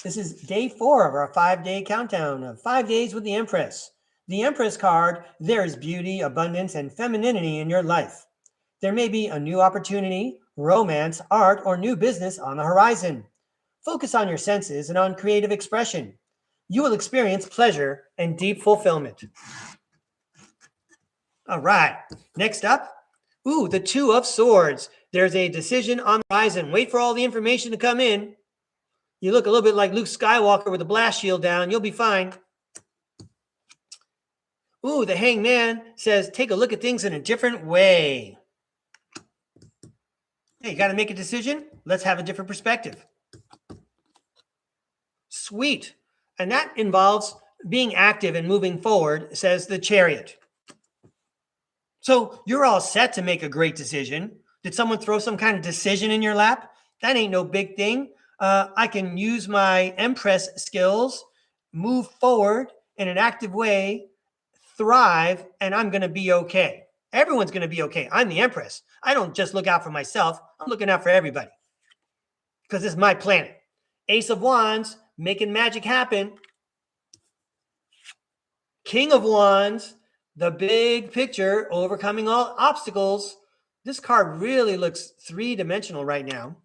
[SPEAKER 1] This is day 4 of our 5-day countdown of 5 days with the Empress. The Empress card, there is beauty, abundance, and femininity in your life. There may be a new opportunity, romance, art, or new business on the horizon. Focus on your senses and on creative expression. You will experience pleasure and deep fulfillment. All right, next up, ooh, the 2 of Swords. There's a decision on the horizon. Wait for all the information to come in. You look a little bit like Luke Skywalker with a blast shield down. You'll be fine. Ooh, the Hangman says, take a look at things in a different way. Hey, you got to make a decision? Let's have a different perspective. Sweet. And that involves being active and moving forward, says the Chariot. So you're all set to make a great decision. Did someone throw some kind of decision in your lap? That ain't no big thing. I can use my Empress skills, move forward in an active way, thrive, and I'm going to be okay. Everyone's going to be okay. I'm the Empress. I don't just look out for myself. I'm looking out for everybody because this is my planet. Ace of Wands, making magic happen. King of Wands, the big picture, overcoming all obstacles. This card really looks 3-dimensional right now.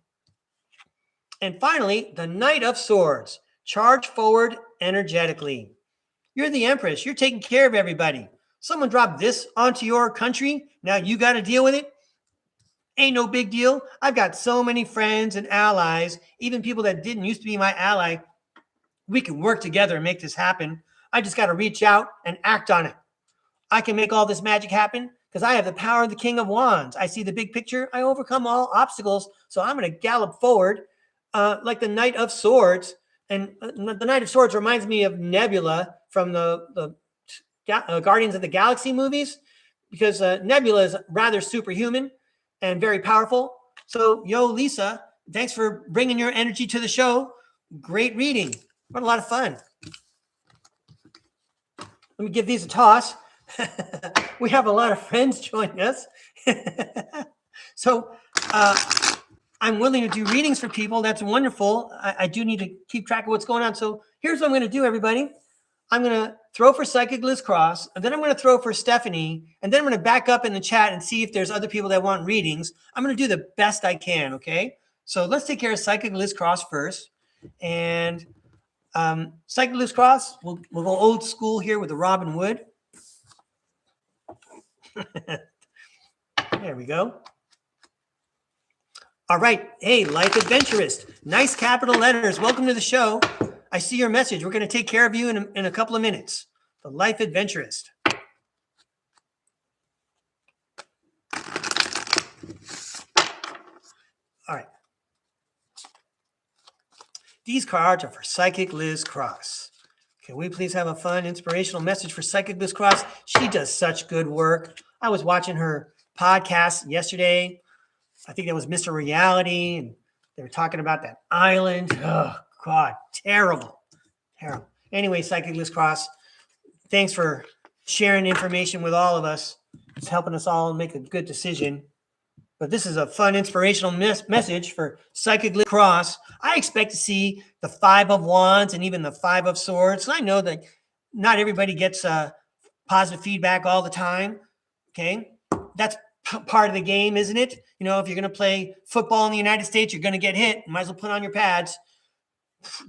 [SPEAKER 1] And finally, the Knight of Swords. Charge forward energetically. You're the Empress. You're taking care of everybody. Someone dropped this onto your country. Now you got to deal with it. Ain't no big deal. I've got so many friends and allies, even people that didn't used to be my ally. We can work together and make this happen. I just got to reach out and act on it. I can make all this magic happen because I have the power of the King of Wands. I see the big picture. I overcome all obstacles. So I'm going to gallop forward like the Knight of Swords. And the Knight of Swords reminds me of Nebula from the Guardians of the Galaxy movies, because Nebula is rather superhuman and very powerful. So, yo, Lisa, thanks for bringing your energy to the show. Great reading. What a lot of fun. Let me give these a toss. We have a lot of friends joining us. So I'm willing to do readings for people. That's wonderful. I do need to keep track of what's going on. So here's what I'm going to do, everybody. I'm going to throw for Psychic Liz Cross, and then I'm going to throw for Stephanie, and then I'm going to back up in the chat and see if there's other people that want readings. I'm going to do the best I can, okay? So let's take care of Psychic Liz Cross first. And Psychic Liz Cross, we'll go old school here with the Robin Wood. There we go. All right. Hey, Life Adventurist. Nice capital letters. Welcome to the show. I see your message. We're going to take care of you in a couple of minutes. The Life Adventurist. All right. These cards are for Psychic Liz Cross. Can we please have a fun, inspirational message for Psychic Liz Cross? She does such good work. I was watching her podcast yesterday. I think that was Mr. Reality, and they were talking about that island. Oh, God, terrible, terrible. Anyway, Psychic Liz Cross, thanks for sharing information with all of us. It's helping us all make a good decision. But this is a fun, inspirational message for Psychic Liz Cross. I expect to see the Five of Wands and even the Five of Swords. I know that not everybody gets positive feedback all the time. Okay, that's part of the game, isn't it? You know, if you're going to play football in the United States, you're going to get hit. You might as well put on your pads.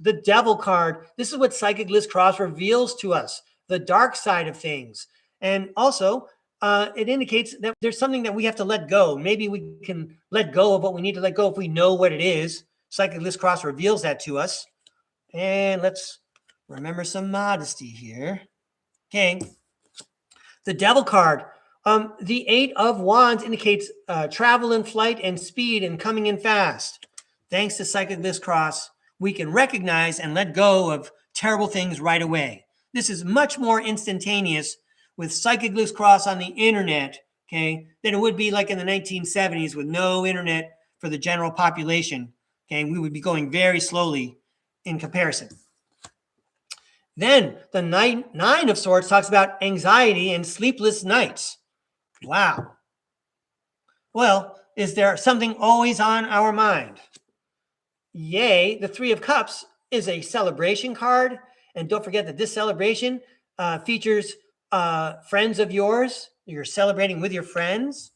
[SPEAKER 1] The Devil card. This is what Psychic Liz Cross reveals to us, the dark side of things. And also, it indicates that there's something that we have to let go. Maybe we can let go of what we need to let go if we know what it is. Psychic Liz Cross reveals that to us. And let's remember some modesty here. Okay. The Devil card. The Eight of Wands indicates travel and flight and speed and coming in fast. Thanks to Psychic Liz Cross, we can recognize and let go of terrible things right away. This is much more instantaneous with Psychic Liz Cross on the internet, okay, than it would be like in the 1970s with no internet for the general population. Okay, we would be going very slowly in comparison. Then the nine of Swords talks about anxiety and sleepless nights. Wow. Well, is there something always on our mind? Yay, the Three of Cups is a celebration card. And don't forget that this celebration features friends of yours. You're celebrating with your friends.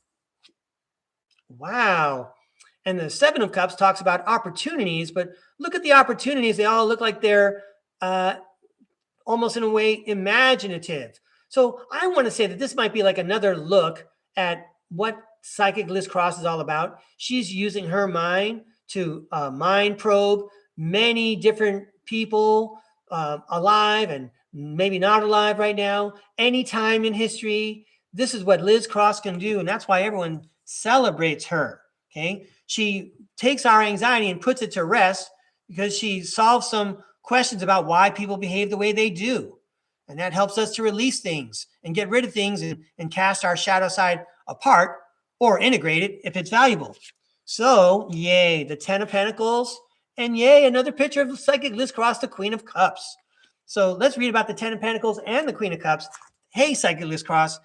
[SPEAKER 1] Wow. And the Seven of Cups talks about opportunities, but look at the opportunities. They all look like they're almost in a way imaginative. So I want to say that this might be like another look at what Psychic Liz Cross is all about. She's using her mind to mind probe many different people alive and maybe not alive right now, any time in history. This is what Liz Cross can do, and that's why everyone celebrates her. Okay, she takes our anxiety and puts it to rest because she solves some questions about why people behave the way they do. And that helps us to release things and get rid of things and cast our shadow side apart or integrate it if it's valuable. So, yay, the Ten of Pentacles, and yay, another picture of Psychic Liz Cross, the Queen of Cups. So let's read about the Ten of Pentacles and the Queen of Cups. Hey, Psychic Liz Cross,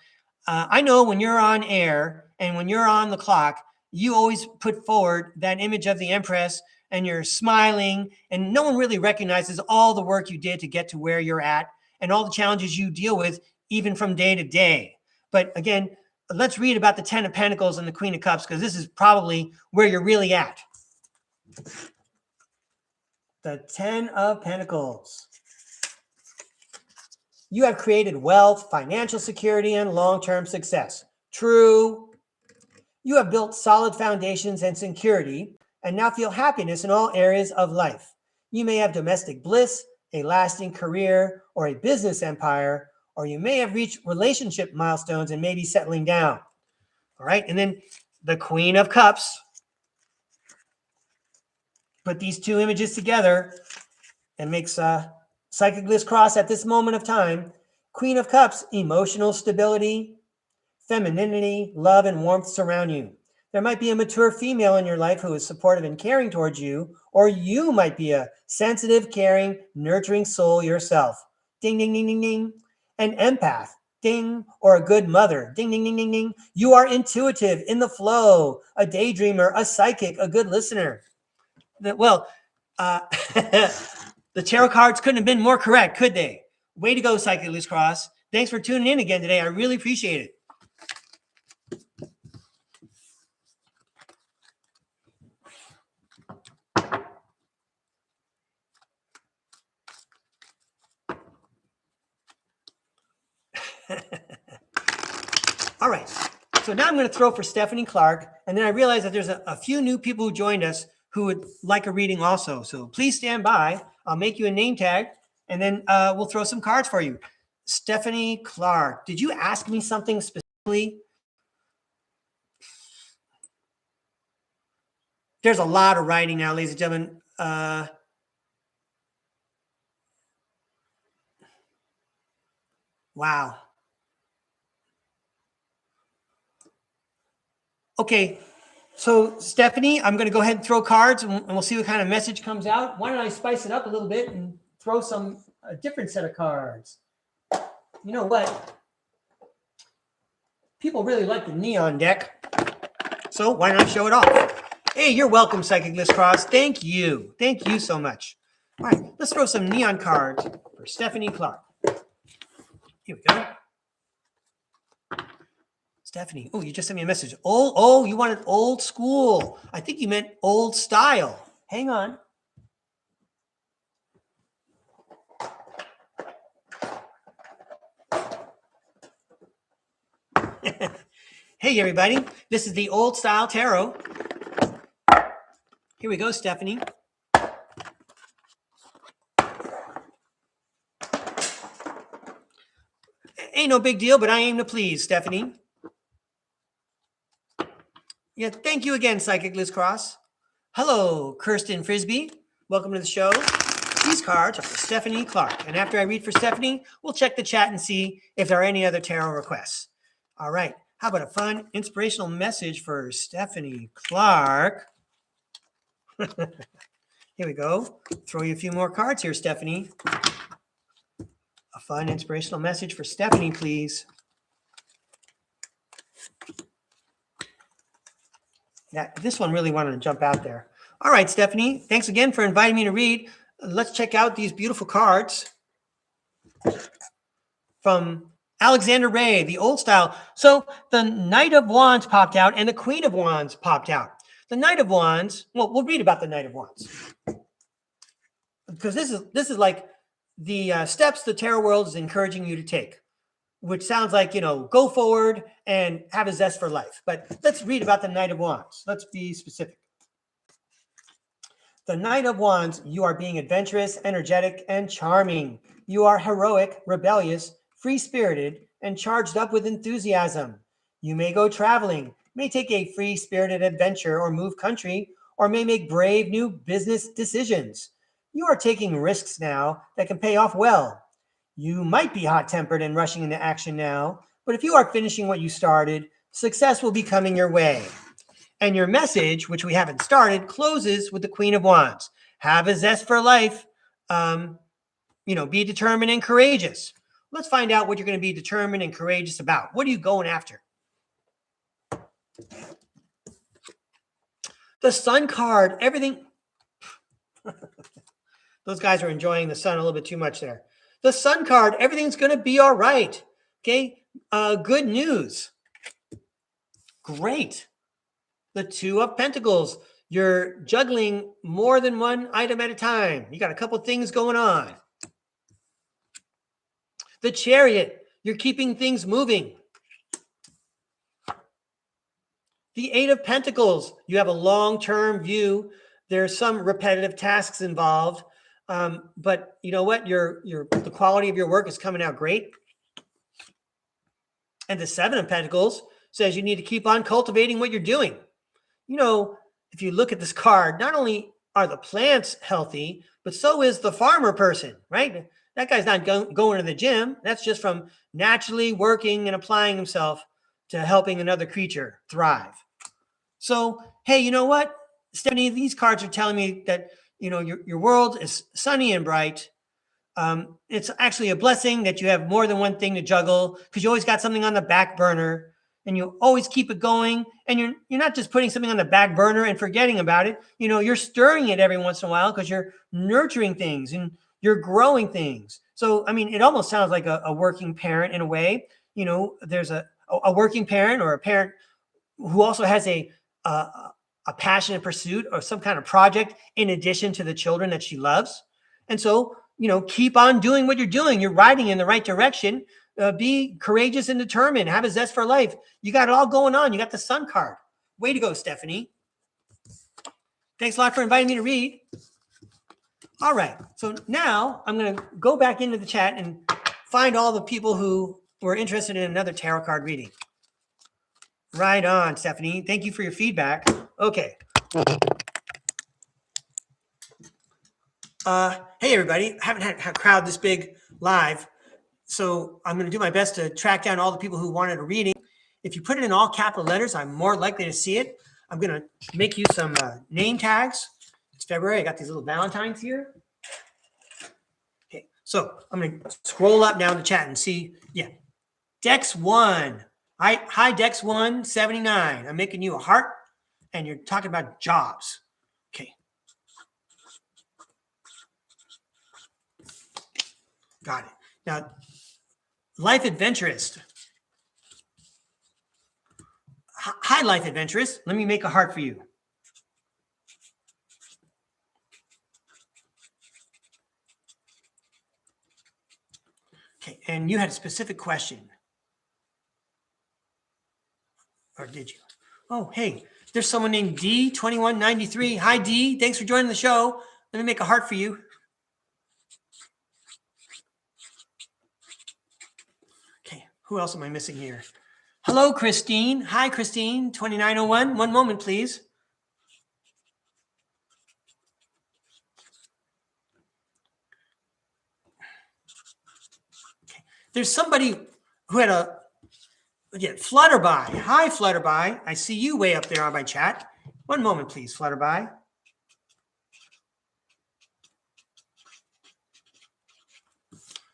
[SPEAKER 1] I know when you're on air and when you're on the clock, you always put forward that image of the Empress and you're smiling, and no one really recognizes all the work you did to get to where you're at and all the challenges you deal with even from day to day. But again, let's read about the Ten of Pentacles and the Queen of Cups, because this is probably where you're really at. The Ten of Pentacles. You have created wealth, financial security, and long-term success. True. You have built solid foundations and security, and now feel happiness in all areas of life. You may have domestic bliss, a lasting career, or a business empire, or you may have reached relationship milestones and may be settling down. All right, and then the Queen of Cups. Put these two images together and makes Psychic Liz Cross at this moment of time. Queen of Cups, emotional stability, femininity, love, and warmth surround you. There might be a mature female in your life who is supportive and caring towards you, or you might be a sensitive, caring, nurturing soul yourself. Ding, ding, ding, ding, ding. An empath, ding, or a good mother, ding, ding, ding, ding, ding. You are intuitive, in the flow, a daydreamer, a psychic, a good listener. The tarot cards couldn't have been more correct, could they? Way to go, Psychic Liz Cross. Thanks for tuning in again today. I really appreciate it. All right, so now I'm going to throw for Stephanie Clark, and then I realize that there's a few new people who joined us who would like a reading also. So please stand by. I'll make you a name tag, and then we'll throw some cards for you. Stephanie Clark, did you ask me something specifically? There's a lot of writing now, ladies and gentlemen. Wow. Okay, so Stephanie, I'm going to go ahead and throw cards, and we'll see what kind of message comes out. Why don't I spice it up a little bit and throw a different set of cards? You know what? People really like the neon deck, so why not show it off? Hey, you're welcome, Psychic Liz Cross. Thank you so much. All right, let's throw some neon cards for Stephanie Clark. Here we go. Stephanie, oh, you just sent me a message. Oh, you wanted old school. I think you meant old style. Hang on. Hey, everybody. This is the Old Style Tarot. Here we go, Stephanie. Ain't no big deal, but I aim to please, Stephanie. Yeah, thank you again, Psychic Liz Cross. Hello, Kirsten Frisbee. Welcome to the show. These cards are for Stephanie Clark. And after I read for Stephanie, we'll check the chat and see if there are any other tarot requests. All right. How about a fun, inspirational message for Stephanie Clark? Here we go. Throw you a few more cards here, Stephanie. A fun, inspirational message for Stephanie, please. Yeah, this one really wanted to jump out there. All right, Stephanie, thanks again for inviting me to read. Let's check out these beautiful cards from Alexander Ray, the old style. So the Knight of Wands popped out and the Queen of Wands popped out. The Knight of Wands, well, we'll read about the Knight of Wands, because this is like the steps the tarot world is encouraging you to take, which sounds like, go forward and have a zest for life. But let's read about the Knight of Wands. Let's be specific. The Knight of Wands, you are being adventurous, energetic, and charming. You are heroic, rebellious, free-spirited, and charged up with enthusiasm. You may go traveling, may take a free-spirited adventure or move country, or may make brave new business decisions. You are taking risks now that can pay off well. You might be hot-tempered and rushing into action now, but if you are finishing what you started, success will be coming your way. And your message, which we haven't started, closes with the Queen of Wands. Have a zest for life. Be determined and courageous. Let's find out what you're going to be determined and courageous about. What are you going after? The Sun card, everything. Those guys are enjoying the sun a little bit too much there. The Sun card, everything's going to be all right. Okay, good news. Great. The Two of Pentacles, you're juggling more than one item at a time. You got a couple things going on. The Chariot, you're keeping things moving. The Eight of Pentacles, you have a long-term view. There's some repetitive tasks involved. But you know what? The quality of your work is coming out great. And the Seven of Pentacles says you need to keep on cultivating what you're doing. If you look at this card, not only are the plants healthy, but so is the farmer person, right? That guy's not going to the gym. That's just from naturally working and applying himself to helping another creature thrive. So, hey, you know what, Stephanie, these cards are telling me that, your world is sunny and bright. It's actually a blessing that you have more than one thing to juggle, because you always got something on the back burner and you always keep it going. And you're not just putting something on the back burner and forgetting about it. You're stirring it every once in a while because you're nurturing things and you're growing things. So, it almost sounds like a working parent in a way. There's a working parent or a parent who also has a passionate pursuit or some kind of project in addition to the children that she loves. And so, keep on doing what you're doing. You're riding in the right direction. Be courageous and determined. Have a zest for life. You got it all going on. You got the Sun card. Way to go, Stephanie. Thanks a lot for inviting me to read. All right. So now I'm going to go back into the chat and find all the people who were interested in another tarot card reading. Right on, Stephanie. Thank you for your feedback. Okay. Hey, everybody. I haven't had a crowd this big live, so I'm going to do my best to track down all the people who wanted a reading. If you put it in all capital letters, I'm more likely to see it. I'm going to make you some name tags. It's February. I got these little Valentines here. Okay, so I'm going to scroll up down the chat and see. Yeah, Dex1. Hi, Dex179. I'm making you a heart, and you're talking about jobs. Okay. Got it. Now, Life Adventurist. Hi, Life Adventurist. Let me make a heart for you. Okay, and you had a specific question. Or did you? Oh, hey, there's someone named D2193. Hi, D. Thanks for joining the show. Let me make a heart for you. Okay, who else am I missing here? Hello, Christine. Hi, Christine, 2901. One moment, please. Okay. There's somebody who had a Flutterby. Hi, Flutterby. I see you way up there on my chat. One moment, please, Flutterby.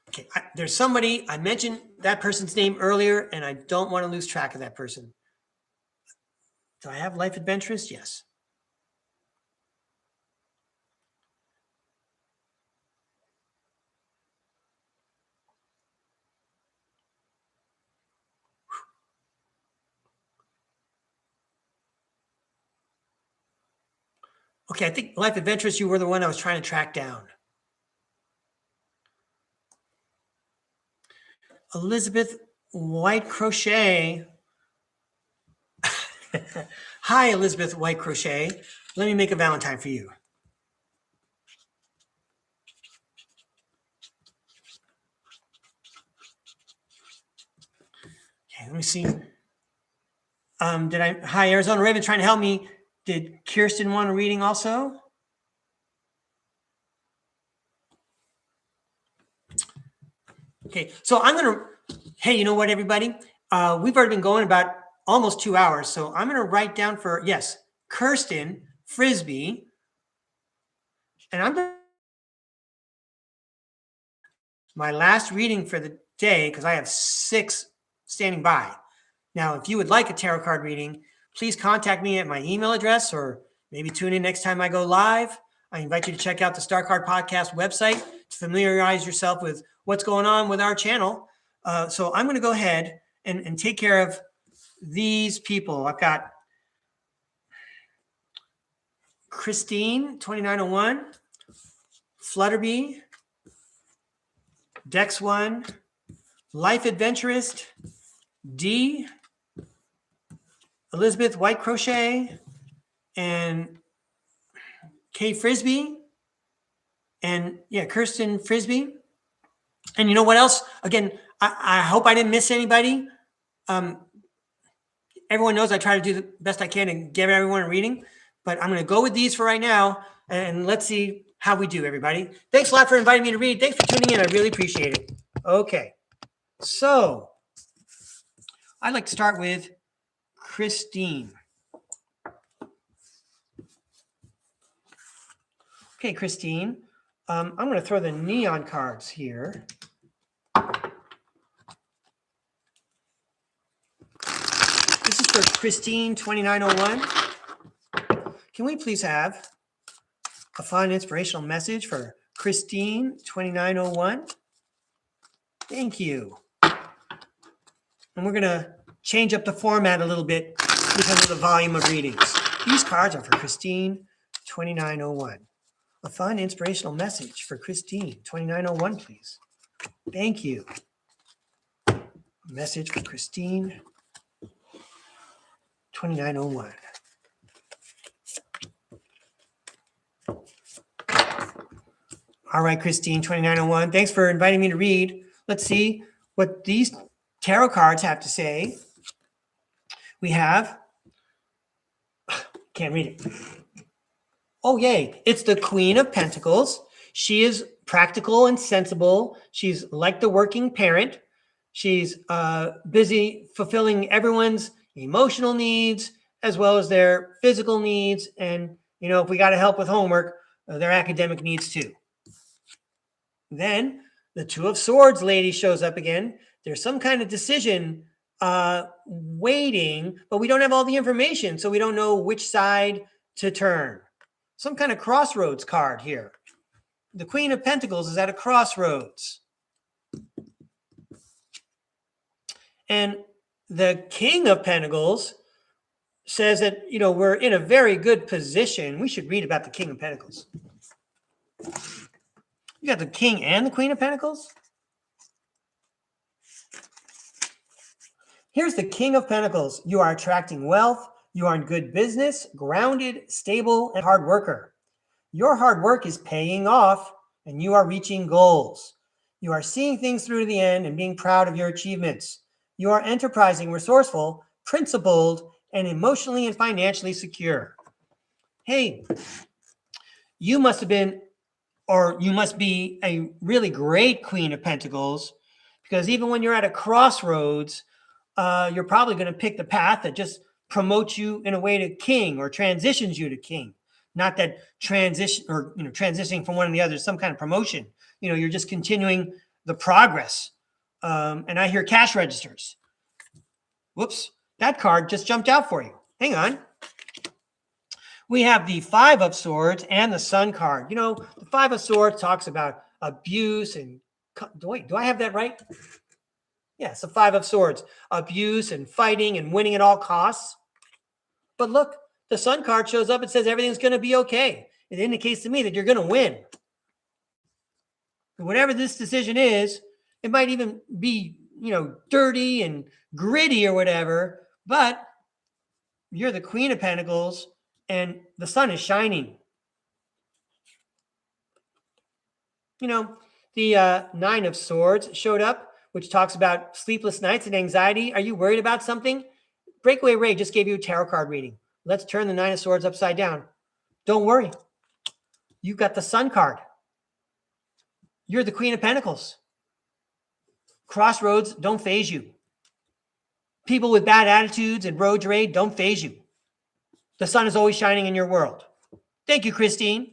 [SPEAKER 1] Okay, there's somebody, I mentioned that person's name earlier, and I don't want to lose track of that person. Do I have Life Adventurist? Yes. Okay, I think Life Adventurist, you were the one I was trying to track down. Elizabeth White Crochet. Hi, Elizabeth White Crochet. Let me make a Valentine for you. Okay, let me see. Hi, Arizona Raven, trying to help me. Did Kirsten want a reading also? Okay, so I'm going to, hey, you know what, everybody? We've already been going about almost 2 hours. So I'm going to write down for, yes, Kirsten Frisbee. And I'm going to, my last reading for the day, because I have 6 standing by. Now, if you would like a tarot card reading, please contact me at my email address, or maybe tune in next time I go live. I invite you to check out the StarCard Podcast website to familiarize yourself with what's going on with our channel. So I'm going to go ahead and take care of these people. I've got Christine, 2901, Flutterby, Dex1, Life Adventurist, D, Elizabeth White Crochet, and Kay Frisbee, and yeah, Kirsten Frisbee. And you know what else? Again, I hope I didn't miss anybody. Everyone knows I try to do the best I can and give everyone a reading, but I'm going to go with these for right now, and let's see how we do, everybody. Thanks a lot for inviting me to read. Thanks for tuning in. I really appreciate it. Okay, so I'd like to start with Christine. Okay, Christine, I'm going to throw the neon cards here. This is for Christine, 2901. Can we please have a fun inspirational message for Christine, 2901? Thank you. And we're going to change up the format a little bit because of the volume of readings. These cards are for Christine, 2901. A fun inspirational message for Christine, 2901, please. Thank you. A message for Christine, 2901. All right, Christine, 2901. Thanks for inviting me to read. Let's see what these tarot cards have to say. We have, can't read it. Oh, yay. It's the Queen of Pentacles. She is practical and sensible. She's like the working parent. She's busy fulfilling everyone's emotional needs as well as their physical needs. And, if we got to help with homework, their academic needs too. Then the Two of Swords lady shows up again. There's some kind of decision waiting, but we don't have all the information, so we don't know which side to turn. Some kind of crossroads card here. The Queen of Pentacles is at a crossroads. And the King of Pentacles says that, we're in a very good position. We should read about the King of Pentacles. You got the King and the Queen of Pentacles? Here's the King of Pentacles. You are attracting wealth. You are in good business, grounded, stable, and hard worker. Your hard work is paying off, and you are reaching goals. You are seeing things through to the end and being proud of your achievements. You are enterprising, resourceful, principled, and emotionally and financially secure. Hey, you must have been, or you must be a really great Queen of Pentacles, because even when you're at a crossroads, you're probably going to pick the path that just promotes you in a way to king or transitions you to king. Not that transition or transitioning from one to the other is some kind of promotion. You're just continuing the progress. And I hear cash registers. Whoops, that card just jumped out for you. Hang on. We have the Five of Swords and the Sun card. The Five of Swords talks about abuse and wait, do I have that right? Yes, the Five of Swords, abuse and fighting and winning at all costs. But look, the Sun card shows up and says everything's going to be okay. It indicates to me that you're going to win. Whatever this decision is, it might even be, dirty and gritty or whatever, but you're the Queen of Pentacles and the sun is shining. The Nine of Swords showed up, which talks about sleepless nights and anxiety. Are you worried about something? Breakaway Ray just gave you a tarot card reading. Let's turn the Nine of Swords upside down. Don't worry. You've got the Sun card. You're the Queen of Pentacles. Crossroads don't faze you. People with bad attitudes and road rage don't faze you. The sun is always shining in your world. Thank you, Christine.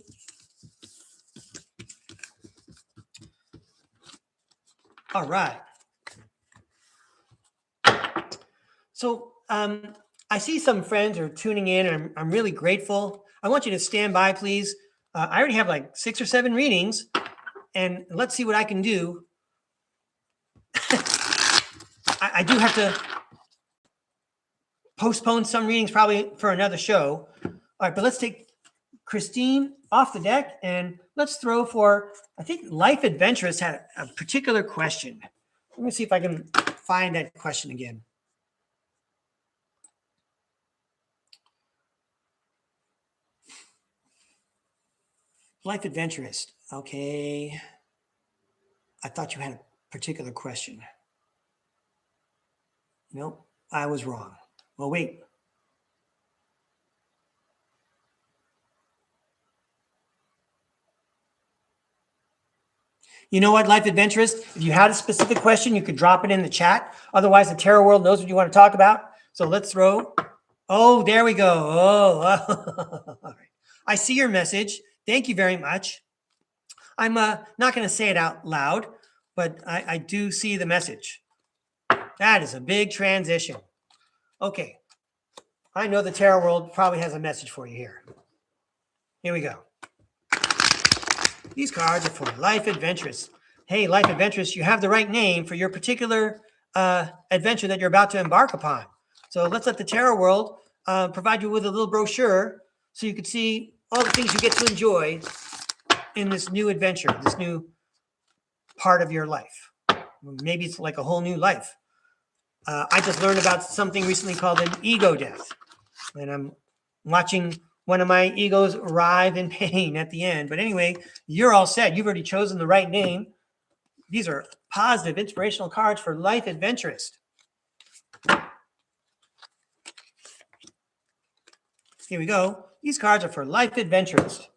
[SPEAKER 1] All right. So I see some friends are tuning in, and I'm really grateful. I want you to stand by, please. I already have like 6 or 7 readings, and let's see what I can do. I do have to postpone some readings probably for another show. All right, but let's take Christine off the deck, and let's throw for, I think Life Adventurous had a particular question. Let me see if I can find that question again. Life Adventurous. Okay. I thought you had a particular question. Nope, I was wrong. Well, wait. You know what, Life Adventurous? If you had a specific question, you could drop it in the chat. Otherwise, the tarot world knows what you want to talk about. So let's throw. Oh, there we go. Oh, all right. I see your message. Thank you very much. I'm not going to say it out loud, but I do see the message. That is a big transition. Okay. I know the tarot world probably has a message for you here. Here we go. These cards are for Life Adventurous. Hey, Life Adventurous, you have the right name for your particular adventure that you're about to embark upon. So let's let the tarot world provide you with a little brochure so you can see all the things you get to enjoy in this new adventure, this new part of your life. Maybe it's like a whole new life. I just learned about something recently called an ego death. And I'm watching one of my egos writhe in pain at the end. But anyway, you're all set. You've already chosen the right name. These are positive, inspirational cards for Life Adventurous. Here we go. These cards are for Life Adventurous.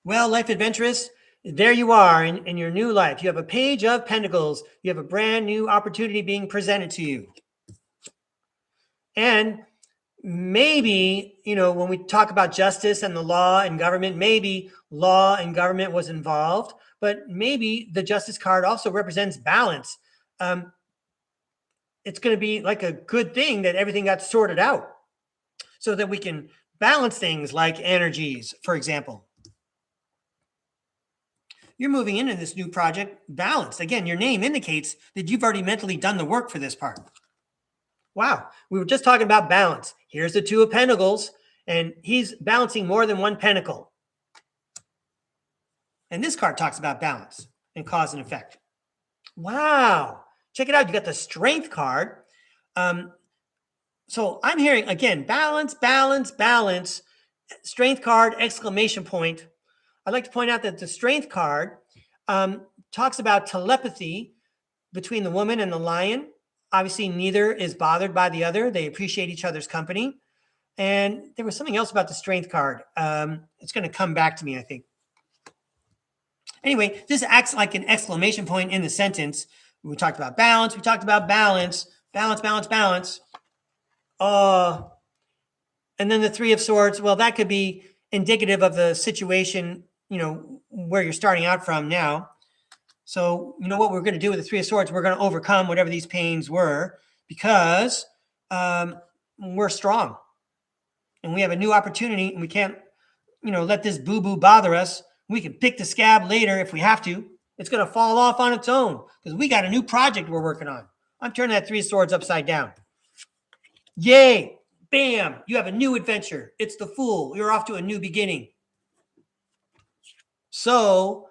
[SPEAKER 1] Well, Life Adventurous, there you are in your new life. You have a page of pentacles. You have a brand new opportunity being presented to you. And maybe, when we talk about justice and the law and government, maybe law and government was involved, but maybe the justice card also represents balance. It's going to be like a good thing that everything got sorted out so that we can balance things like energies, for example. You're moving into this new project balanced. Again, your name indicates that you've already mentally done the work for this part. Wow, we were just talking about balance. Here's the Two of Pentacles, and he's balancing more than one pentacle. And this card talks about balance and cause and effect. Wow, check it out. You got the Strength card. So I'm hearing, again, balance, balance, balance. Strength card, exclamation point. I'd like to point out that the Strength card talks about telepathy between the woman and the lion. Obviously, neither is bothered by the other. They appreciate each other's company. And there was something else about the Strength card. It's going to come back to me, I think. Anyway, this acts like an exclamation point in the sentence. We talked about balance. We talked about balance. Balance, balance, balance. And then the Three of Swords. Well, that could be indicative of the situation, where you're starting out from now. So, what we're going to do with the Three of Swords, we're going to overcome whatever these pains were because we're strong and we have a new opportunity and we can't, let this boo-boo bother us. We can pick the scab later if we have to. It's going to fall off on its own because we got a new project we're working on. I'm turning that Three of Swords upside down. Yay. Bam. You have a new adventure. It's the Fool. You're off to a new beginning. So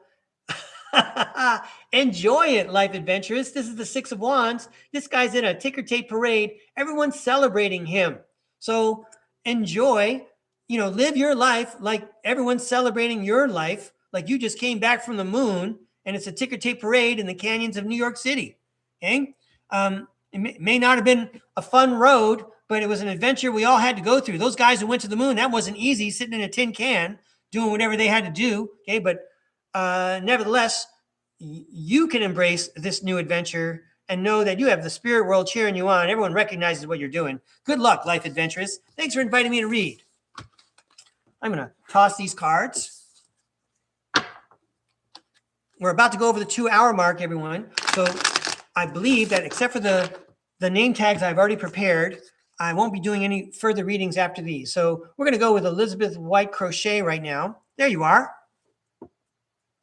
[SPEAKER 1] enjoy it, life adventurous. This is the Six of Wands. This guy's in a ticker tape parade. Everyone's celebrating him. So enjoy, live your life like everyone's celebrating your life, like you just came back from the moon and it's a ticker tape parade in the canyons of New York City. Okay. It may not have been a fun road, but it was an adventure we all had to go through. Those guys who went to the moon, that wasn't easy, sitting in a tin can, doing whatever they had to do. Okay. But nevertheless, you can embrace this new adventure and know that you have the spirit world cheering you on. Everyone recognizes what you're doing. Good luck, life adventurous. Thanks for inviting me to read. I'm going to toss these cards. We're about to go over the 2-hour mark, everyone. So I believe that except for the name tags I've already prepared, I won't be doing any further readings after these. So we're going to go with Elizabeth White Crochet right now. There you are.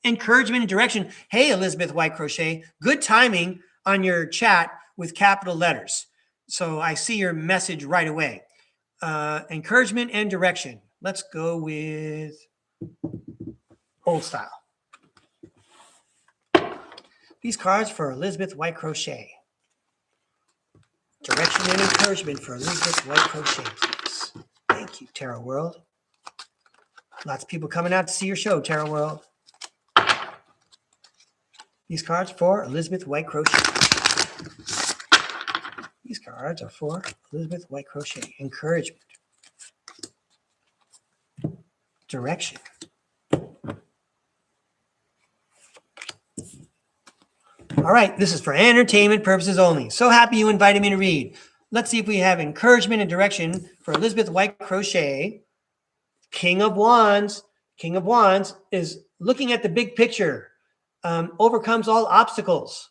[SPEAKER 1] Encouragement and direction. Hey, Elizabeth White Crochet, good timing on your chat with capital letters. So I see your message right away. Encouragement and direction. Let's go with old style. These cards for Elizabeth White Crochet. Direction and encouragement for Elizabeth White Crochet, please. Thank you, Tarot World. Lots of people coming out to see your show, Tarot World. These cards for Elizabeth White Crochet. These cards are for Elizabeth White Crochet. Encouragement. Direction. All right, this is for entertainment purposes only. So happy you invited me to read. Let's see if we have encouragement and direction for Elizabeth White Crochet. King of Wands. King of Wands is looking at the big picture. Overcomes all obstacles.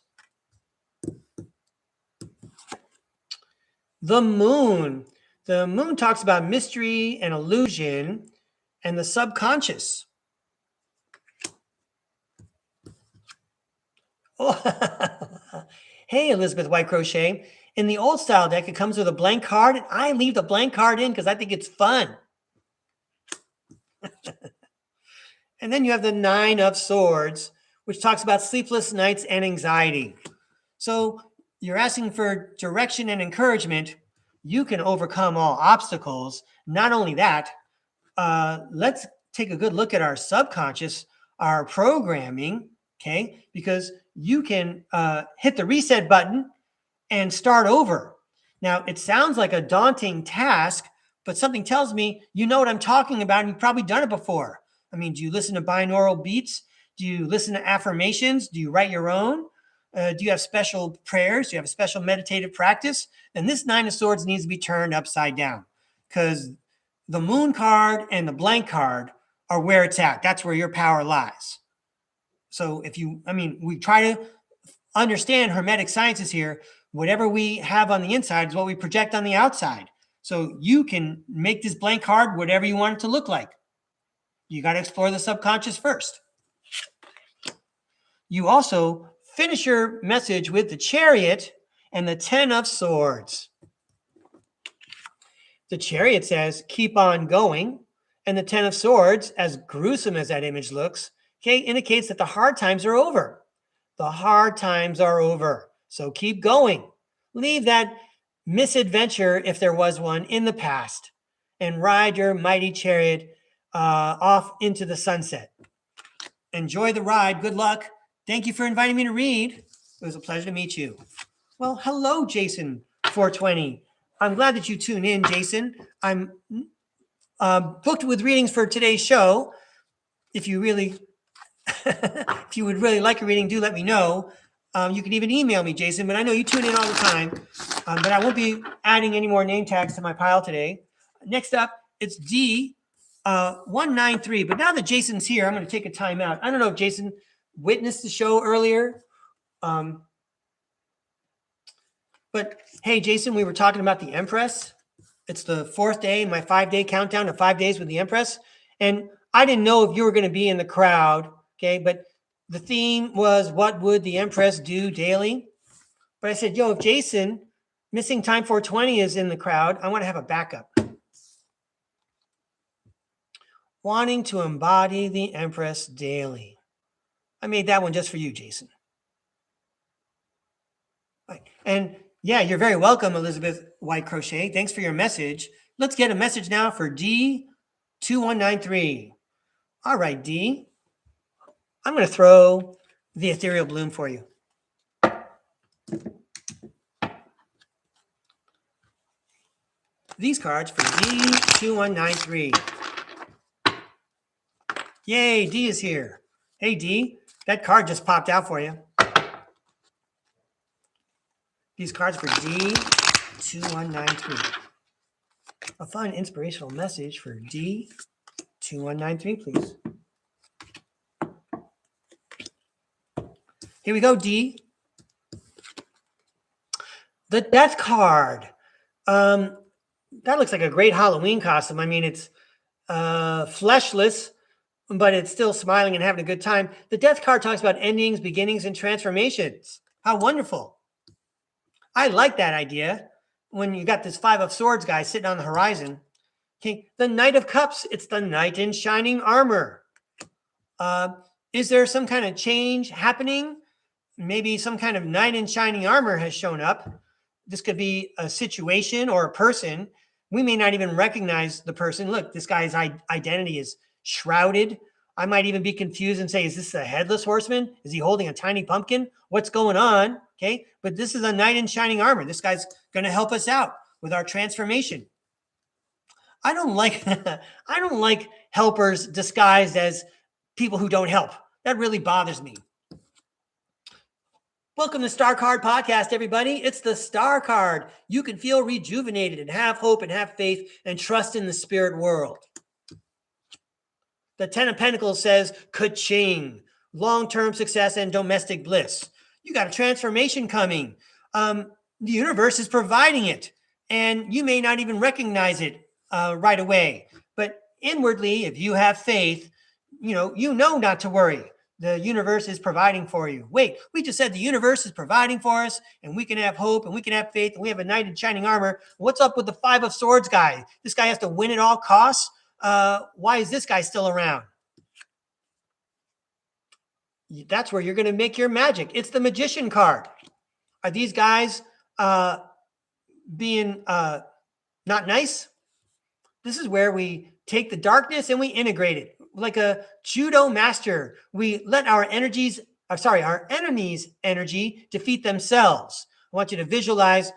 [SPEAKER 1] The Moon. The Moon talks about mystery and illusion and the subconscious. Oh, hey, Elizabeth White Crochet. In the old style deck, it comes with a blank card, and I leave the blank card in because I think it's fun. And then you have the Nine of Swords, which talks about sleepless nights and anxiety. So you're asking for direction and encouragement. You can overcome all obstacles. Not only that, let's take a good look at our subconscious, our programming, okay? Because you can hit the reset button and start over. Now, it sounds like a daunting task, but something tells me you know what I'm talking about and you've probably done it before. I mean, do you listen to binaural beats? Do you listen to affirmations? Do you write your own? Do you have special prayers? Do you have a special meditative practice? Then this 9 of Swords needs to be turned upside down, because the Moon card and the blank card are where it's at. That's where your power lies. So we try to understand Hermetic sciences here. Whatever we have on the inside is what we project on the outside. So you can make this blank card whatever you want it to look like. You got to explore the subconscious first. You also finish your message with the Chariot and the 10 of Swords. The Chariot says, keep on going. And the 10 of Swords, as gruesome as that image looks, indicates that the hard times are over. The hard times are over. So keep going. Leave that misadventure, if there was one, in the past and ride your mighty chariot off into the sunset. Enjoy the ride. Good luck. Thank you for inviting me to read. It was a pleasure to meet you. Well, hello, Jason 420. I'm glad that you tune in, Jason. I'm booked with readings for today's show. If you really, if you would really like a reading, do let me know. You can even email me, Jason, but I know you tune in all the time. But I won't be adding any more name tags to my pile today. Next up, it's D193. But now that Jason's here, I'm going to take a time out. I don't know if Jason witnessed the show earlier. But hey, Jason, we were talking about the Empress. It's the 4th day in my 5-day countdown to 5 days with the Empress. And I didn't know if you were going to be in the crowd, okay? But the theme was, what would the Empress do daily? But I said, if Jason, Missing Time 420, is in the crowd, I want to have a backup. Wanting to embody the Empress daily. I made that one just for you, Jason. Right. And yeah, you're very welcome, Elizabeth White Crochet. Thanks for your message. Let's get a message now for D2193. All right, D. I'm going to throw the ethereal bloom for you. These cards for D2193. Yay, D is here. Hey, D, that card just popped out for you. These cards for D2193. A fun inspirational message for D2193, please. Here we go, D. The Death card. That looks like a great Halloween costume. I mean, it's fleshless, but it's still smiling and having a good time. The Death card talks about endings, beginnings, and transformations. How wonderful. I like that idea when you got this 5 of Swords guy sitting on the horizon. Okay, the Knight of Cups, it's the knight in shining armor. Is there some kind of change happening? Maybe some kind of knight in shining armor has shown up. This could be a situation or a person. We may not even recognize the person. Look, this guy's identity is shrouded. I might even be confused and say, is this a headless horseman? Is he holding a tiny pumpkin? What's going on? Okay, but this is a knight in shining armor. This guy's going to help us out with our transformation. I don't like helpers disguised as people who don't help. That really bothers me. Welcome to StarCard Podcast, everybody. It's the Star Card. You can feel rejuvenated and have hope and have faith and trust in the spirit world. The 10 of Pentacles says, ka-ching, long-term success and domestic bliss. You got a transformation coming. The universe is providing it, and you may not even recognize it right away. But inwardly, if you have faith, you know not to worry. The universe is providing for you. Wait, we just said the universe is providing for us, and we can have hope, and we can have faith, and we have a knight in shining armor. What's up with the 5 of Swords guy? This guy has to win at all costs? Why is this guy still around? That's where you're going to make your magic. It's the Magician card. Are these guys being not nice? This is where we take the darkness and we integrate it. Like a judo master, we let our enemy's energy defeat themselves. I want you to visualize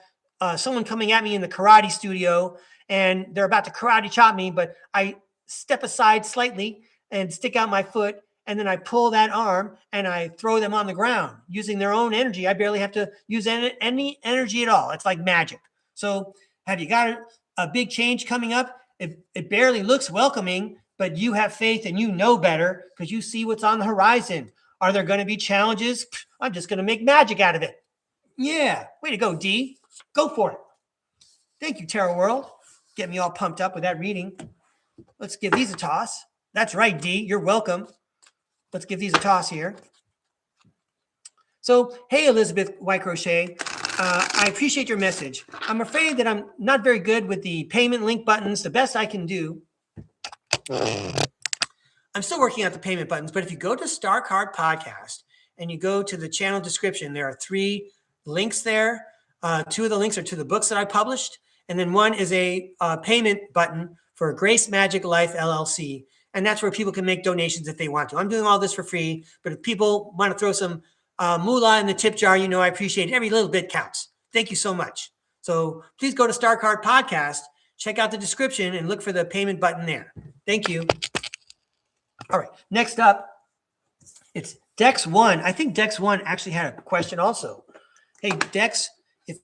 [SPEAKER 1] someone coming at me in the karate studio, and they're about to karate chop me, but I step aside slightly and stick out my foot, and then I pull that arm and I throw them on the ground using their own energy. I barely have to use any energy at all. It's like magic. So have you got a big change coming up? It barely looks welcoming, but you have faith and you know better because you see what's on the horizon. Are there going to be challenges? I'm just going to make magic out of it. Yeah, way to go, D. Go for it. Thank you, Tarot World. Get me all pumped up with that reading. Let's give these a toss. That's right, D. You're welcome. Let's give these a toss here. So, hey, Elizabeth White Crochet. I appreciate your message. I'm afraid that I'm not very good with the payment link buttons. The best I can do. I'm still working out the payment buttons, but if you go to StarCard Podcast and you go to the channel description, there are 3 links there. 2 of the links are to the books that I published, and then one is a payment button for Grace Magic Life LLC, and that's where people can make donations if they want to. I'm doing all this for free, but if people want to throw some moolah in the tip jar, you know I appreciate it. Every little bit counts. Thank you so much. So please go to StarCard Podcast, check out the description, and look for the payment button there. Thank you. All right, next up, it's Dex 1. I think Dex 1 actually had a question also. Hey, Dex, if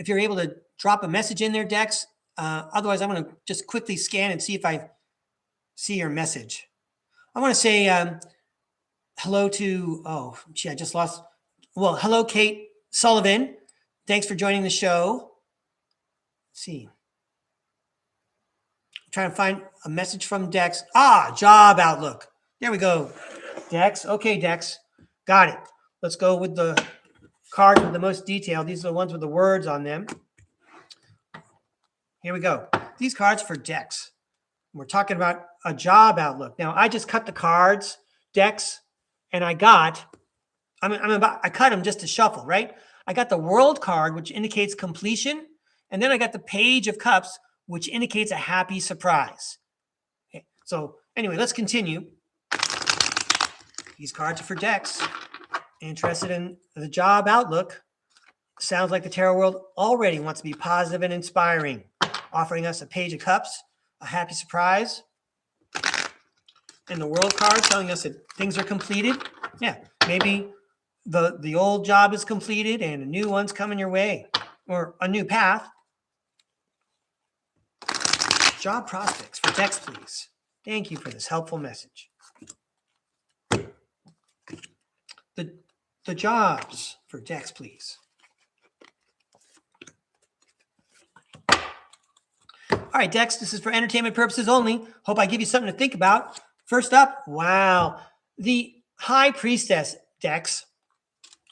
[SPEAKER 1] you're able to drop a message in there, Dex. Otherwise, I'm going to just quickly scan and see if I see your message. I want to say hello to, I just lost. Well, hello, Kate Sullivan. Thanks for joining the show. Let's see. I'm trying to find a message from Dex. Job outlook. There we go. Dex. Okay, Dex. Got it. Let's go with the cards with the most detail. These are the ones with the words on them. Here we go. These cards for Dex. We're talking about a job outlook. Now, I just cut the cards, Dex, and I cut them just to shuffle, right? I got the World card, which indicates completion, and then I got the Page of Cups, which indicates a happy surprise. Okay, so anyway, let's continue. These cards are for Dex. Interested in the job outlook. Sounds like the tarot world already wants to be positive and inspiring, offering us a Page of Cups, a happy surprise, and the World card telling us that things are completed. Yeah, maybe the old job is completed and a new one's coming your way, or a new path. Job prospects for Dex, please. Thank you for this helpful message. The jobs for Dex, please. All right, Dex, this is for entertainment purposes only. Hope I give you something to think about. First up, wow, the High Priestess, Dex.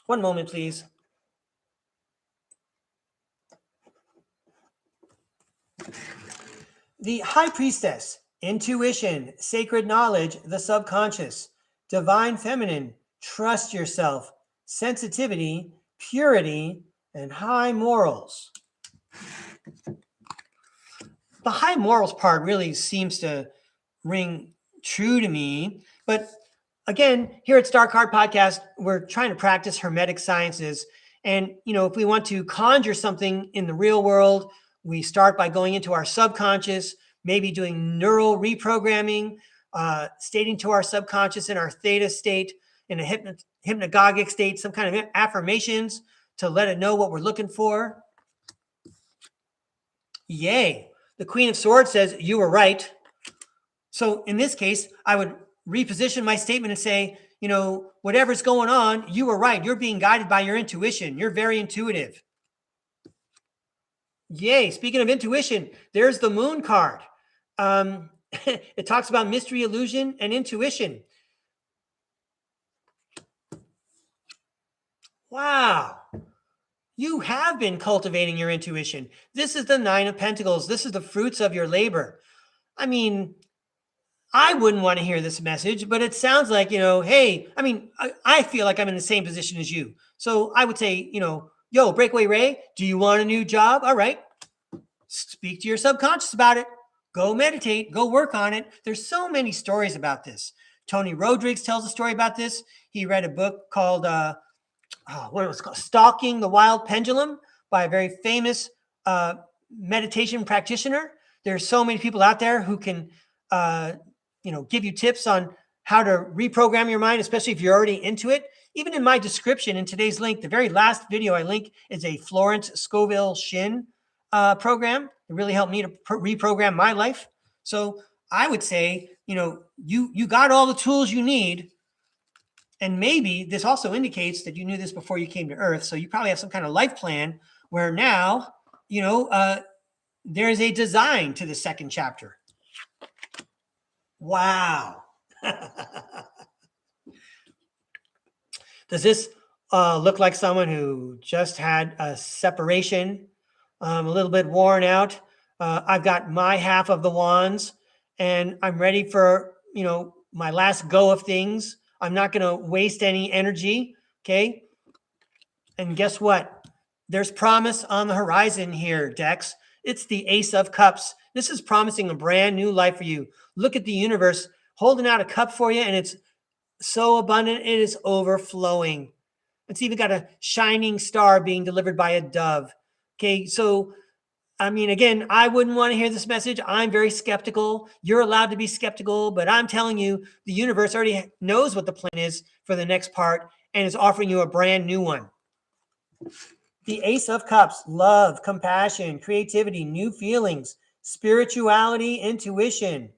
[SPEAKER 1] One moment, please. The High Priestess, intuition, sacred knowledge, the subconscious, divine feminine, trust yourself, sensitivity, purity, and high morals. The high morals part really seems to ring true to me. But again, here at StarCard Podcast, we're trying to practice Hermetic sciences. And, if we want to conjure something in the real world, we start by going into our subconscious, maybe doing neural reprogramming, stating to our subconscious in our theta state, in a hypnagogic state, some kind of affirmations to let it know what we're looking for. Yay. The Queen of Swords says, you were right. So in this case, I would reposition my statement and say, whatever's going on, you were right. You're being guided by your intuition. You're very intuitive. Yay. Speaking of intuition, there's the Moon card. It talks about mystery, illusion, and intuition. Wow. You have been cultivating your intuition. This is the Nine of Pentacles. This is the fruits of your labor. I mean, I wouldn't want to hear this message, but it sounds like, hey, I feel like I'm in the same position as you. So I would say, yo, Breakaway Ray, do you want a new job? All right. Speak to your subconscious about it. Go meditate. Go work on it. There's so many stories about this. Tony Rodrigues tells a story about this. He read a book called, what it was called, Stalking the Wild Pendulum by a very famous meditation practitioner. There's so many people out there who can, give you tips on how to reprogram your mind, especially if you're already into it. Even in my description in today's link, the very last video I link is a Florence Scovel Shin program. It really helped me to reprogram my life. So I would say, you got all the tools you need. And maybe this also indicates that you knew this before you came to Earth. So you probably have some kind of life plan where now, there is a design to the second chapter. Wow. Does this look like someone who just had a separation, a little bit worn out? I've got my half of the wands and I'm ready for, my last go of things. I'm not going to waste any energy. Okay. And guess what? There's promise on the horizon here, Dex. It's the Ace of Cups. This is promising a brand new life for you. Look at the universe holding out a cup for you, and it's so abundant, it is overflowing. It's even got a shining star being delivered by a dove. Okay, so, again, I wouldn't want to hear this message. I'm very skeptical. You're allowed to be skeptical, but I'm telling you, the universe already knows what the plan is for the next part and is offering you a brand new one. The Ace of Cups, love, compassion, creativity, new feelings, spirituality, intuition.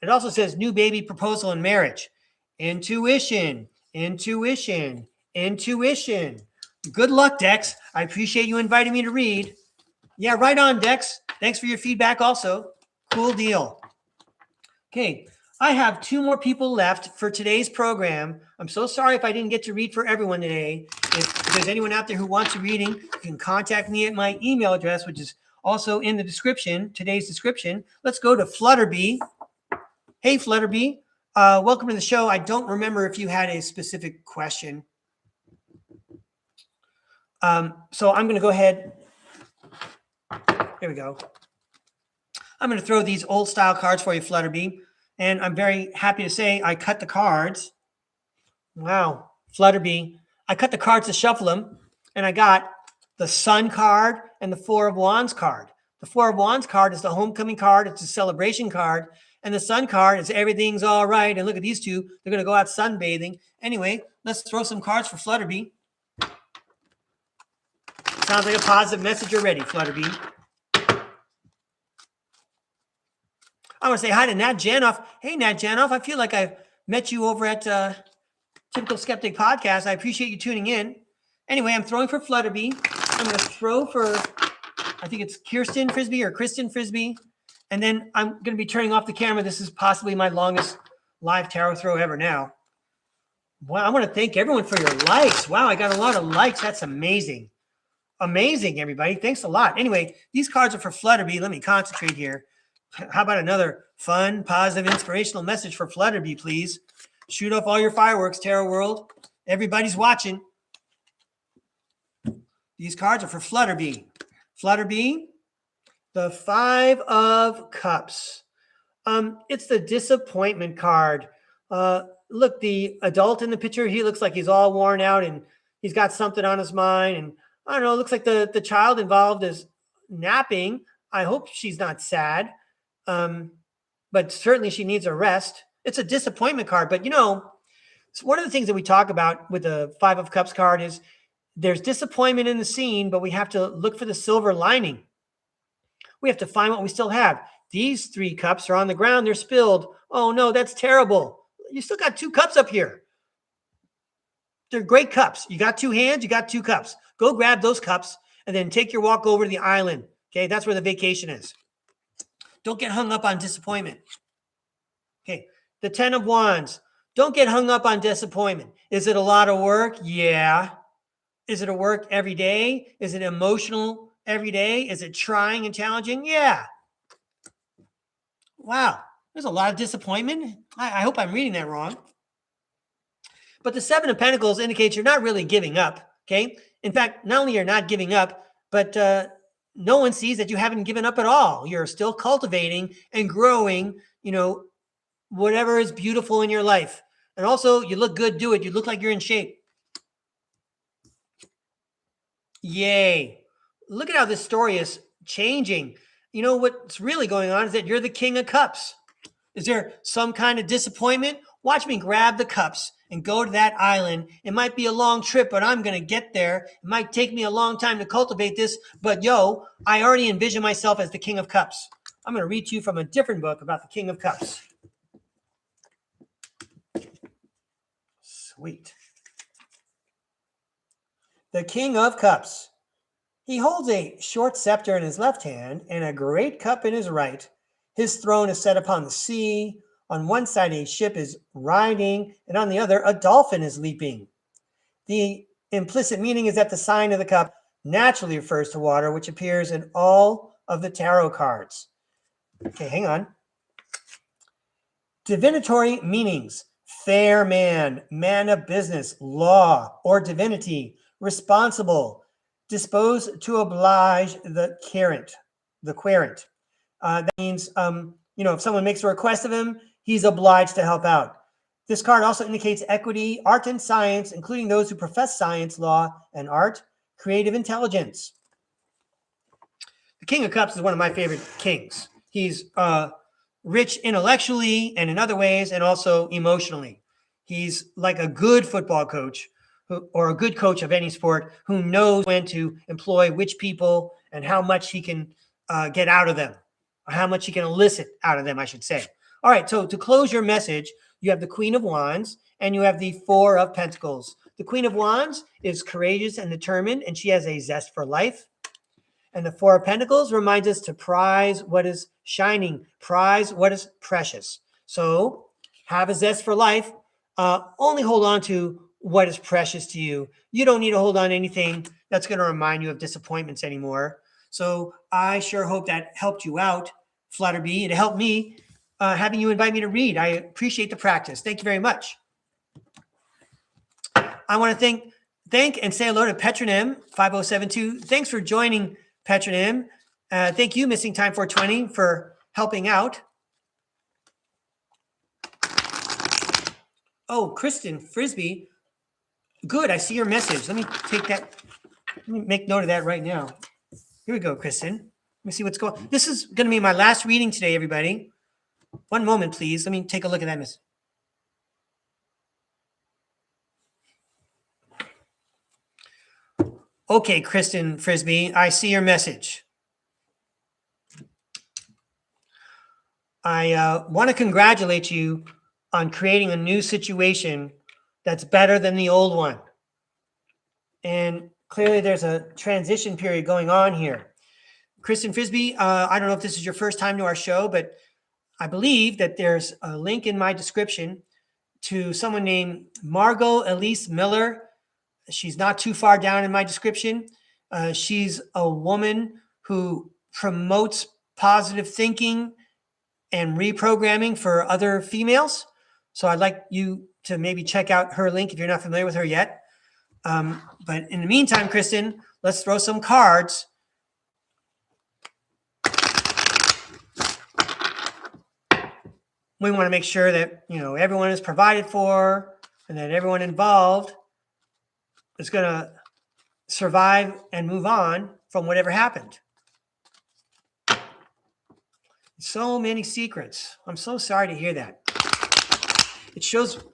[SPEAKER 1] It also says new baby proposal and marriage. Intuition, intuition, intuition. Good luck, Dex. I appreciate you inviting me to read. Yeah, right on, Dex. Thanks for your feedback also. Cool deal. Okay, I have 2 more people left for today's program. I'm so sorry if I didn't get to read for everyone today. If there's anyone out there who wants a reading, you can contact me at my email address, which is also in the description, today's description. Let's go to Flutterbee. Hey, Flutterbee. Welcome to the show. I don't remember if you had a specific question. So I'm going to go ahead. Here we go. I'm going to throw these old style cards for you, Flutterbee. And I'm very happy to say I cut the cards. Wow, Flutterbee. I cut the cards to shuffle them, and I got the Sun card and the 4 of Wands card. The 4 of Wands card is the homecoming card. It's a celebration card. And the Sun card is everything's all right. And look at these two. They're going to go out sunbathing. Anyway, let's throw some cards for Flutterbee. Sounds like a positive message already, Flutterbee. I want to say hi to Nat Janoff. Hey, Nat Janoff. I feel like I've met you over at Typical Skeptic Podcast. I appreciate you tuning in. Anyway, I'm throwing for Flutterbee. I'm going to throw for, I think it's Kristen Frisbee. And then I'm going to be turning off the camera. This is possibly my longest live tarot throw ever now. Wow, I want to thank everyone for your likes. Wow, I got a lot of likes. That's amazing. Amazing, everybody. Thanks a lot. Anyway, these cards are for Flutterbee. Let me concentrate here. How about another fun, positive, inspirational message for Flutterbee, please? Shoot off all your fireworks, Tarot World. Everybody's watching. These cards are for Flutterbee. Flutterbee, the 5 of Cups. It's the disappointment card. Look, the adult in the picture, he looks like he's all worn out and he's got something on his mind. And I don't know, it looks like the child involved is napping. I hope she's not sad. But certainly she needs a rest. It's a disappointment card. But, one of the things that we talk about with the 5 of Cups card is there's disappointment in the scene, but we have to look for the silver lining. We have to find what we still have. These 3 cups are on the ground. They're spilled. Oh, no, that's terrible. You still got 2 cups up here. They're great cups. You got 2 hands. You got 2 cups. Go grab those cups and then take your walk over to the island. Okay, that's where the vacation is. Don't get hung up on disappointment. Okay, the 10 of Wands. Don't get hung up on disappointment. Is it a lot of work? Yeah. Is it a work every day? Is it emotional every day? Is it trying and challenging? Yeah. Wow, there's a lot of disappointment. I hope I'm reading that wrong. But the 7 of Pentacles indicates you're not really giving up, okay? In fact, not only you're not giving up, but no one sees that you haven't given up at all. You're still cultivating and growing, whatever is beautiful in your life. And also, you look good, do it. You look like you're in shape. Yay. Look at how this story is changing. What's really going on is that you're the King of Cups. Is there some kind of disappointment? Watch me grab the cups and go to that island. It might be a long trip, but I'm going to get there. It might take me a long time to cultivate this, but yo, I already envision myself as the King of Cups. I'm going to read to you from a different book about the King of Cups. Sweet. The King of Cups. He holds a short scepter in his left hand and a great cup in his right. His throne is set upon the sea. On one side, a ship is riding, and on the other, a dolphin is leaping. The implicit meaning is that the sign of the cup naturally refers to water, which appears in all of the tarot cards. Okay, hang on. Divinatory meanings: fair man, man of business, law or divinity, responsible, disposed to oblige the querent. That means, if someone makes a request of him, he's obliged to help out. This card also indicates equity, art and science, including those who profess science, law, and art, creative intelligence. The King of Cups is one of my favorite kings. He's rich intellectually and in other ways, and also emotionally. He's like a good football coach or a good coach of any sport who knows when to employ which people and how much he can get out of them, or how much he can elicit out of them, I should say. All right, so to close your message, you have the Queen of Wands and you have the Four of Pentacles. The Queen of Wands is courageous and determined, and she has a zest for life. And the Four of Pentacles reminds us to prize what is shining, prize what is precious. So have a zest for life. Only hold on to what is precious to you. You don't need to hold on to anything that's going to remind you of disappointments anymore. So I sure hope that helped you out, Flutterbee. It helped me having you invite me to read. I appreciate the practice. Thank you very much. I want to thank and say hello to Petronym 5072. Thanks for joining, Petronym. Thank you, Missing Time 420, for helping out. Oh, Kristen Frisbee. Good. I see your message. Let me take that. Let me make note of that right now. Here we go, Kristen. Let me see what's going on. This is going to be my last reading today, everybody. One moment, please. Let me take a look at that message. Okay, Kristen Frisbee, I see your message. I want to congratulate you on creating a new situation that's better than the old one. And clearly there's a transition period going on here. Kristen Frisbee, I don't know if this is your first time to our show, but I believe that there's a link in my description to someone named Margot Elise Miller. She's not too far down in my description. She's a woman who promotes positive thinking and reprogramming for other females. So I'd like you to maybe check out her link if you're not familiar with her yet. But in the meantime, Kristen, let's throw some cards. We want to make sure that, everyone is provided for and that everyone involved is going to survive and move on from whatever happened. So many secrets. I'm so sorry to hear that. It shows,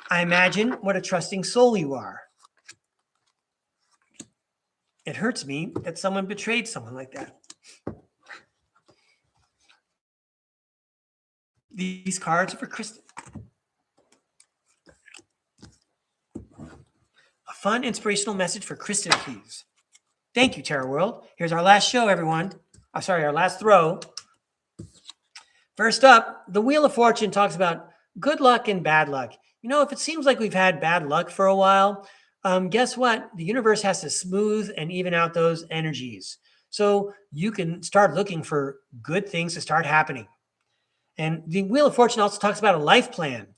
[SPEAKER 1] I imagine, what a trusting soul you are. It hurts me that someone betrayed someone like that. These cards are for Kristen. A fun, inspirational message for Kristen, please. Thank you, Tarot World. Here's our last show, everyone. Our last throw. First up, the Wheel of Fortune talks about good luck and bad luck. If it seems like we've had bad luck for a while, guess what? The universe has to smooth and even out those energies. So you can start looking for good things to start happening. And the Wheel of Fortune also talks about a life plan.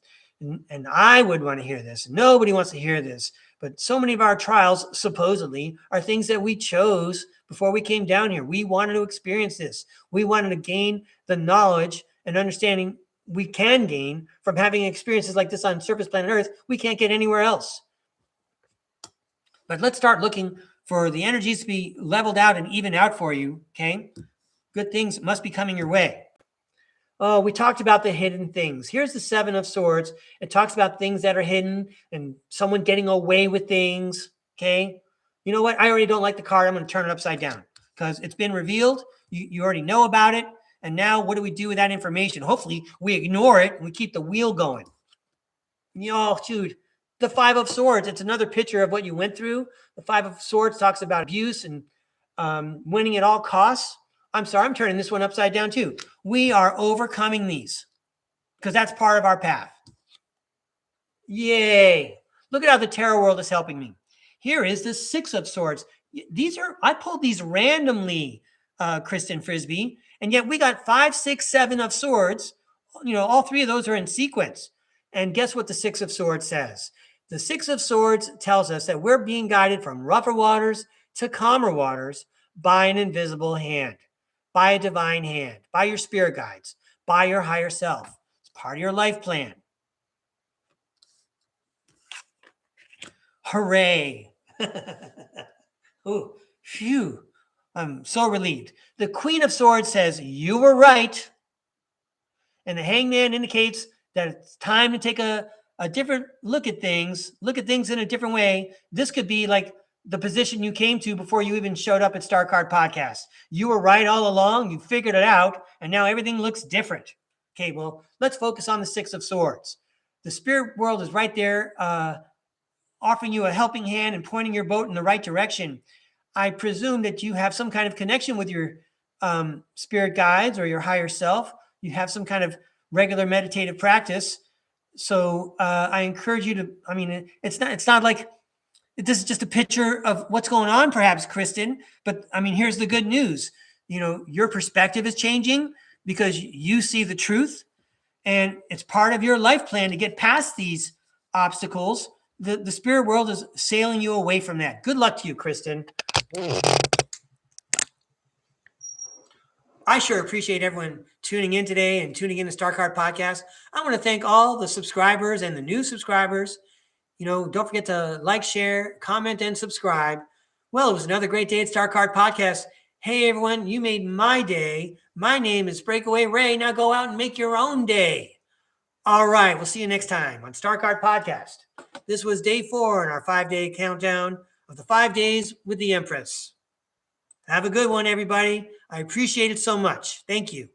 [SPEAKER 1] And I would want to hear this. Nobody wants to hear this. But so many of our trials, supposedly, are things that we chose before we came down here. We wanted to experience this. We wanted to gain the knowledge and understanding we can gain from having experiences like this on surface planet Earth. We can't get anywhere else. But let's start looking for the energies to be leveled out and even out for you, okay? Good things must be coming your way. Oh, we talked about the hidden things. Here's the Seven of Swords. It talks about things that are hidden and someone getting away with things. Okay. You know what? I already don't like the card. I'm going to turn it upside down because it's been revealed. You already know about it. And now what do we do with that information? Hopefully we ignore it and we keep the wheel going. Oh, dude, the Five of Swords. It's another picture of what you went through. The Five of Swords talks about abuse and winning at all costs. I'm sorry, I'm turning this one upside down too. We are overcoming these because that's part of our path. Yay. Look at how the tarot world is helping me. Here is the Six of Swords. I pulled these randomly, Kristen Frisbee, and yet we got 5, 6, 7 of Swords. All three of those are in sequence. And guess what the Six of Swords says? The Six of Swords tells us that we're being guided from rougher waters to calmer waters by an invisible hand, by a divine hand, by your spirit guides, by your higher self. It's part of your life plan. Hooray. Oh, phew. I'm so relieved. The Queen of Swords says, you were right. And the Hangman indicates that it's time to take a different look at things in a different way. This could be like the position you came to before you even showed up at StarCard Podcast. You were right all along. You figured it out. And now everything looks different. Okay, well, let's focus on the Six of Swords. The spirit world is right there, offering you a helping hand and pointing your boat in the right direction. I presume that you have some kind of connection with your spirit guides or your higher self. You have some kind of regular meditative practice. So I encourage you to, it's not like this is just a picture of what's going on, perhaps, Kristen, but here's the good news. Your perspective is changing because you see the truth, and it's part of your life plan to get past these obstacles. The spirit world is sailing you away from that. Good luck to you, Kristen. I sure appreciate everyone tuning in today and tuning in to StarCard Podcast. I want to thank all the subscribers and the new subscribers. Don't forget to like, share, comment, and subscribe. Well, it was another great day at StarCard Podcast. Hey, everyone, you made my day. My name is Breakaway Ray. Now go out and make your own day. All right, we'll see you next time on StarCard Podcast. This was day 4 in our 5-day countdown of the 5 days with the Empress. Have a good one, everybody. I appreciate it so much. Thank you.